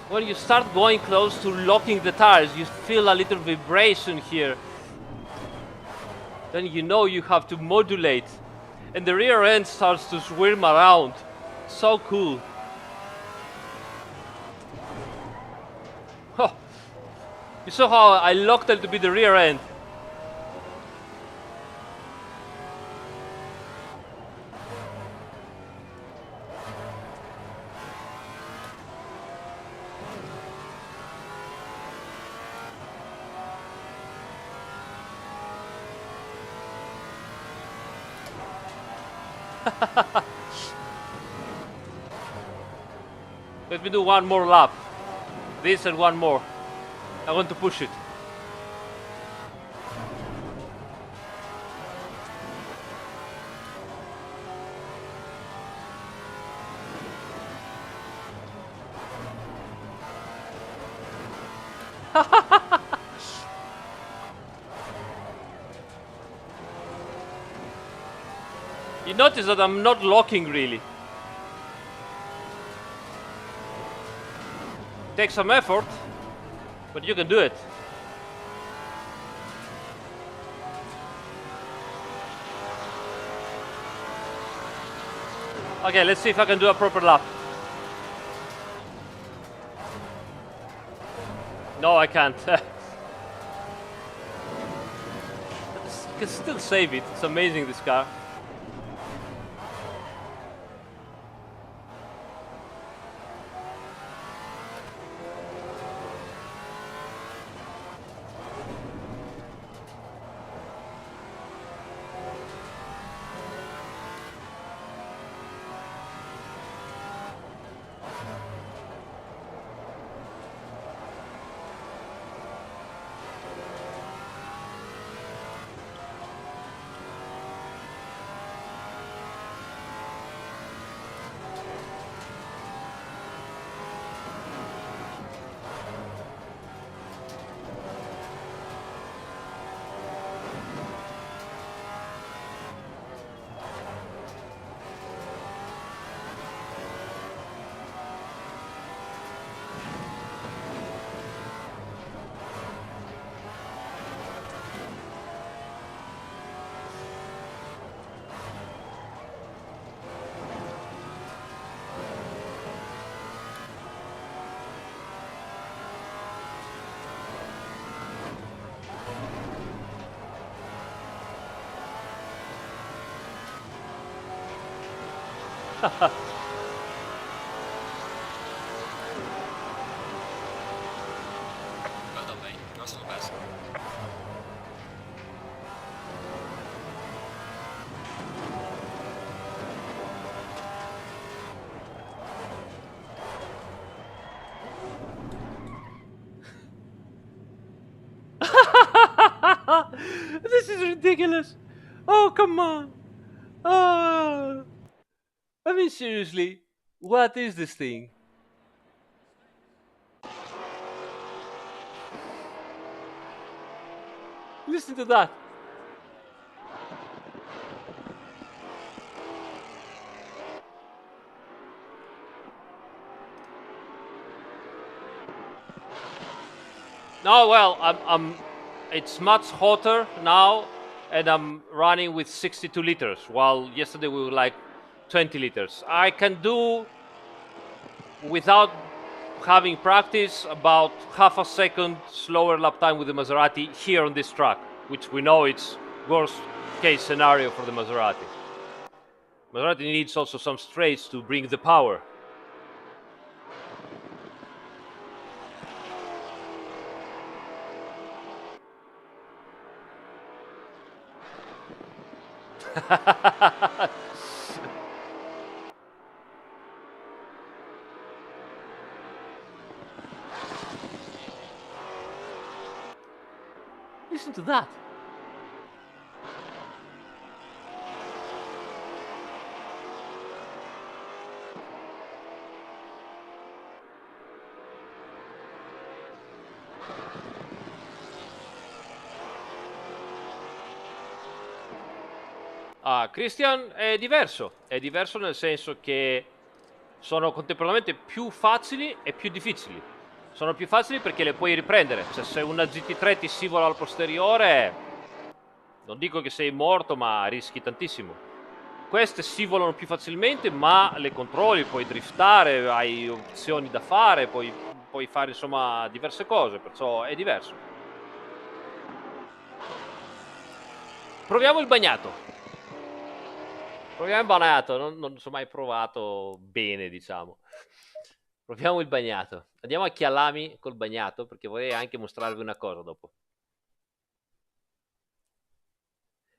When you start going close to locking the tires, you feel a little vibration here. Then you know you have to modulate, and the rear end starts to swim around. So cool. Oh, you saw how I locked it to be the rear end. Let me do one more lap. This and one more. I want to push it. You notice that I'm not locking really. Takes some effort, but you can do it. Okay, let's see if I can do a proper lap. No, I can't. You can still save it. It's amazing, this car. Well done, mate. Personal best. This is ridiculous. Oh, come on. Oh. I mean, seriously, what is this thing? Listen to that. No, well, it's much hotter now, and I'm running with 62 liters, while yesterday we were like 20 liters. I can do, without having practice, about half a second slower lap time with the Maserati here on this track, which we know it's worst case scenario for the Maserati. Maserati needs also some straights to bring the power. Listen to that. Christian è diverso nel senso che sono contemporaneamente più facili e più difficili. Sono più facili perché le puoi riprendere, cioè se una GT3 ti scivola al posteriore, non dico che sei morto, ma rischi tantissimo. Queste scivolano più facilmente, ma le controlli, puoi driftare, hai opzioni da fare, puoi fare insomma diverse cose, perciò è diverso. Proviamo il bagnato. Proviamo il bagnato, non ci ho mai provato bene, diciamo. Proviamo il bagnato. Andiamo a Chialami col bagnato, perché vorrei anche mostrarvi una cosa dopo.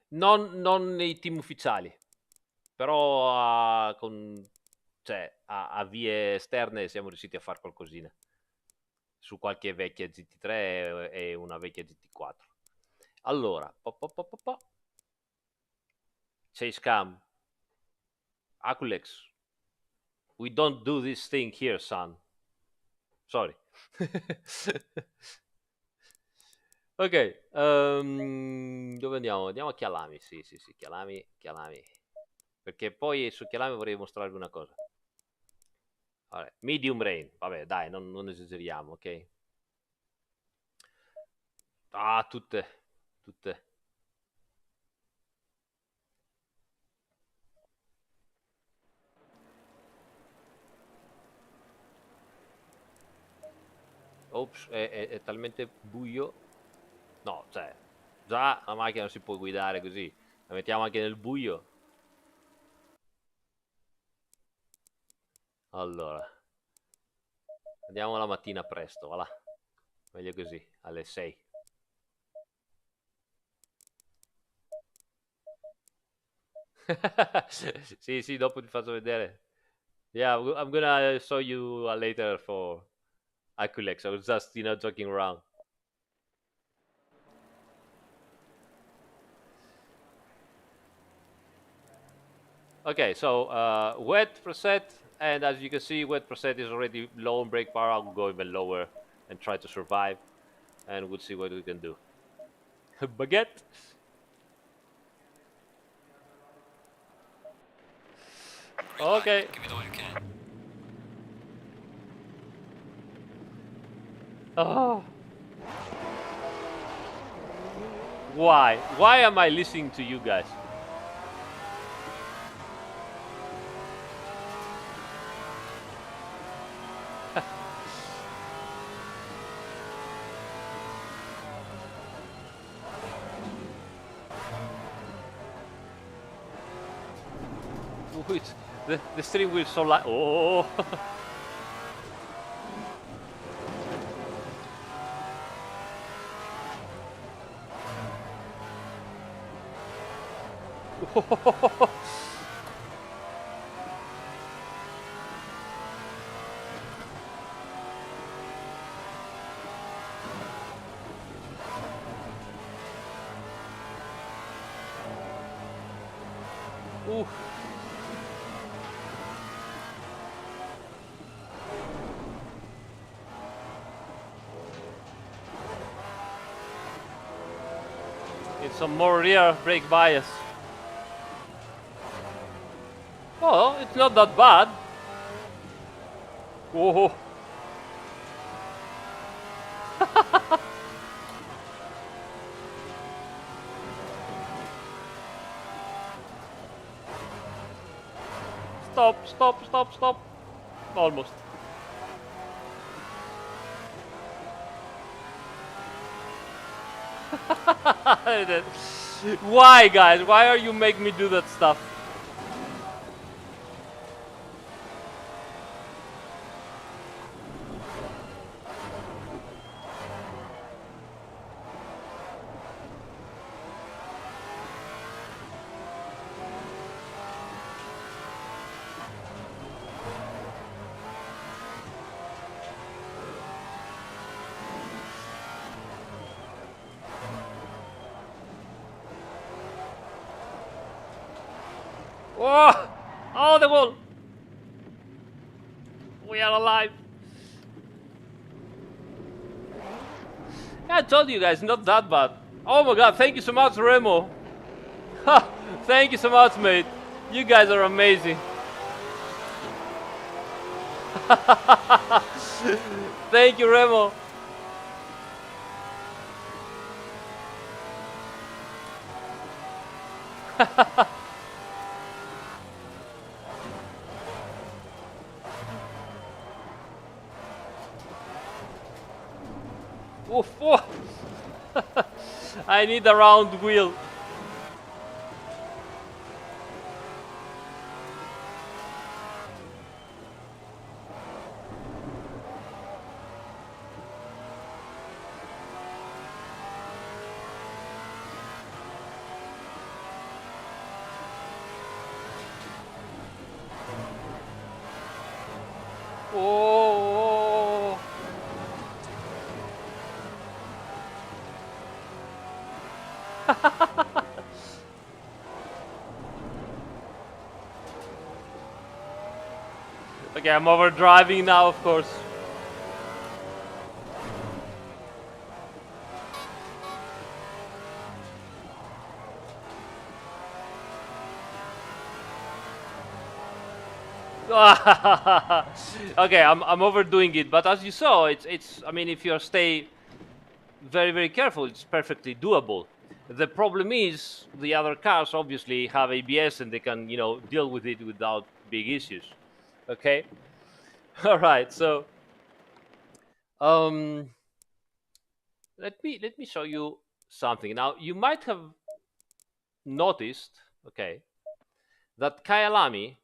Non nei team ufficiali, però a vie esterne siamo riusciti a fare qualcosina. Su qualche vecchia GT3 e una vecchia GT4. Allora, Chase Cam, Aculex. We don't do this thing here, son. Sorry. Ok, dove andiamo? Andiamo a Chialami, sì, Chialami. perché poi su Chialame vorrei mostrarvi una cosa. Vabbè, medium rain, vabbè dai, non esageriamo, ok? Ah, tutte. Ops, è talmente buio. No, cioè, già la macchina non si può guidare così. La mettiamo anche nel buio. Allora, andiamo la mattina presto, va là. Meglio così, alle 6. Sì, dopo ti faccio vedere. Yeah, I'm gonna show you later for Aculex. I was just, joking around. Okay, so wet preset, and as you can see, wet preset is already low on brake power. I'll go even lower and try to survive, and we'll see what we can do. Baguette. Green light. Okay. Give it all you can. Oh. Why? Why am I listening to you guys? Wait, the steering wheel is so light. Oh. Ooh. Need some more rear brake bias. Oh, it's not that bad. Whoa. Stop. Almost. Why, guys? Why are you making me do that stuff? Oh! Oh, the wall! We are alive! Yeah, I told you guys, not that bad. Oh my god, thank you so much, Remo. Thank you so much, mate. You guys are amazing. Thank you, Remo. Oof, oh. I need a round wheel. Oh. Okay, I'm overdriving now, of course. Okay, I'm overdoing it, but as you saw, it's. I mean, if you stay very very careful, it's perfectly doable. The problem is the other cars obviously have ABS and they can deal with it without big issues. Okay, all right. So um, let me show you something. Now you might have noticed, okay, that Kyalami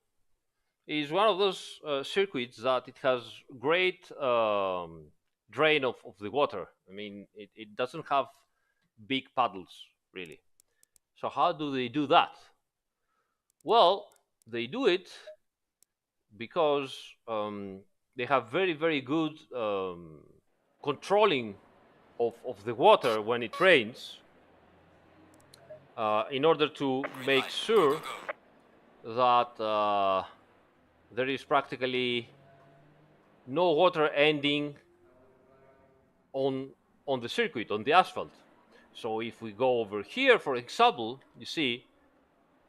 is one of those circuits that it has great drain of the water. I mean, it doesn't have big puddles really. So how do they do that? Well, they do it because they have very very good controlling of the water when it rains, in order to Green make light. Go, go, sure go. that there is practically no water ending on on the circuit, on the asphalt. So if we go over here, for example, you see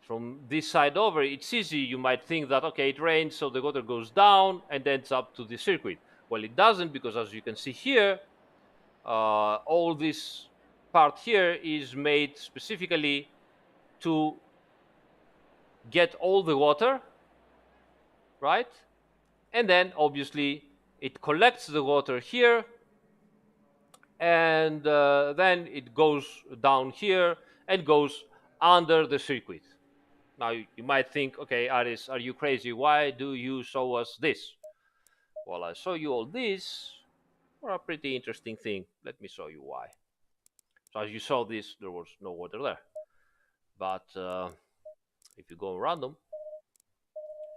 from this side over, it's easy. You might think that okay, it rains, so the water goes down and ends up to the circuit. Well, it doesn't, because as you can see here, all this part here is made specifically to get all the water, right? And then obviously it collects the water here, and then it goes down here and goes under the circuit. Now you might think, okay, Aris, are you crazy? Why do you show us this? Well, I show you all this for a pretty interesting thing. Let me show you why. So as you saw this, there was no water there. But if you go random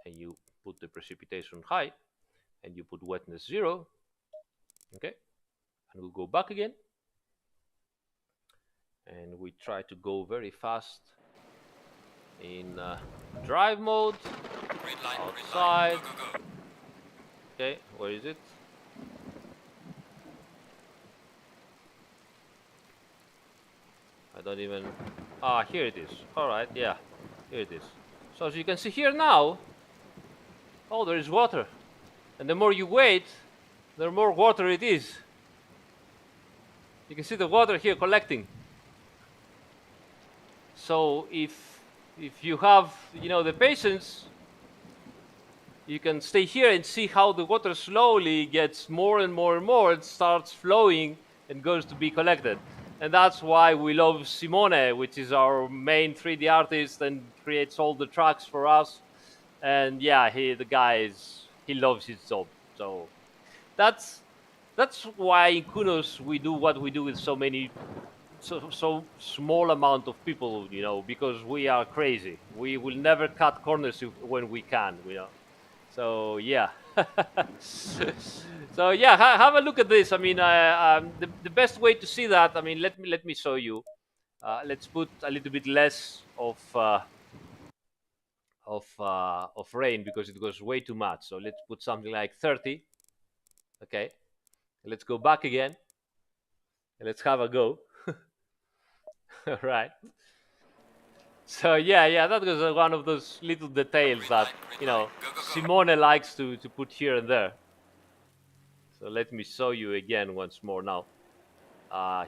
and you put the precipitation high and you put wetness 0, okay, and we go back again and we try to go very fast in drive mode, Green light, outside. green light. Go, go, go. Okay, where is it? I don't even... Ah, here it is. All right, yeah, here it is. So as you can see here now, oh, there is water. And the more you wait, the more water it is. You can see the water here collecting. So if you have, the patience, you can stay here and see how the water slowly gets more and more and more. It starts flowing and goes to be collected. And that's why we love Simone, which is our main 3D artist and creates all the tracks for us. And yeah, the guy he loves his job. So that's why in Kunos we do what we do with so many, so small amount of people, because we are crazy. We will never cut corners when we can, So yeah. So yeah, have a look at this. I mean, the best way to see that. I mean, let me show you. Let's put a little bit less of rain because it goes way too much. So let's put something like 30. Okay. Let's go back again. And let's have a go. All right. So yeah, that was one of those little details that Green light. Go, go, go. Simone likes to put here and there. So let me show you again once more now.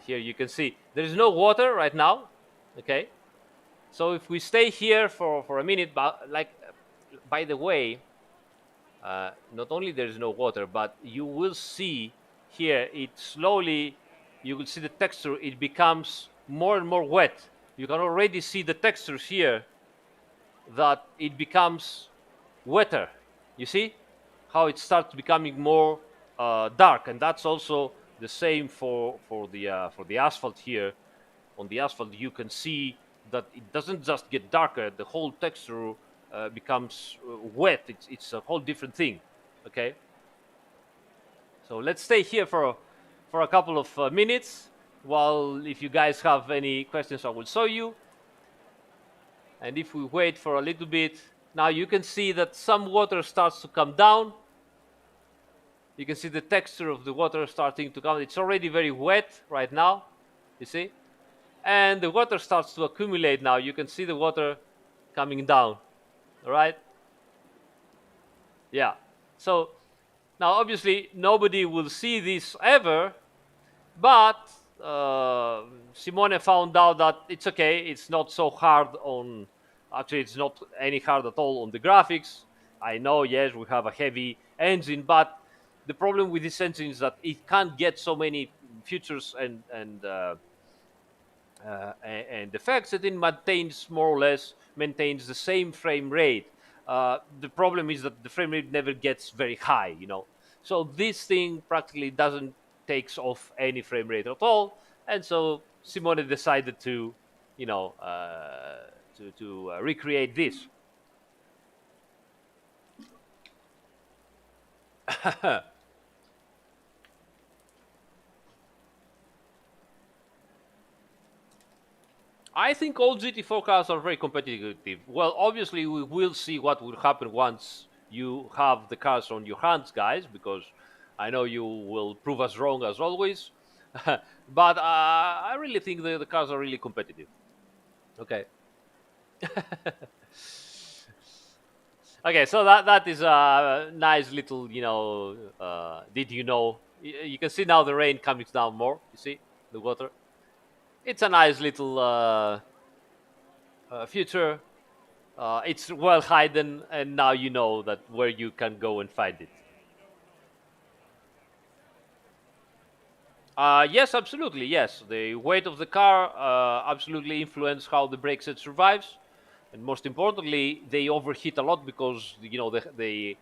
Here you can see there is no water right now. Okay. So if we stay here for a minute, but by the way, not only there is no water, but you will see here it slowly, you will see the texture, it becomes more and more wet. You can already see the textures here that it becomes wetter. You see how it starts becoming more dark, and that's also the same for the asphalt here. On the asphalt, you can see that it doesn't just get darker; the whole texture becomes wet. It's a whole different thing. Okay. So let's stay here for a couple of minutes. While if you guys have any questions, I will show you. And if we wait for a little bit, now you can see that some water starts to come down. You can see the texture of the water starting to come. It's already very wet right now, you see? And the water starts to accumulate now. You can see the water coming down, all right? Yeah. So now, obviously, nobody will see this ever, but Simone found out that it's okay. It's not so hard on. Actually, it's not any hard at all on the graphics. I know, yes, we have a heavy engine, but the problem with this engine is that it can't get so many features and effects. It maintains more or less maintains the same frame rate. The problem is that the frame rate never gets very high, So this thing practically doesn't takes off any frame rate at all, and so Simone decided to, you know, to recreate this. I think all GT4 cars are very competitive. Well, obviously, we will see what will happen once you have the cars on your hands, guys, because I know you will prove us wrong as always. But I really think the cars are really competitive. Okay. Okay, so that is a nice little, did you know? You can see now the rain coming down more. You see the water. It's a nice little future. It's well hidden, and now you know that where you can go and find it. Yes, absolutely. Yes, the weight of the car absolutely influence how the brake set survives, and most importantly, they overheat a lot because the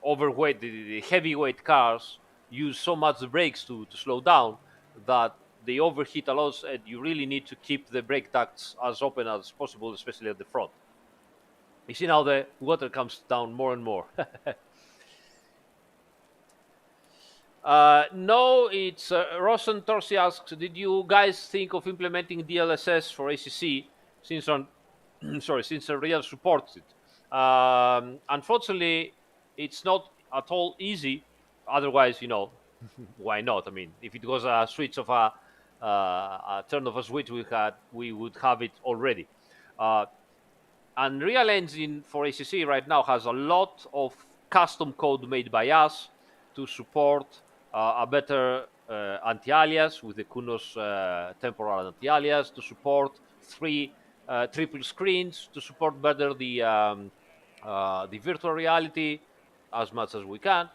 overweight, the heavyweight cars use so much the brakes to slow down that they overheat a lot, and you really need to keep the brake ducts as open as possible, especially at the front. You see now the water comes down more and more. No, it's Rosen Torsi asks, did you guys think of implementing DLSS for ACC since on sorry, since Unreal supports it? Unfortunately, it's not at all easy. Otherwise, why not? I mean, if it was a switch of a turn of a switch, we would have it already. Uh, Unreal Engine for ACC right now has a lot of custom code made by us to support a better anti-alias with the Kunos temporal anti-alias, to support three triple screens, to support better the virtual reality as much as we can.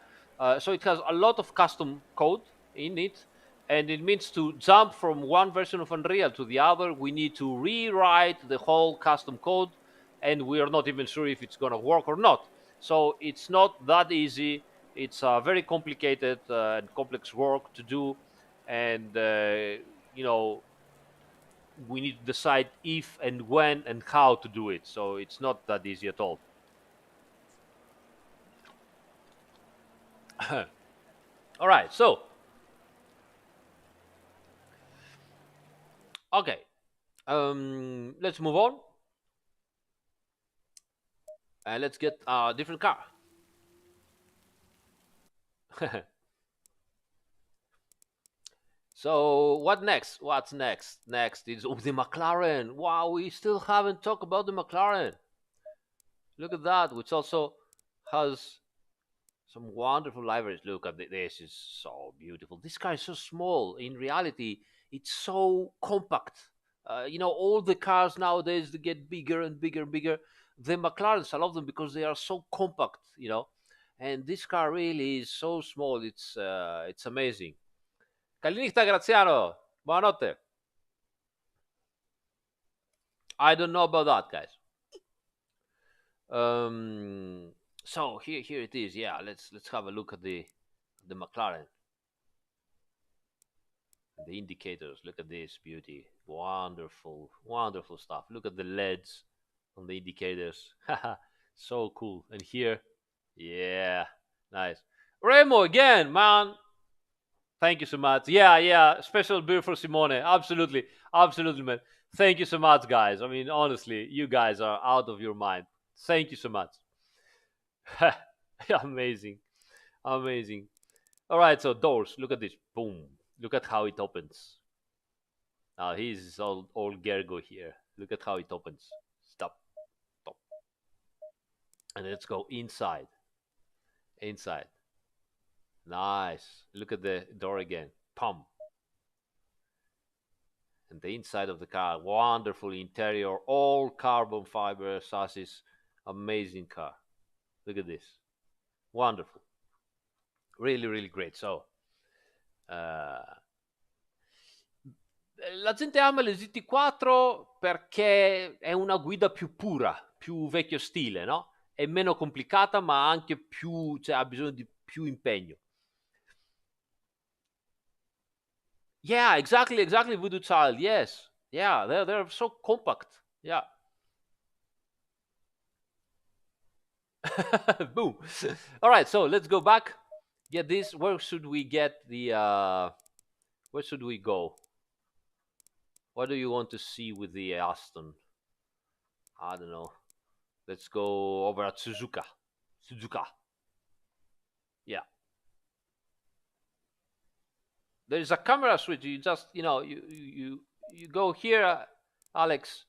So it has a lot of custom code in it, and it means to jump from one version of Unreal to the other, we need to rewrite the whole custom code, and we are not even sure if it's going to work or not. So it's not that easy. It's a very complicated and complex work to do, and you know we need to decide if and when and how to do it. So it's not that easy at all. All right, so okay, let's move on and let's get a different car. So what next? What's next? Next is the McLaren. Wow, we still haven't talked about the McLaren. Look at that, which also has some wonderful liveries. Look at this; is so beautiful. This car is so small. In reality, it's so compact. All the cars nowadays they get bigger and bigger and bigger. The McLarens, I love them because they are so compact. And this car really is so small. It's amazing. Calinista Graziano, buonanotte. I don't know about that, guys. Um, so here it is. Yeah, let's have a look at the McLaren. The indicators. Look at this beauty. Wonderful, wonderful stuff. Look at the LEDs on the indicators. So cool. And here, yeah, nice. Remo again, man. Thank you so much. Yeah, yeah. Special beer for Simone. Absolutely. Absolutely, man. Thank you so much, guys. I mean, honestly, you guys are out of your mind. Thank you so much. Amazing. Amazing. All right, so doors. Look at this. Boom. Look at how it opens. Now he's all Gergo here. Look at how it opens. Stop. Stop. And let's go inside. Inside. Nice. Look at the door again. Pum. And the inside of the car, wonderful interior, all carbon fiber chassis, amazing car. Look at this, wonderful, really, really great. So, la gente ama le GT4 perché è una guida più pura, più vecchio stile, no? È meno complicata, ma anche più, cioè, ha bisogno di più impegno. Yeah, exactly, Voodoo Child. Yes, yeah, they're so compact. Yeah. Boom. All right, so let's go back. Get this. Where should we get the? Where should we go? What do you want to see with the Aston? I don't know. Let's go over at Suzuka. Yeah. There is a camera switch. You just, you go here, Alex.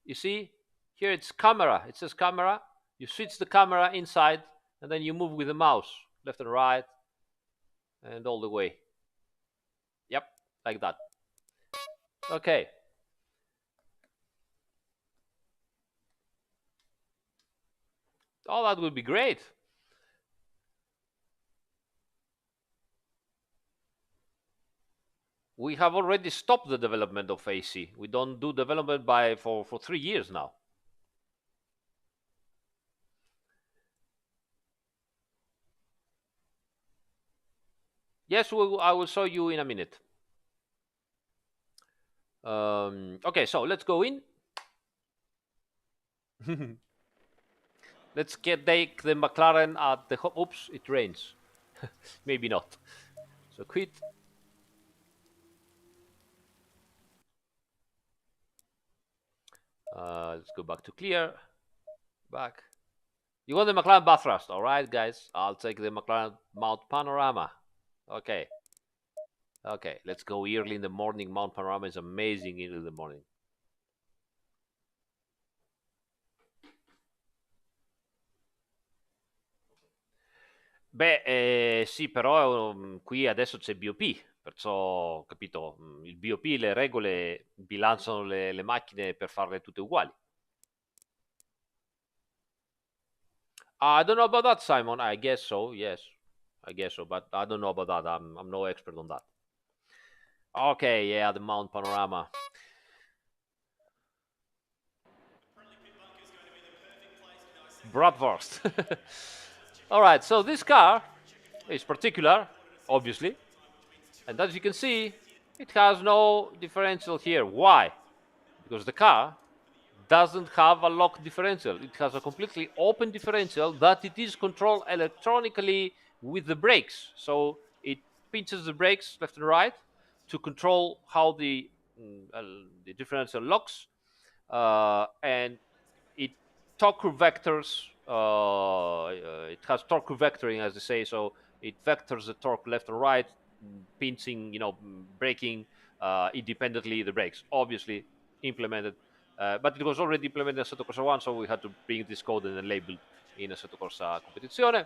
You see, here it's camera. It says camera. You switch the camera inside, and then you move with the mouse, left and right, and all the way. Yep, like that. Okay. Oh, that would be great. We have already stopped the development of AC. We don't do development for 3 years now. Yes, I will show you in a minute. Okay, so let's go in. Let's take the McLaren at the... Oops, it rains. Maybe not. So quit. Let's go back to clear. Back. You want the McLaren Bathurst, all right, guys? I'll take the McLaren Mount Panorama. Okay. Okay, let's go early in the morning. Mount Panorama is amazing early in the morning. Beh, sì, però qui adesso c'è BOP, perciò, capito, il BOP, le regole bilanciano le macchine per farle tutte uguali. I don't know about that, Simon. I guess so, yes. I guess so, but I don't know about that. I'm no expert on that. Okay, yeah, the Mount Panorama. Bratwurst. All right, so this car is particular, obviously. And as you can see, it has no differential here. Why? Because the car doesn't have a lock differential. It has a completely open differential that it is controlled electronically with the brakes. So it pinches the brakes left and right to control how the differential locks, and it torque vectors. It has torque vectoring, as they say, so it vectors the torque left and right, pinching, braking independently the brakes. Obviously implemented, but it was already implemented in Assetto Corsa 1, so we had to bring this code and then label in Assetto Corsa Competizione.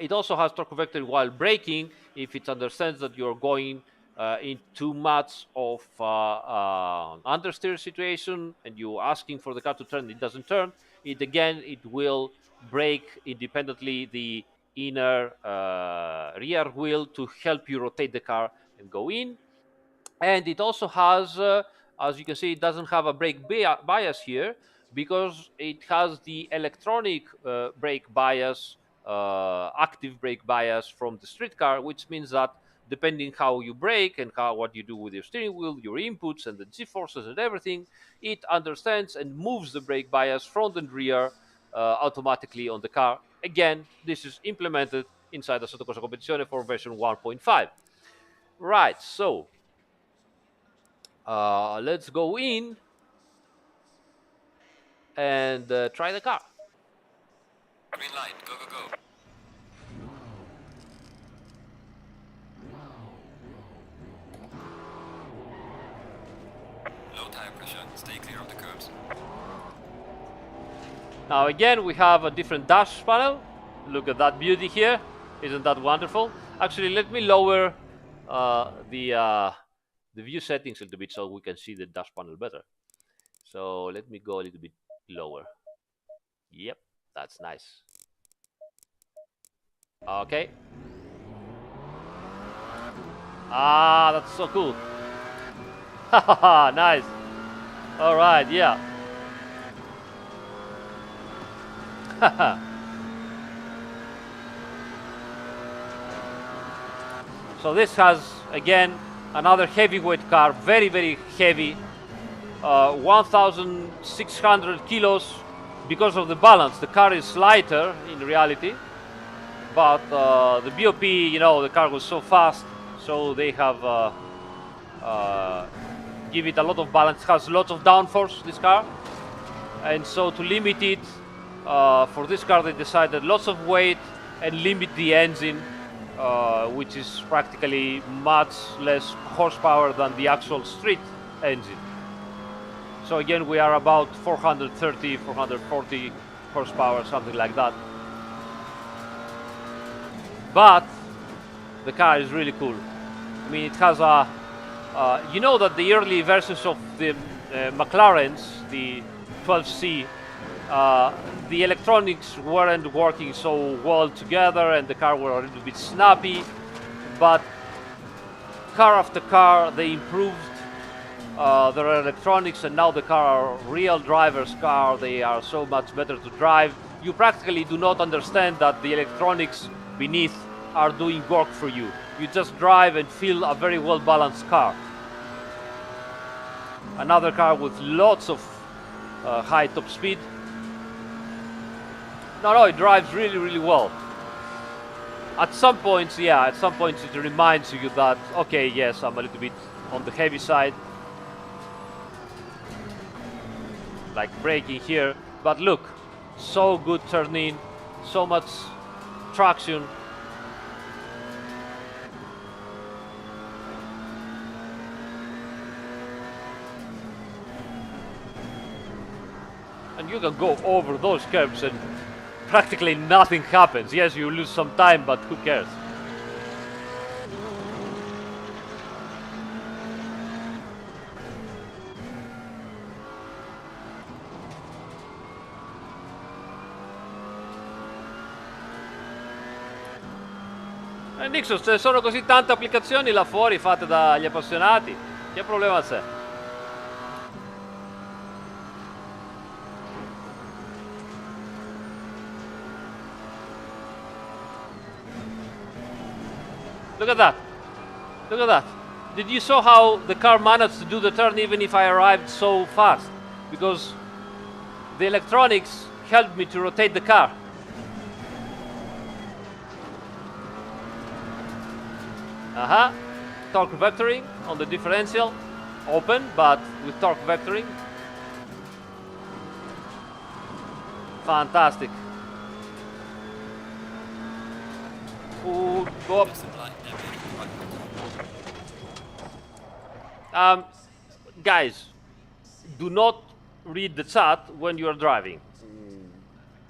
It also has torque vectoring while braking. If it understands that you're going in too much of understeer situation and you're asking for the car to turn, it doesn't turn. It will brake independently the inner rear wheel to help you rotate the car and go in. And it also has, as you can see, it doesn't have a brake bias here because it has the electronic brake bias, active brake bias from the street car, which means that depending how you brake and what you do with your steering wheel, your inputs and the G-forces and everything, it understands and moves the brake bias front and rear automatically on the car. Again, this is implemented inside the Assetto Corsa Competizione for version 1.5. Right, so let's go in and try the car. Green light, go, go, go. Low tire pressure, stay clear of the curbs. Now again, we have a different dash panel. Look at that beauty here. Isn't that wonderful? Actually, let me lower the view settings a little bit so we can see the dash panel better. So let me go a little bit lower. Yep, that's nice. Okay. Ah, that's so cool. Haha, nice. All right, yeah. So this has, again, another heavyweight car, very, very heavy, 1,600 kilos because of the balance. The car is lighter in reality, but the BOP, you know, the car was so fast, so they have give it a lot of balance. It has lots of downforce, this car, and so to limit it, for this car they decided lots of weight and limit the engine, which is practically much less horsepower than the actual street engine. So again, we are about 430, 440 horsepower, something like that. But the car is really cool. I mean, it has a, you know that the early versions of the McLarens, the 12C, the electronics weren't working so well together and the car were a little bit snappy, but car after car they improved their electronics, and now the car are real driver's car. They are so much better to drive. You practically do not understand that the electronics beneath are doing work for you. You just drive and feel a very well balanced car. Another car with lots of high top speed. No, it drives really, really well. At some points, yeah, at some points it reminds you that, okay, yes, I'm a little bit on the heavy side. Like braking here, but look, so good turning, so much traction. And you can go over those curves and practically nothing happens. Yes, you lose some time, but who cares? Nixon, se sono così tante applicazioni là fuori fatte dagli appassionati, che problema c'è? Look at that. Look at that. Did you saw how the car managed to do the turn even if I arrived so fast? Because the electronics helped me to rotate the car. Torque vectoring on the differential, open, but with torque vectoring. Fantastic. Ooh, go up. Guys, do not read the chat when you are driving.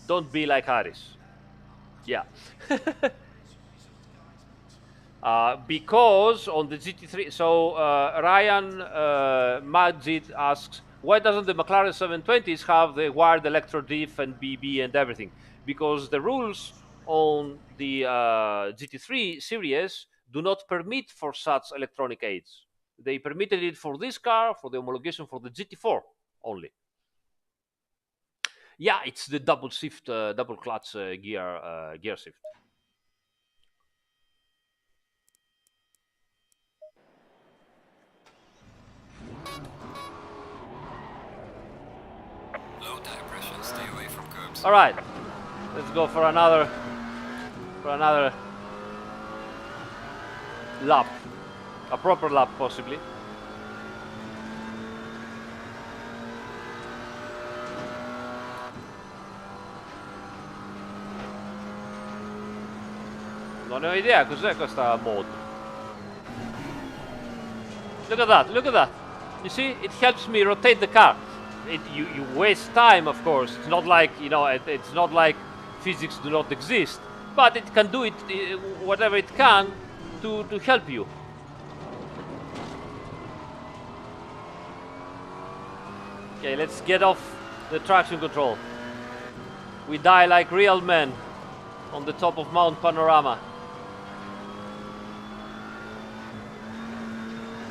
Don't be like Aris. Yeah. Because on the GT3, so Ryan Majid asks, why doesn't the McLaren 720s have the wired electro diff and BB and everything? Because the rules on the GT3 series do not permit for such electronic aids. They permitted it for this car, for the homologation for the GT4 only. Yeah, it's the double shift, double clutch gear shift. Low tire pressure, stay away from curbs. All right, let's go for another lap, a proper lap possibly. Non ho idea cos'è questa mode. Look at that, look at that. You see, it helps me rotate the car. You waste time, of course. It's not like, you know, it's not like physics do not exist. but it can do it, whatever it can, to help you. Okay, let's get off the traction control. We die like real men on the top of Mount Panorama.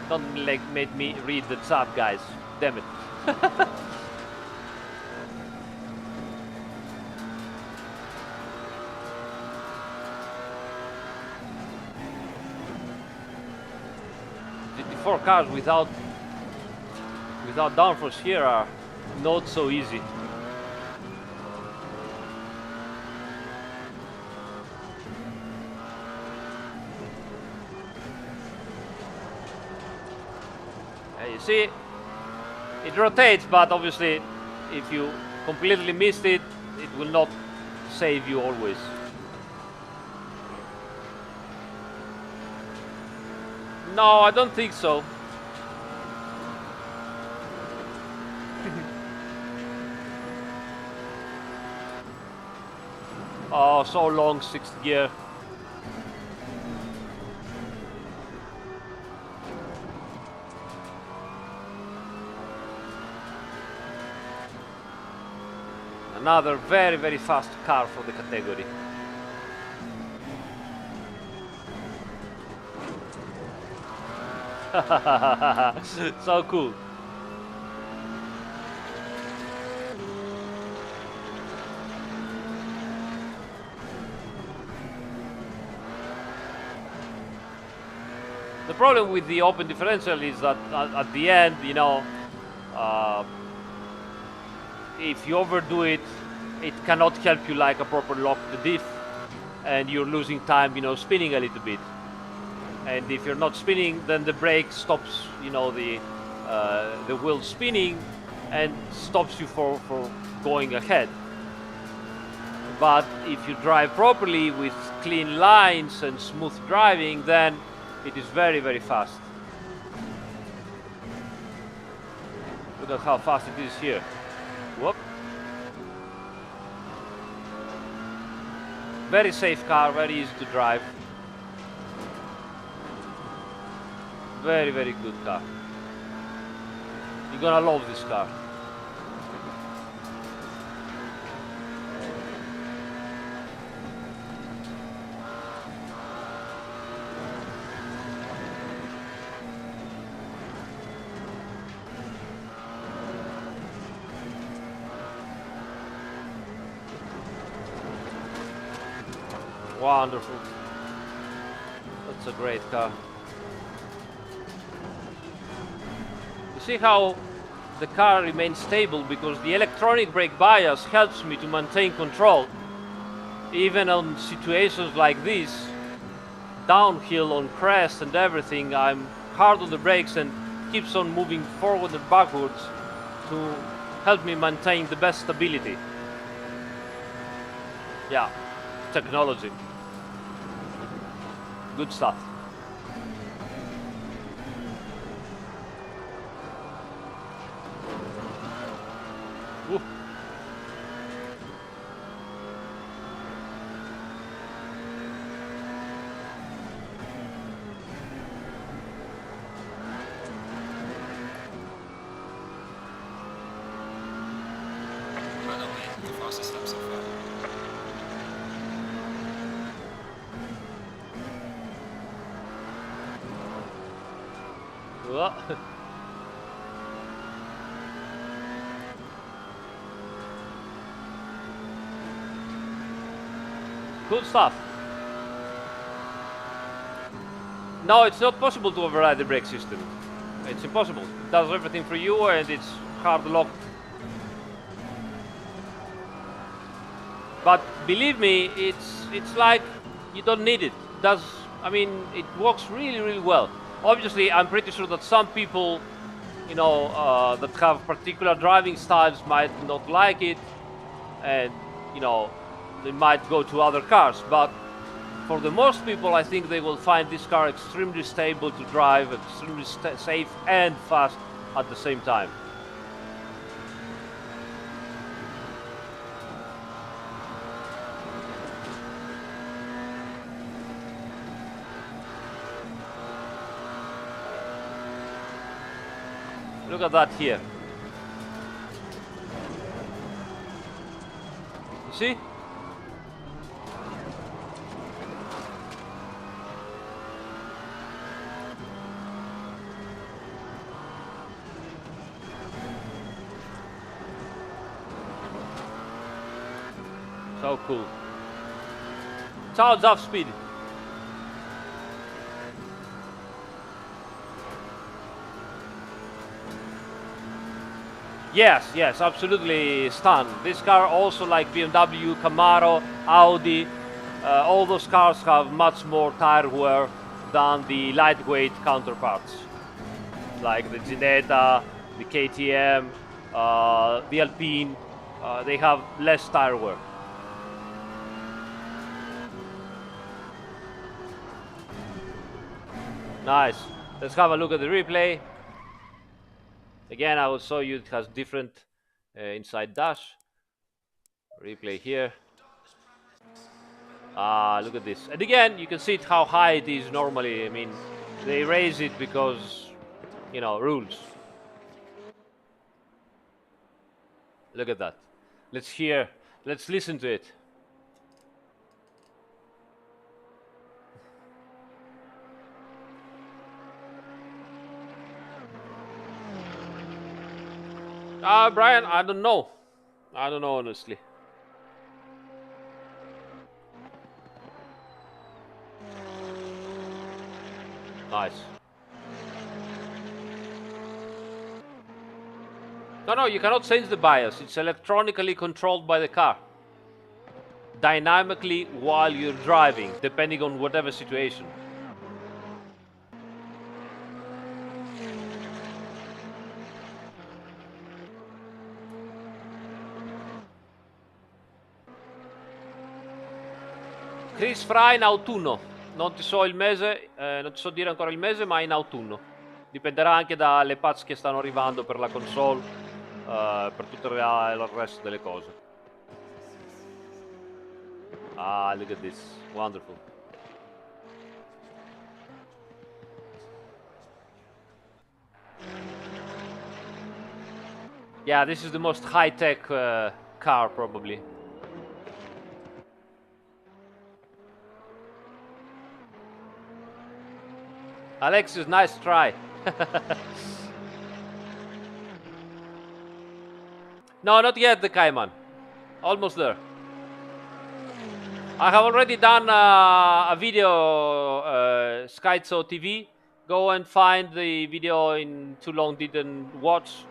Don't make me read the tab, guys. Damn it. GT4 cars without downforce here are not so easy. You see, it rotates, but obviously if you completely missed it, it will not save you always. No, I don't think so. Oh, so long, sixth gear. Another very, very fast car for the category. So cool. The problem with the open differential is that at the end, you know, if you overdo it, it cannot help you like a proper lock the diff, and you're losing time, you know, spinning a little bit. And if you're not spinning, then the brake stops, you know, the wheel spinning and stops you for going ahead. But if you drive properly with clean lines and smooth driving, then it is very, very fast. Look at how fast it is here. Whoop. Very safe car, very easy to drive. Very, very good car. You're gonna love this car. Wonderful. That's a great car. You see how the car remains stable because the electronic brake bias helps me to maintain control. Even on situations like this, downhill on crest and everything, I'm hard on the brakes and keeps on moving forward and backwards to help me maintain the best stability. Yeah, technology. Good stuff. Woo. Might not be the fastest lap so far. Cool stuff. No, it's not possible to override the brake system. It's impossible. It does everything for you and it's hard locked. But believe me, it's like you don't need it. I mean, it works really, really well. Obviously, I'm pretty sure that some people, you know, that have particular driving styles might not like it, and you know, they might go to other cars. But for the most people, I think they will find this car extremely stable to drive, extremely safe and fast at the same time. Look at that here. You see? So cool. Sounds off speed. Yes, yes, absolutely stunned. This car also, like BMW, Camaro, Audi, all those cars have much more tire wear than the lightweight counterparts, like the Ginetta, the KTM, the Alpine. They have less tire wear. Nice. Let's have a look at the replay. Again, I will show you it has different inside dash. Replay here. Look at this. And again, you can see how high it is normally. I mean, they raise it because, you know, rules. Look at that. Let's listen to it. Brian, I don't know. I don't know, honestly. Nice. No, you cannot change the bias. It's electronically controlled by the car. Dynamically while you're driving, depending on whatever situation. Chris Fra in autunno. Non ti so il mese, non ti so dire ancora il mese, ma in autunno. Dipenderà anche dalle patch che stanno arrivando per la console, per tutto il resto delle cose. Look at this. Wonderful. Yeah, this is the most high-tech car, probably. Alexis, nice try. No, not yet, the Cayman. Almost there. I have already done a video, Skyzo TV. Go and find the video in too long didn't watch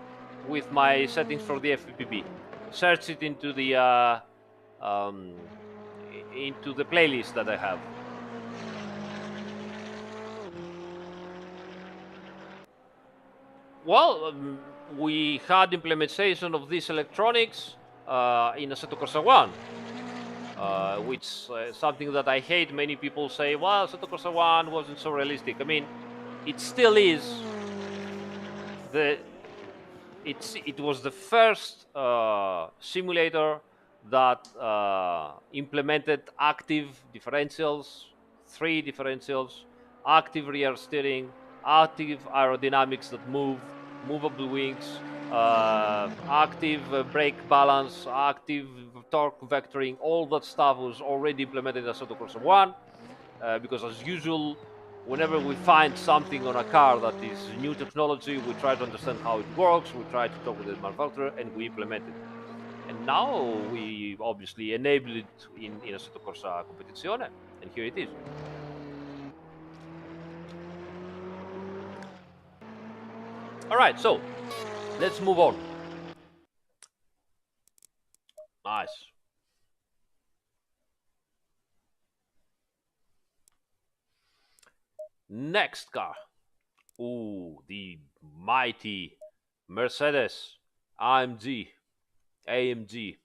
with my settings for the FPP. Search it into the playlist that I have. Well, we had implementation of these electronics in Assetto Corsa 1, which is something that I hate. Many people say, well, Assetto Corsa 1 wasn't so realistic. I mean, it still is. It was the first simulator that implemented active differentials, 3 differentials, active rear steering, active aerodynamics that move, movable wings, active brake balance, active torque vectoring. All that stuff was already implemented in Assetto Corsa 1, because as usual, whenever we find something on a car that is new technology, we try to understand how it works, we try to talk with the manufacturer, and we implement it. And now we obviously enable it in Assetto Corsa Competizione, and here it is. All right, so let's move on. Nice. Next car. Ooh, the mighty Mercedes AMG, AMG,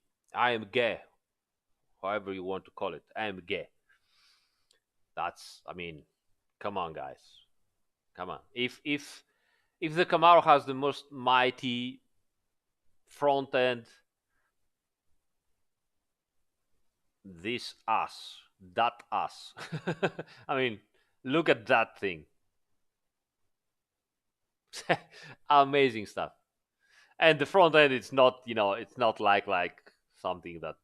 however you want to call it, AMG. That's, I mean, come on, guys, come on. If the Camaro has the most mighty front end, this ass, that ass. I mean, look at that thing. Amazing stuff. And the front end, it's not, it's not like something that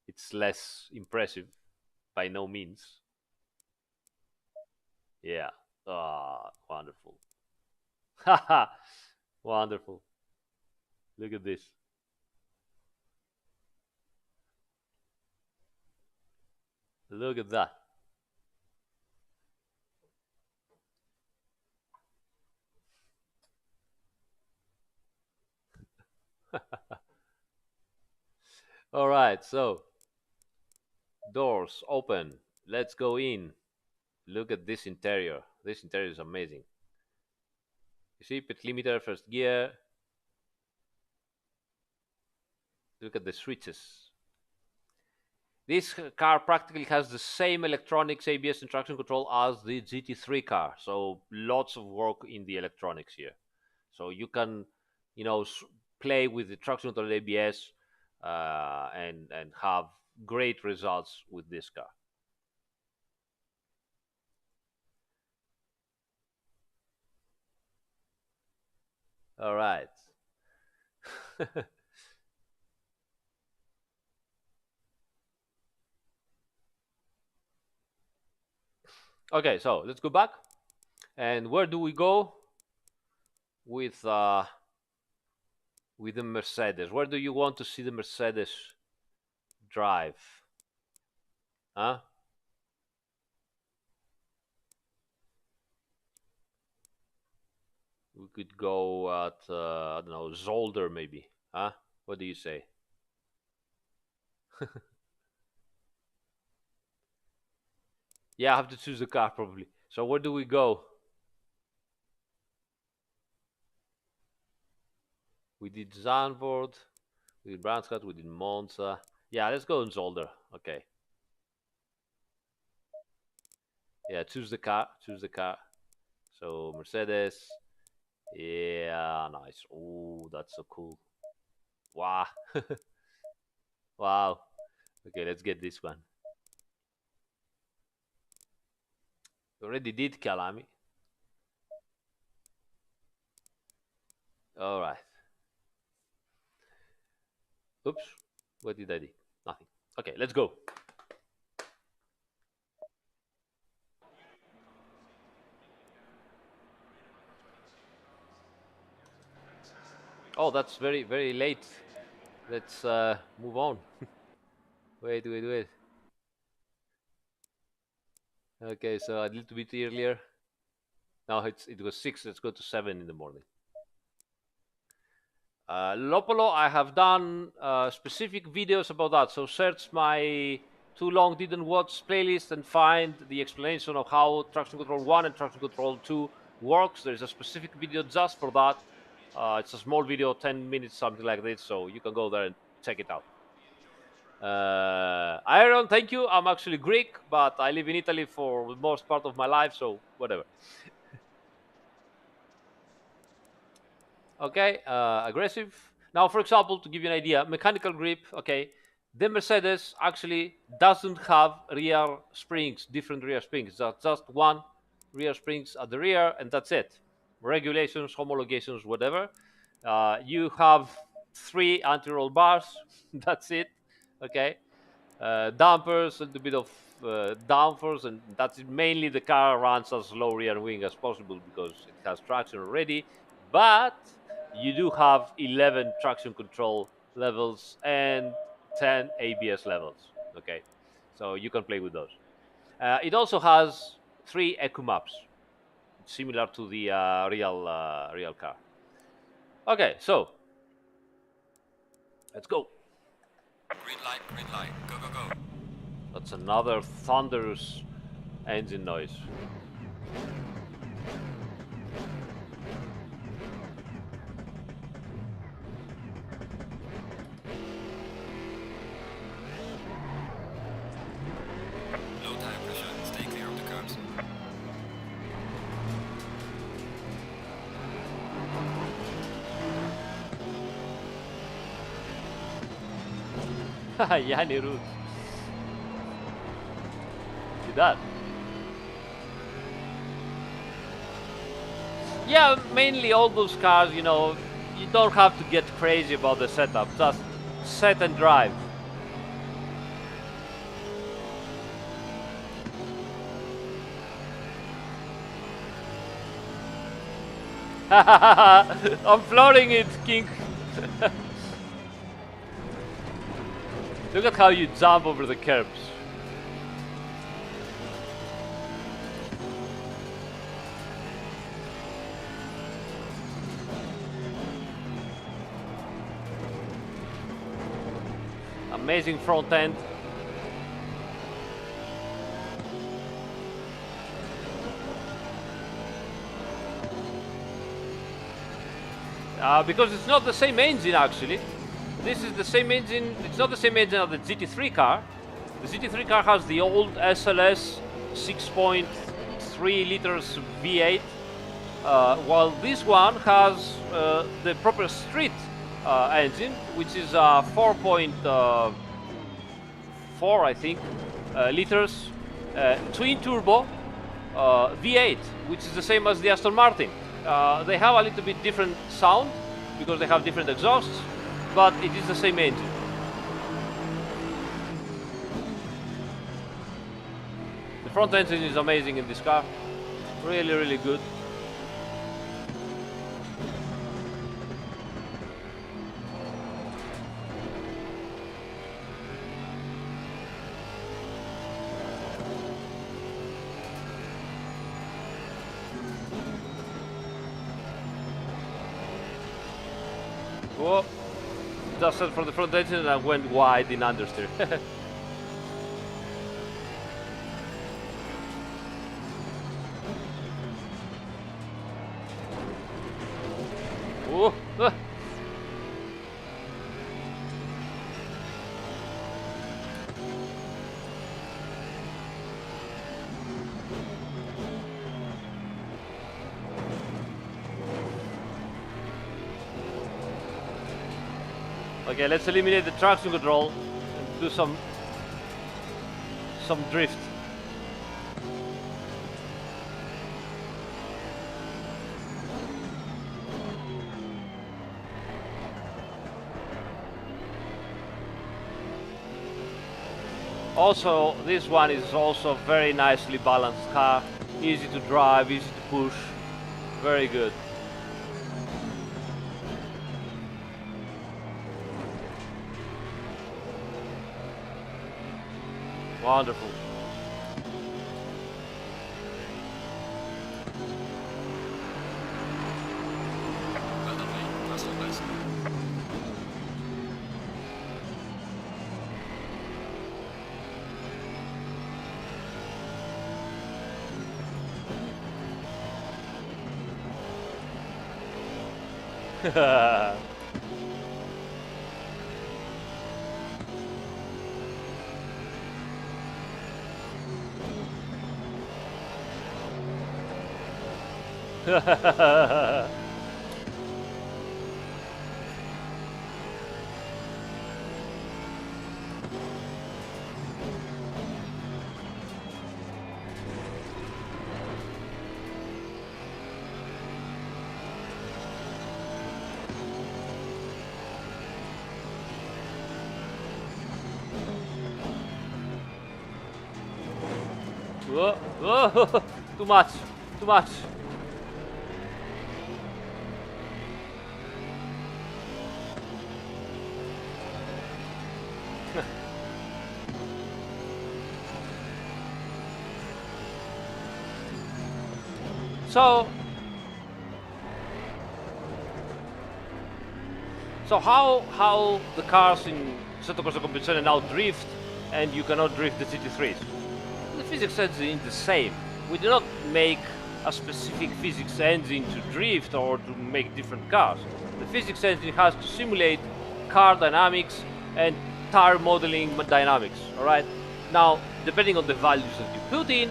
it's less impressive by no means. Yeah. Ah, wonderful. Haha. Wonderful. Look at this. Look at that. All right, so doors open. Let's go in. Look at this interior. This interior is amazing. You see, pit limiter, first gear. Look at the switches. This car practically has the same electronics, ABS, and traction control as the GT3 car. So lots of work in the electronics here. So you can, play with the traction control ABS and have great results with this car. All right. Okay, so let's go back. And where do we go with the Mercedes? Where do you want to see the Mercedes drive? Huh? We could go at I don't know, Zolder maybe. Huh? What do you say? Yeah, I have to choose the car probably. So where do we go? We did Zandvoort, we did Brandstad, we did Monza. Yeah, let's go on Zolder. Okay. Yeah, choose the car. Choose the car. So Mercedes. Yeah, nice. Oh, that's so cool. Wow. Wow. Okay, let's get this one. We already did Kalami. All right. Oops. What did I do? Nothing. Okay, let's go. Oh, that's very, very late. Let's move on. Wait. Okay, so a little bit earlier. Now it was 6. Let's go to 7 in the morning. Lopolo, I have done specific videos about that. So search my Too Long Didn't Watch playlist and find the explanation of how Traction Control 1 and Traction Control 2 works. There's a specific video just for that. It's a small video, 10 minutes, something like this. So you can go there and check it out. Iron, thank you. I'm actually Greek, but I live in Italy for the most part of my life, so whatever. Okay, aggressive. Now, for example, to give you an idea, mechanical grip, okay, the Mercedes actually doesn't have rear springs, different rear springs. That's just one rear springs at the rear, and that's it. Regulations, homologations, whatever. You have 3 anti-roll bars. That's it. Okay. Dampers, a little bit of downforce, and that's it. Mainly the car runs as low rear wing as possible because it has traction already. But you do have 11 traction control levels and 10 ABS levels. Okay, so you can play with those. It also has 3 eco maps, similar to the real car. Okay, so let's go. Green light, go, go, go. That's another thunderous engine noise. Low tire pressure, stay clear of the curbs. Yani Rus. See that? Yeah, mainly all those cars, you know, you don't have to get crazy about the setup. Just set and drive. I'm floating it, King. Look at how you jump over the curbs. Amazing front end. Because it's not the same engine actually. This is the same engine, it's not the same engine of the GT3 car. The GT3 car has the old SLS 6.3 liters V8, while this one has the proper street engine, which is 4.4, I think, liters, twin turbo V8, which is the same as the Aston Martin. They have a little bit different sound because they have different exhausts, but it is the same engine. The front engine is amazing in this car. Really, really good. Whoa. Just set for the front engine and I went wide in understeer. Whoa. Okay, let's eliminate the traction control and do some drift. Also, this one is also a very nicely balanced car, easy to drive, easy to push, very good. Wonderful. Well done, mate. Personal best. Whoa, whoa, too much, too much. So how the cars in Assetto Corsa Competizione now drift and you cannot drift the GT3s? The physics engine is the same. We do not make a specific physics engine to drift or to make different cars. The physics engine has to simulate car dynamics and tire modeling dynamics, alright? Now, depending on the values that you put in,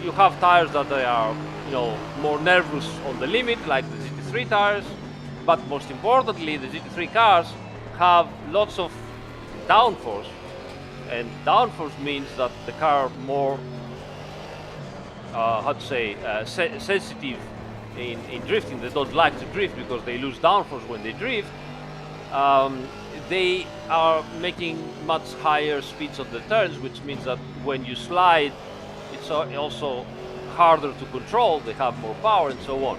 you have tires that they are, you know, more nervous on the limit, like the GT3 tires, but most importantly, the GT3 cars have lots of downforce, and downforce means that the car more, sensitive in drifting. They don't like to drift because they lose downforce when they drift. Um, they are making much higher speeds on the turns, which means that when you slide, it's also harder to control. They have more power and so on.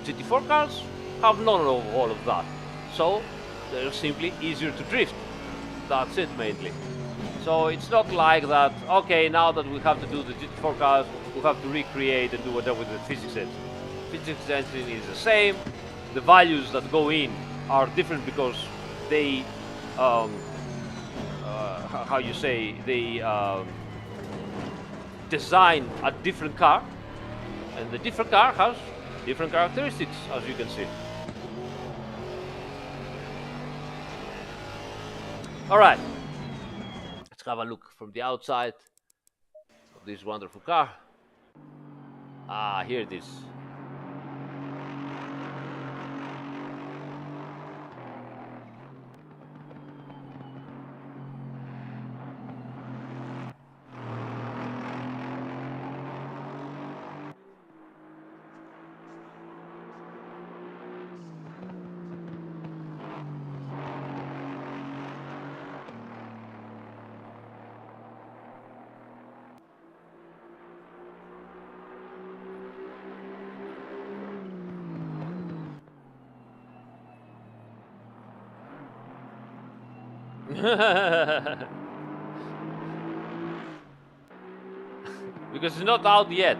GT4 cars have none of all of that, so they're simply easier to drift. That's it mainly. So it's not like that, okay, now that we have to do the GT4 cars, we have to recreate and do whatever with the physics engine. Physics engine is the same. The values that go in are different because they, how you say, they design a different car, and the different car has different characteristics, as you can see. All right, let's have a look from the outside of this wonderful car. Ah, here it is. Because it's not out yet.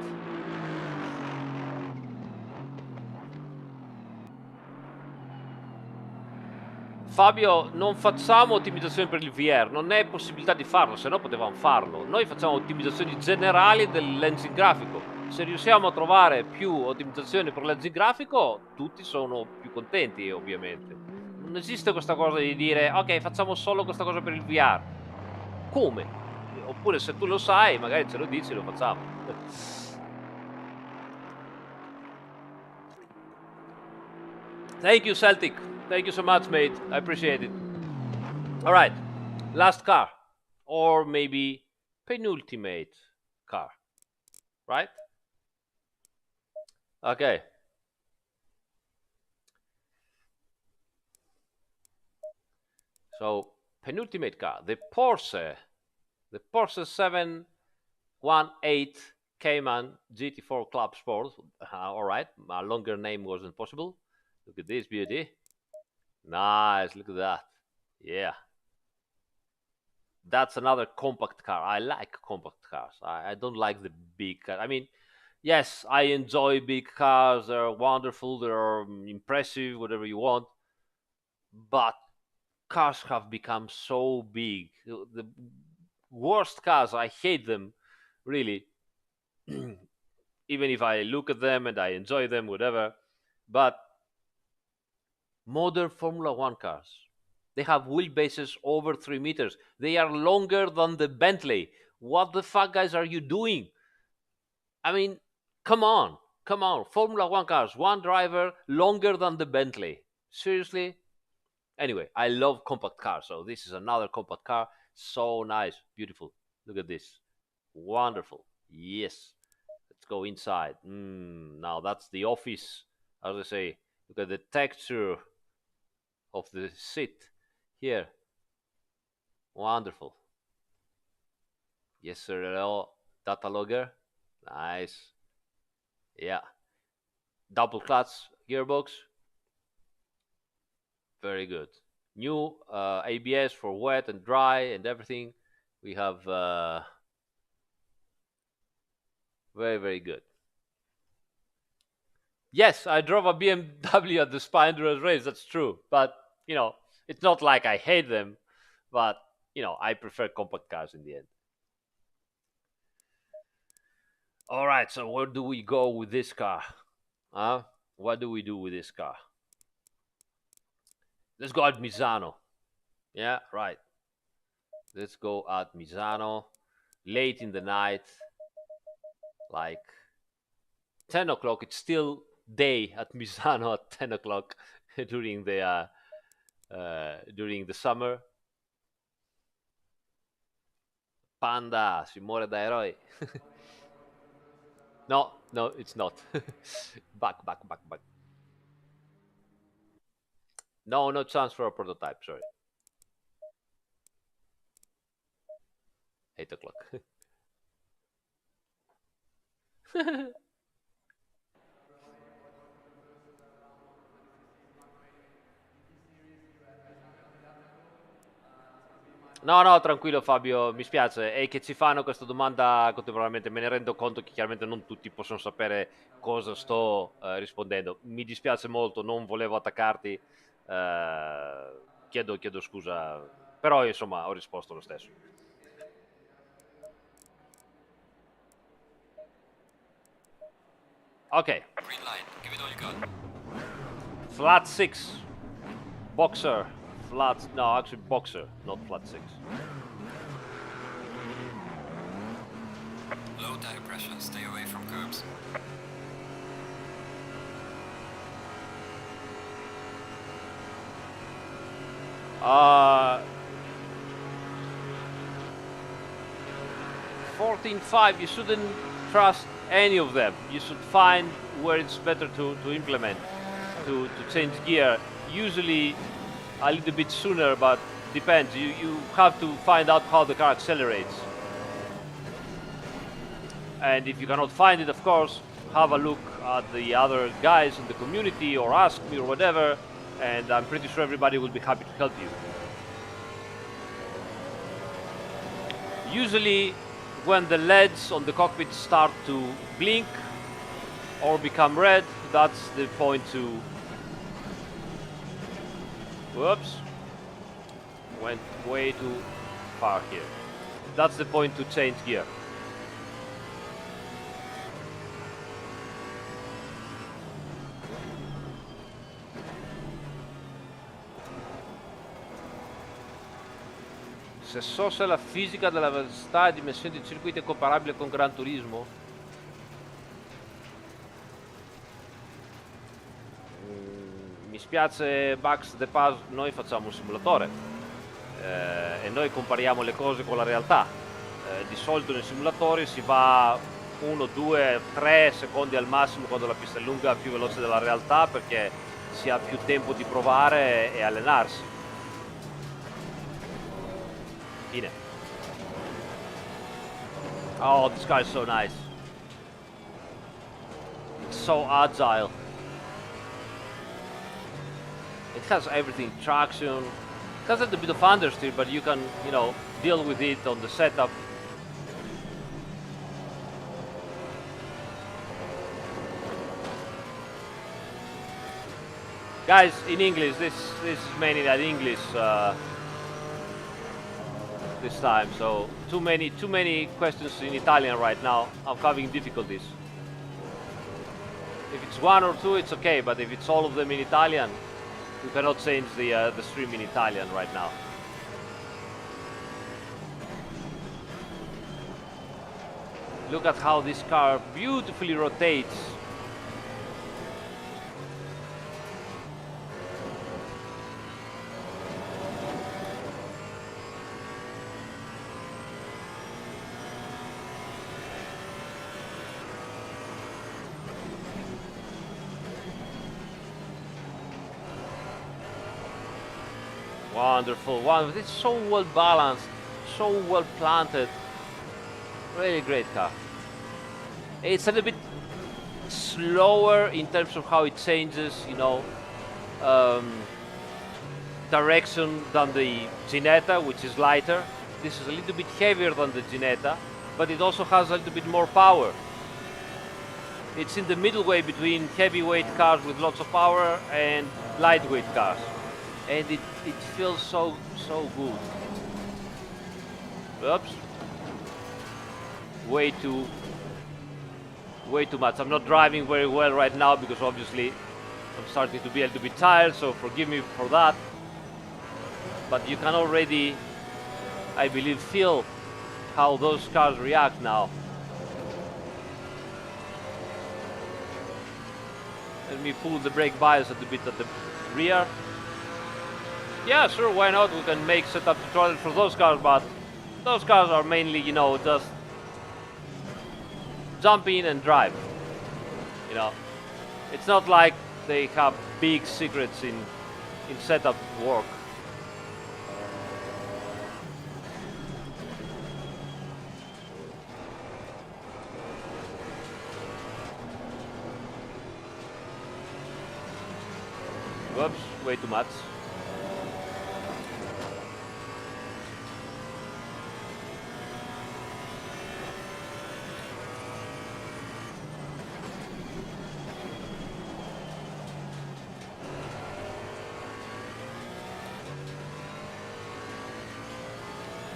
Fabio, non facciamo ottimizzazioni per il VR, non è possibilità di farlo, se no potevamo farlo. Noi facciamo ottimizzazioni generali dell'engine grafico. Se riusciamo a trovare più ottimizzazioni per l'engine grafico, tutti sono più contenti, ovviamente. Non esiste questa cosa di dire, ok, facciamo solo questa cosa per il VR. Come? Oppure se tu lo sai, magari ce lo dici e lo facciamo. Thank you, Celtic. Thank you so much, mate. I appreciate it. All right, last car, or maybe penultimate car, right? Okay. So penultimate car, the Porsche 718 Cayman GT4 Club Sport. All right, a longer name wasn't possible. Look at this beauty. Nice, look at that. Yeah. That's another compact car. I like compact cars. I don't like the big car. I mean, yes, I enjoy big cars. They're wonderful. They're impressive, whatever you want. But cars have become so big. The worst cars, I hate them, really. Even if I look at them and I enjoy them, whatever. But modern Formula One cars, they have wheelbases over 3 meters. They are longer than the Bentley. What the fuck, guys, are you doing? I mean, come on. Come on. Formula One cars, one driver, longer than the Bentley. Seriously? Anyway, I love compact cars. So this is another compact car. So nice. Beautiful. Look at this. Wonderful. Yes. Let's go inside. Now that's the office. As I say, look at the texture of the seat here. Wonderful. Yes, sir. Hello. Data logger. Nice. Yeah. Double clutch gearbox. Very good. New ABS for wet and dry and everything. We have very, very good. Yes, I drove a BMW at the Spa Endurance race. That's true. But, you know, it's not like I hate them. But, you know, I prefer compact cars in the end. All right, so where do we go with this car? Huh? What do we do with this car? Let's go at Misano. Yeah, right. Let's go at Misano. Late in the night. Like 10 o'clock. It's still day at Misano at 10 o'clock during the summer. Panda, si muore da eroi. No, no, it's not. Back, back, back, back. No, no chance for a prototype, sorry. 8 o'clock. No, no, tranquillo Fabio, mi spiace, è che ci fanno questa domanda contemporaneamente, me ne rendo conto che chiaramente non tutti possono sapere cosa sto rispondendo. Mi dispiace molto, non volevo attaccarti, chiedo scusa, però insomma ho risposto lo stesso. Ok, Green light. Give it all you got. flat 6, boxer, flat, no, actually boxer, not flat 6. Low tire pressure. Stay away from curbs. Uh, 14.5, you shouldn't trust any of them. You should find where it's better to implement, to change gear. Usually a little bit sooner, but depends. You have to find out how the car accelerates. And if you cannot find it, of course, have a look at the other guys in the community or ask me or whatever, and I'm pretty sure everybody will be happy to help you. Usually, when the LEDs on the cockpit start to blink or become red, that's the point to... Whoops. Went way too far here. That's the point to change gear. Se so se la fisica della velocità e dimensione di circuiti è comparabile con Gran Turismo? Mi spiace Max De Paz, noi facciamo un simulatore e noi compariamo le cose con la realtà. Di solito nei simulatori si va 1, 2, 3 secondi al massimo quando la pista è lunga, più veloce della realtà, perché si ha più tempo di provare e allenarsi. Fine. Oh, this car is so nice. It's so agile. It has everything, traction. It has a little bit of understeer, but you can, you know, deal with it on the setup. Guys, in English, this is mainly in English this time, so too many questions in Italian right now. I'm having difficulties. If it's one or two, it's okay, but if it's all of them in Italian, we cannot change the stream in Italian right now. Look at how this car beautifully rotates. Wonderful, wonderful. It's so well balanced, so well planted. Really great car. It's a little bit slower in terms of how it changes, you know, direction than the Ginetta, which is lighter. This is a little bit heavier than the Ginetta, but it also has a little bit more power. It's in the middle way between heavyweight cars with lots of power and lightweight cars. And it feels so good. Oops. Way too much. I'm not driving very well right now because obviously I'm starting to be a little bit tired, so forgive me for that. But you can already, I believe, feel how those cars react now. Let me pull the brake bias a little bit at the rear. Yeah, sure, why not? We can make setup tutorials for those cars, but those cars are mainly, you know, just jump in and drive. You know, it's not like they have big secrets in setup work. Whoops, way too much.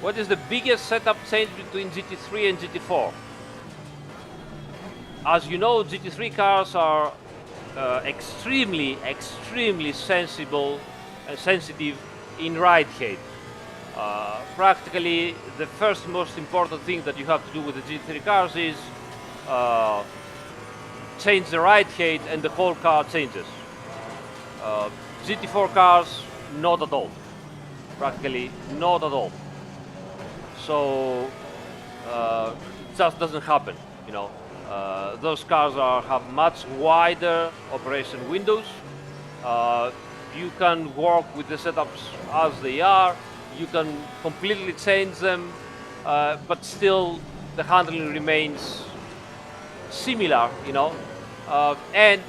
What is the biggest setup change between GT3 and GT4? As you know, GT3 cars are extremely sensitive in ride height. Practically, the first most important thing that you have to do with the GT3 cars is change the ride height, and the whole car changes. GT4 cars, not at all. Practically, not at all. So it just doesn't happen, you know. Those cars have much wider operation windows. You can work with the setups as they are. You can completely change them, but still the handling remains similar, you know. And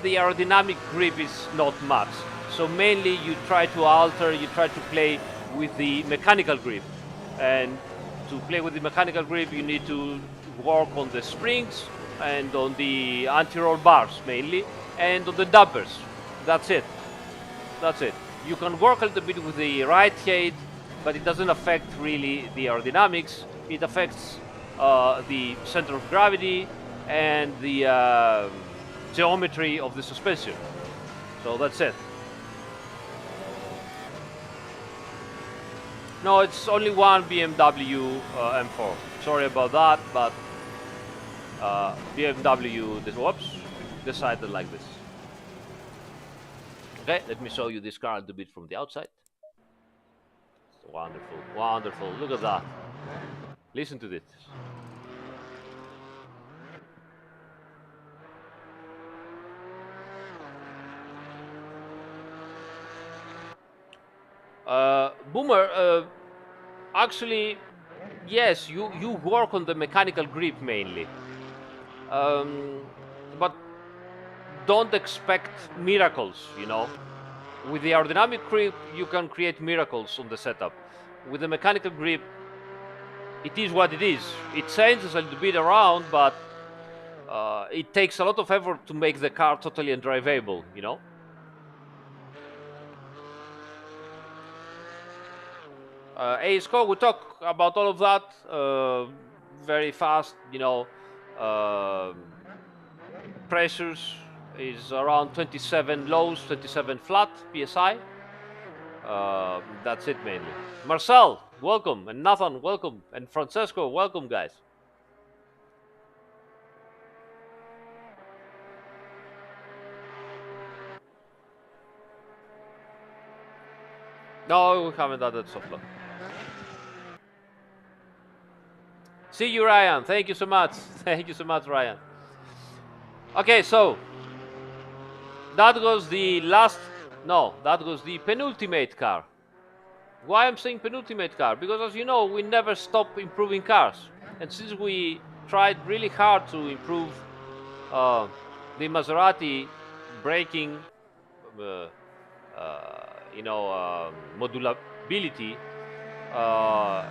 the aerodynamic grip is not much. So mainly you try to alter, you try to play with the mechanical grip. And to play with the mechanical grip, you need to work on the springs and on the anti-roll bars mainly, and on the dampers. That's it. That's it. You can work a little bit with the ride height, but it doesn't affect really the aerodynamics. It affects the center of gravity and the geometry of the suspension. So that's it. No, it's only one BMW M4. Sorry about that, but BMW decided like this. Okay, let me show you this car a little bit from the outside. It's wonderful, wonderful. Look at that. Listen to this. Boomer, actually, yes, you work on the mechanical grip mainly, but don't expect miracles, you know. With the aerodynamic grip, you can create miracles on the setup. With the mechanical grip, it is what it is. It changes a little bit around, but it takes a lot of effort to make the car totally undrivable, you know. ASCO, we talk about all of that very fast, you know. Pressures is around 27 lows, 27 flat psi. That's it mainly. Marcel, welcome, and Nathan, welcome, and Francesco, welcome, guys. No, we haven't done that so far. See you, Ryan. Thank you so much. Thank you so much, Ryan. Okay, so that was the last. No, that was the penultimate car. Why I'm saying penultimate car? Because as you know, we never stop improving cars, and since we tried really hard to improve the Maserati braking, uh, you know, modulability,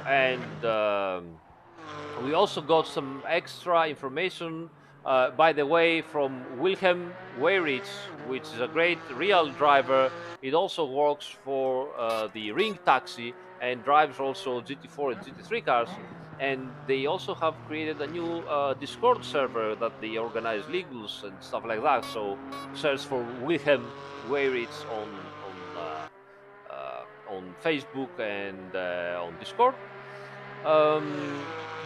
and we also got some extra information, by the way, from Wilhelm Weyrich, which is a great real driver. It also works for the Ring Taxi and drives also GT4 and GT3 cars. And they also have created a new Discord server that they organize legals and stuff like that. So search for Wilhelm Weyrich on Facebook and on Discord.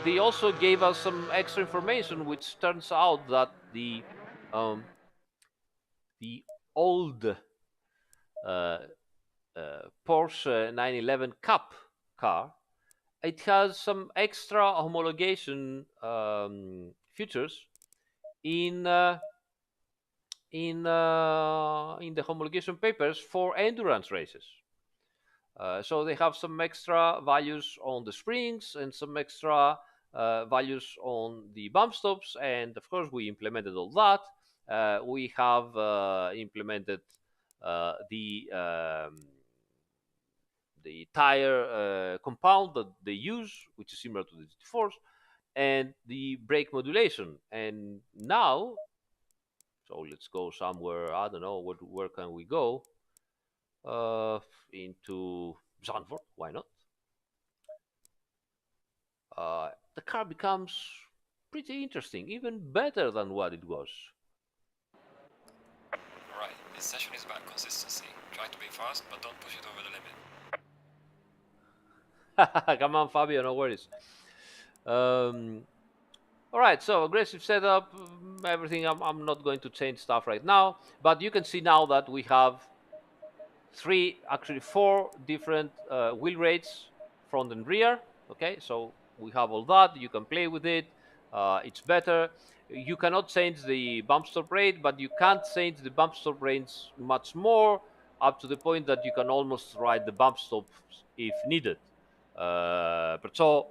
They also gave us some extra information, which turns out that the old Porsche 911 Cup car, it has some extra homologation features in the homologation papers for endurance races. So they have some extra values on the springs and some extra values on the bump stops, and of course we implemented all that. We have implemented the tire compound that they use, which is similar to the GT4s, and the brake modulation. And now, so let's go somewhere. I don't know where can we go. Into Zandvoort, why not? The car becomes pretty interesting, even better than what it was. Right, this session is about consistency. Try to be fast, but don't push it over the limit. Come on, Fabio, no worries. All right, so aggressive setup, everything. I'm not going to change stuff right now, but you can see now that we have actually four different wheel rates, front and rear. Okay, so we have all that. You can play with it. It's better. You cannot change the bump stop rate, but you can't change the bump stop range much more, up to the point that you can almost ride the bump stops if needed. But so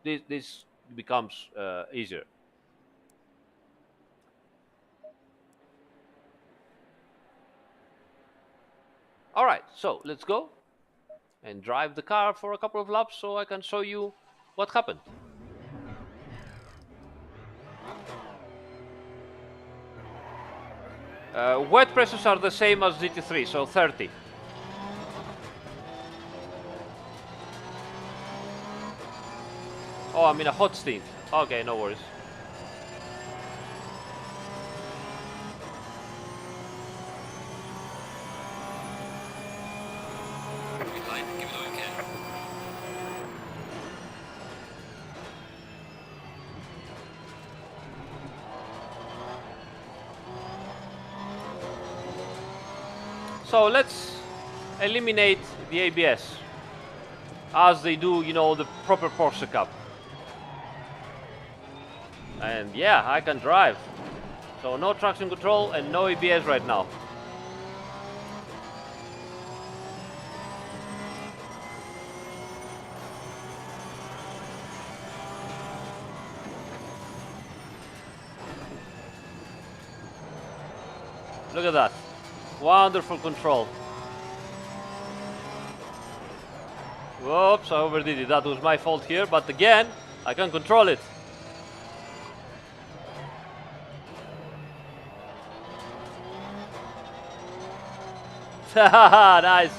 this becomes easier. All right, so let's go and drive the car for a couple of laps so I can show you what happened. Wet pressures are the same as GT3, so 30. Oh, I'm in a hot stint. Okay, no worries. Green light, give it all you can. So let's eliminate the ABS as they do, you know, the proper Porsche Cup. And yeah, I can drive. So no traction control and no ABS right now. Look at that. Wonderful control. Whoops, I overdid it. That was my fault here, but again, I can control it. Nice.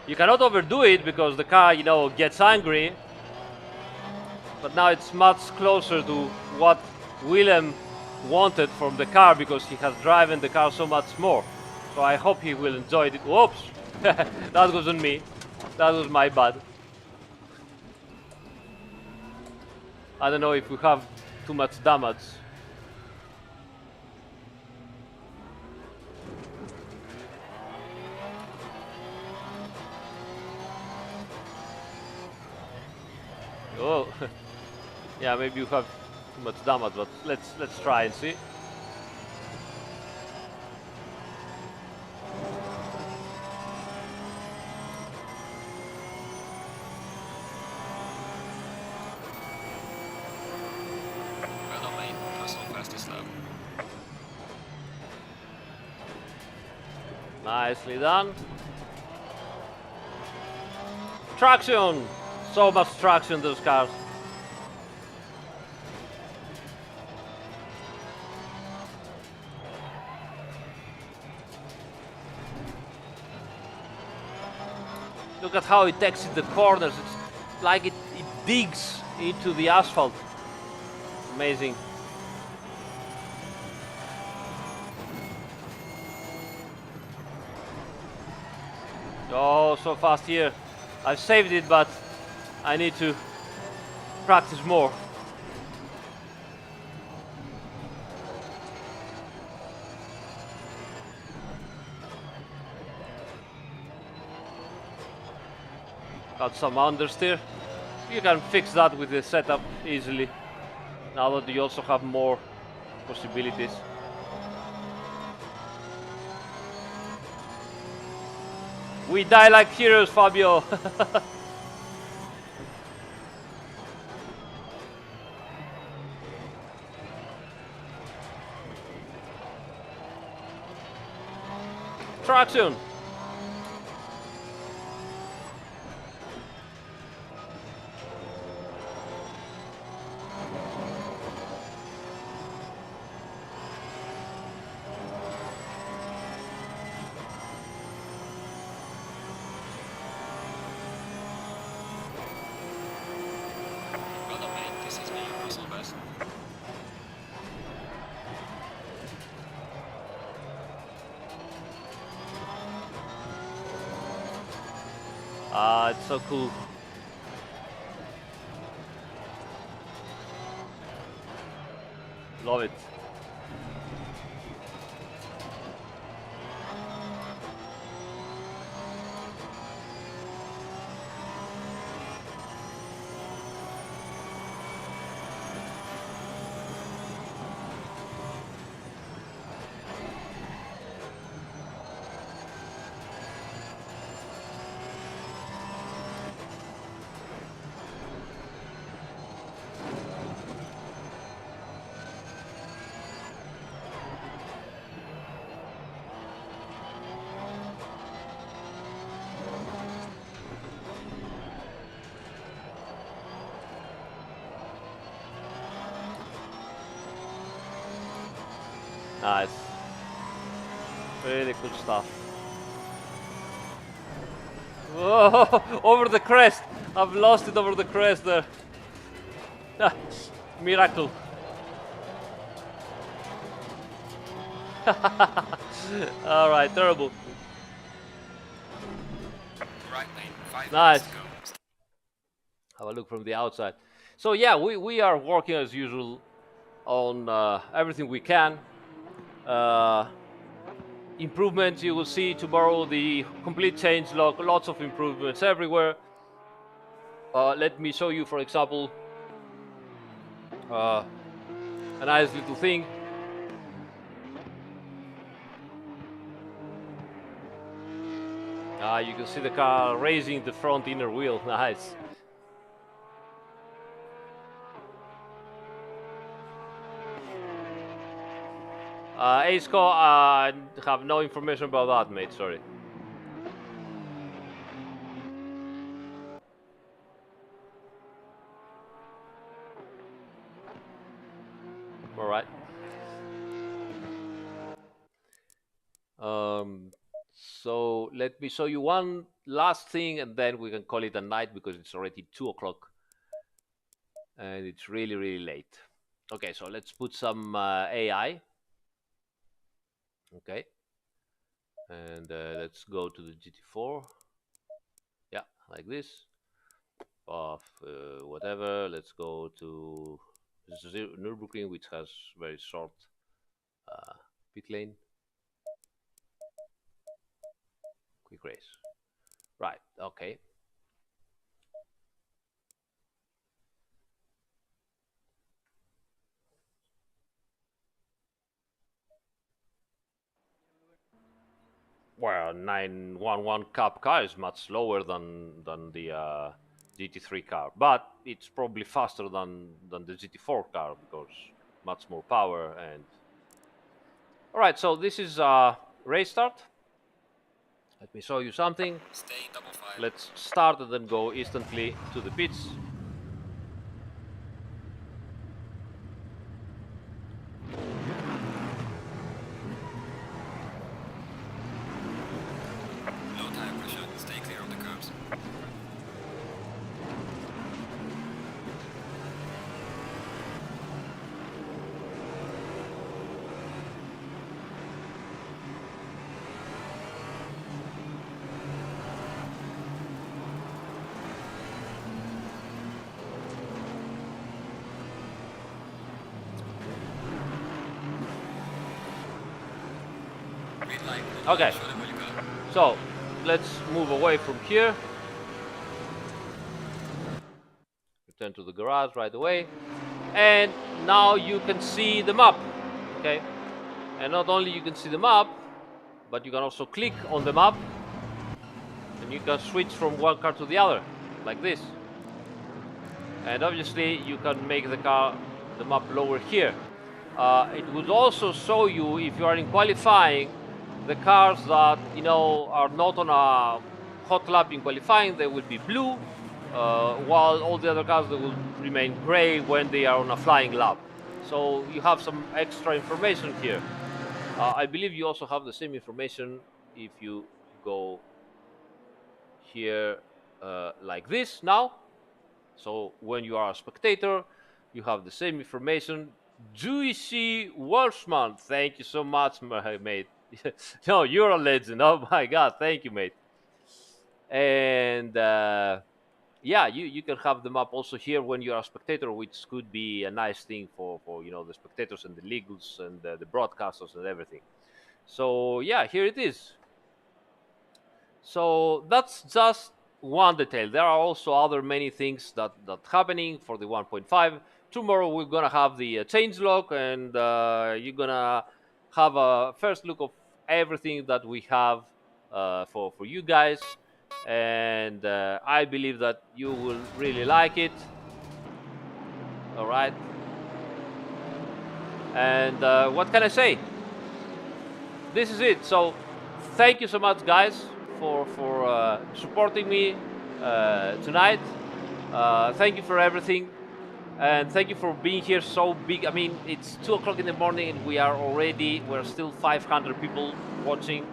You cannot overdo it because the car, you know, gets angry. But now it's much closer to what Willem wanted from the car because he has driven the car so much more. So I hope he will enjoy it. Whoops, that wasn't me. That was my bad. I don't know if we have too much damage. Oh, yeah, maybe you have too much damage, but let's try and see. Well done, mate. Personal fastest lap. Nicely done. Traction! So much traction, those cars. Look at how it exits the corners. It's like it digs into the asphalt. Amazing. Oh, so fast here. I've saved it, but I need to practice more. Got some understeer. You can fix that with the setup easily. Now that you also have more possibilities. We die like heroes, Fabio. Traction. Well done, mate. This is me, Russell Best. Ah, it's so cool. Love it. Nice. Really cool stuff. Whoa, over the crest. I've lost it over the crest there. Ah, miracle. All right, terrible. Right, mate. 5 Nice. minutes to go. Have a look from the outside. So yeah, we are working as usual on everything we can. Improvements, you will see tomorrow the complete change log, lots of improvements everywhere. Let me show you, for example, a nice little thing. You can see the car raising the front inner wheel. Nice. ASCO, I have no information about that, mate. Sorry. All right. So let me show you one last thing, and then we can call it a night because it's already 2 o'clock, and it's really, really late. Okay, so let's put some AI. Okay, and let's go to the GT4. Yeah, like this. Of whatever. Let's go to Nürburgring, which has very short pit lane. Quick race. Right. Okay. Well, 911 Cup car is much slower than the GT3 car, but it's probably faster than the GT4 car because much more power. And all right, so this is race start. Let me show you something. Stay in double file. Let's start and then go instantly to the pits. Low tire pressure. Stay clear of the curbs. Green light. Okay. Show them where you go. So let's move away from here. Return to the garage right away. and now you can see the map. Okay, and not only you can see the map, but you can also click on the map, and you can switch from one car to the other, like this. And obviously you can make the map lower here. It would also show you, if you are in qualifying, the cars that are not on a hot lap in qualifying, they will be blue, while all the other cars, they will remain gray when they are on a flying lap. So you have some extra information here. I believe you also have the same information if you go here, like this now. So when you are a spectator, you have the same information. Juicy Welshman, thank you so much, my mate. No, you're a legend. Oh my God, thank you, mate. And yeah, you can have the map also here when you are a spectator, which could be a nice thing for the spectators and the legals and the broadcasters and everything. So yeah, here it is. So that's just one detail. There are also other many things that happening for the 1.5. Tomorrow we're gonna have the change log, and you're gonna have a first look of everything that we have for you guys, and I believe that you will really like it. All right, and what can I say? This is it. So thank you so much, guys, for supporting me tonight. Thank you for everything, and thank you for being here so big. I mean, it's 2 o'clock in the morning, and we're still 500 people watching.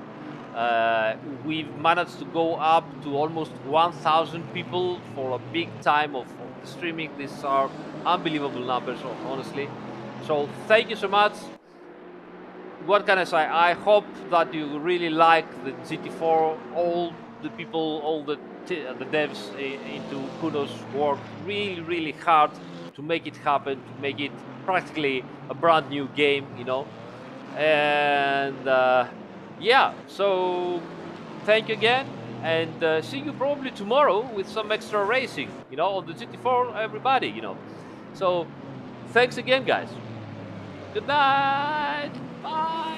We've managed to go up to almost 1,000 people for a big time of the streaming. These are unbelievable numbers, honestly. So thank you so much. What can I say? I hope that you really like the GT4. All the people, all the devs into Kuno's work really, really hard to make it happen, to make it practically a brand new game, And yeah, so thank you again, and see you probably tomorrow with some extra racing, on the GT4, everybody. So thanks again, guys. Good night. Bye.